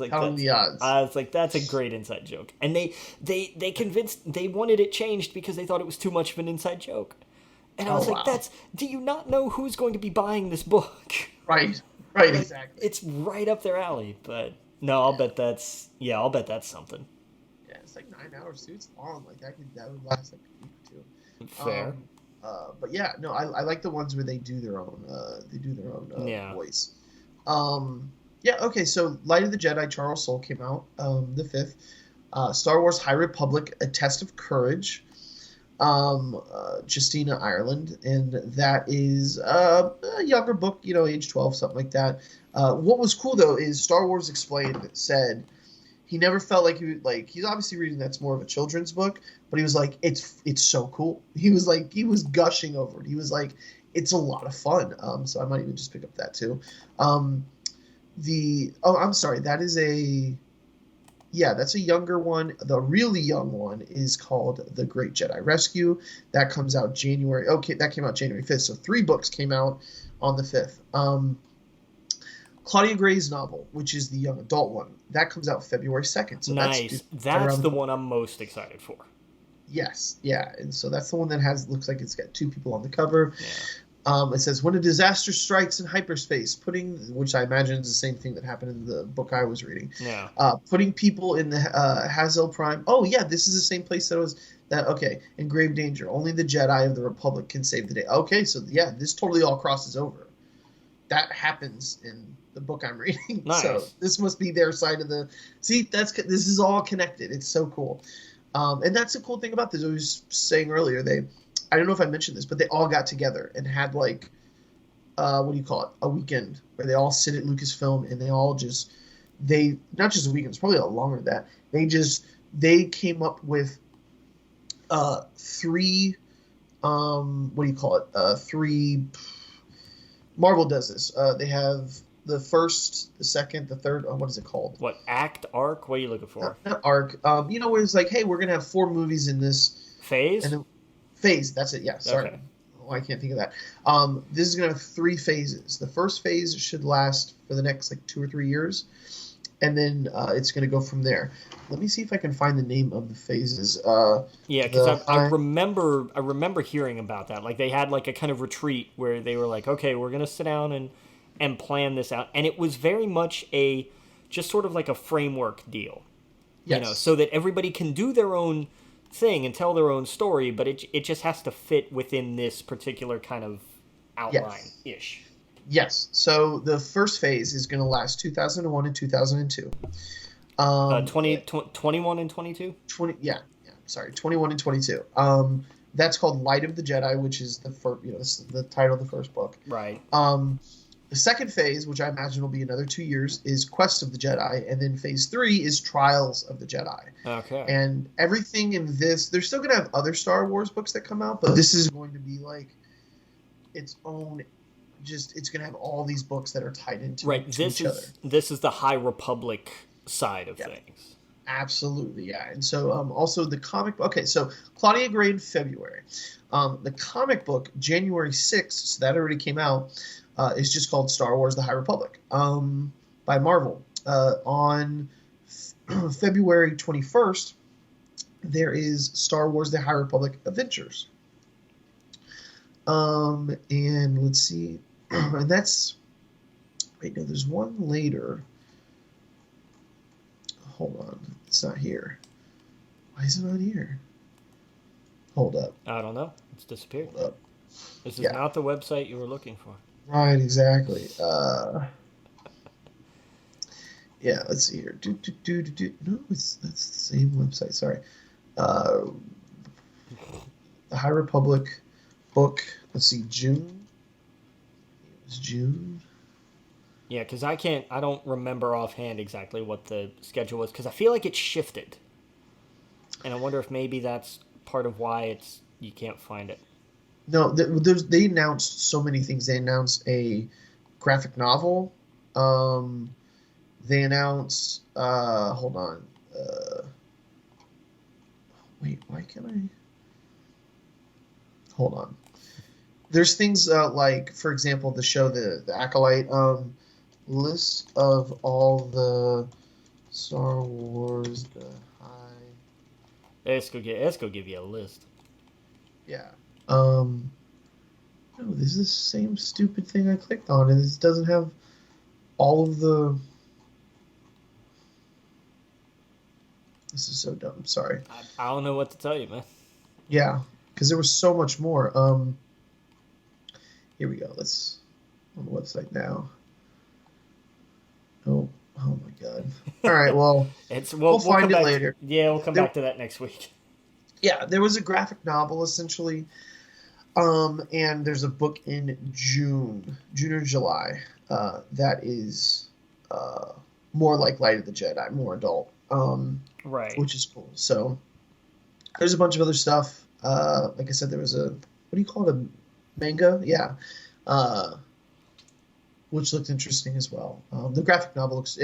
like, that's a great inside joke. And they convinced, they wanted it changed because they thought it was too much of an inside joke. And I was do you not know who's going to be buying this book? Right, exactly. It's right up their alley, but no, I'll bet that's something. Yeah, it's like 9 hours too. It's long. Like that would last like a week or two. Fair. But yeah, no, I like the ones where they do their own voice. Yeah, okay, so Light of the Jedi, Charles Soule came out the 5th. Star Wars High Republic, A Test of Courage, Justina Ireland, and that is a younger book, age 12, something like that. What was cool, though, is Star Wars Explained said he never felt like he's obviously reading that's more of a children's book, but he was like, it's so cool. He was gushing over it. He was like, it's a lot of fun. So I might even just pick up that too. I'm sorry, that's a younger one. The really young one is called The Great Jedi Rescue. That comes out January. Okay, that came out January 5th. So 3 books came out on the 5th. Claudia Gray's novel, which is the young adult one, that comes out February 2nd. So nice. That's the one I'm most excited for. Yes, yeah. And so that's the one that looks like it's got 2 people on the cover. Yeah. It says, when a disaster strikes in hyperspace, which I imagine is the same thing that happened in the book I was reading. Yeah. Putting people in the Hazel Prime. Oh, yeah, this is the same place in grave danger. Only the Jedi of the Republic can save the day. Okay, so yeah, this totally all crosses over. That happens in the book I'm reading. Nice. So this must be their side of the... See, this is all connected. It's so cool. And that's the cool thing about this. I was saying earlier, I don't know if I mentioned this, but they all got together and had a weekend where they all sit at Lucasfilm and they all not just a weekend, it's probably a lot longer than that. They came up with 3, 3, Marvel does this. They have the first, the second, the third, what is it called? What, arc? What are you looking for? Not arc. Where it's like, hey, we're going to have 4 movies in this phase? And then, phase, that's it, yeah, sorry. Okay. I can't think of that. This is going to have 3 phases. The first phase should last for the next like 2 or 3 years, and then it's going to go from there. Let me see if I can find the name of the phases. Yeah, because I remember hearing about that. Like they had like a kind of retreat where they were like, okay, we're gonna sit down and plan this out, and it was very much a just sort of like a framework deal, Yes. so that everybody can do their own thing and tell their own story, but it just has to fit within this particular kind of outline ish. Yes. So the first phase is going to last 2001 and 2002. 21 and 22? 20, yeah, sorry, 21 and 22. That's called Light of the Jedi, which is the first, this is the title of the first book. Right. The second phase, which I imagine will be another 2 years, is Quest of the Jedi, and then phase 3 is Trials of the Jedi. Okay. And everything in this, they're still going to have other Star Wars books that come out, but this is going to be like its own. It's going to have all these books that are tied into each other. This is the High Republic side of things. Absolutely, yeah. And so also the comic book. Okay, so Claudia Gray in February. The comic book, January 6th, so that already came out, is just called Star Wars The High Republic by Marvel. On February 21st, there is Star Wars The High Republic Adventures. And let's see. And that's... Wait, no, there's one later. Hold on. It's not here. Why is it not here? Hold up. I don't know. It's disappeared. Hold up. This is not the website you were looking for. Right, exactly. Yeah, let's see here. No, that's the same website. Sorry. The High Republic book. Let's see, June. It was June. Yeah, because I don't remember offhand exactly what the schedule was, because I feel like it shifted. And I wonder if maybe that's part of why you can't find it. No, they announced so many things. They announced a graphic novel. They announced, hold on. Wait, why can't I? Hold on. There's things like, for example, the show, the Acolyte, list of all the Star Wars, the high... Let's go give you a list. Yeah. No, this is the same stupid thing I clicked on, and it doesn't have all of the... This is so dumb. Sorry. I don't know what to tell you, man. Yeah, because there was so much more. Here we go. Let's on the website now. Oh my God. All right, well, we'll find it later. We'll come back to that next week. Yeah, there was a graphic novel essentially, and there's a book in June or July that is more like Light of the Jedi, more adult, right? Which is cool. So there's a bunch of other stuff. Like I said, there was what do you call it? A manga? Yeah. Which looked interesting as well. The graphic novel is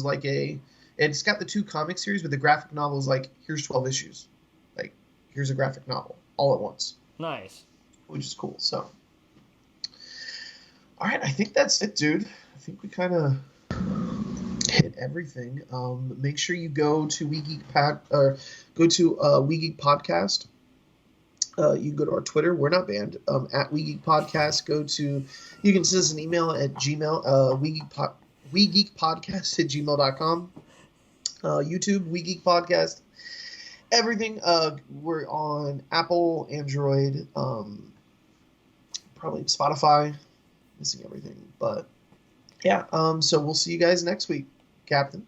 like it's got the 2 comic series, but the graphic novel is like, here's 12 issues. Like, here's a graphic novel all at once. Nice. Which is cool. So, all right, I think that's it, dude. I think we kind of hit everything. Make sure you go to We Geek Podcast. You can go to our Twitter. We're not banned. At We Geek Podcast. You can send us an email at Gmail. WeGeekPodcast@gmail.com. YouTube, We Geek Podcast. Everything. We're on Apple, Android, probably Spotify. Missing everything, but yeah. So we'll see you guys next week, Captain.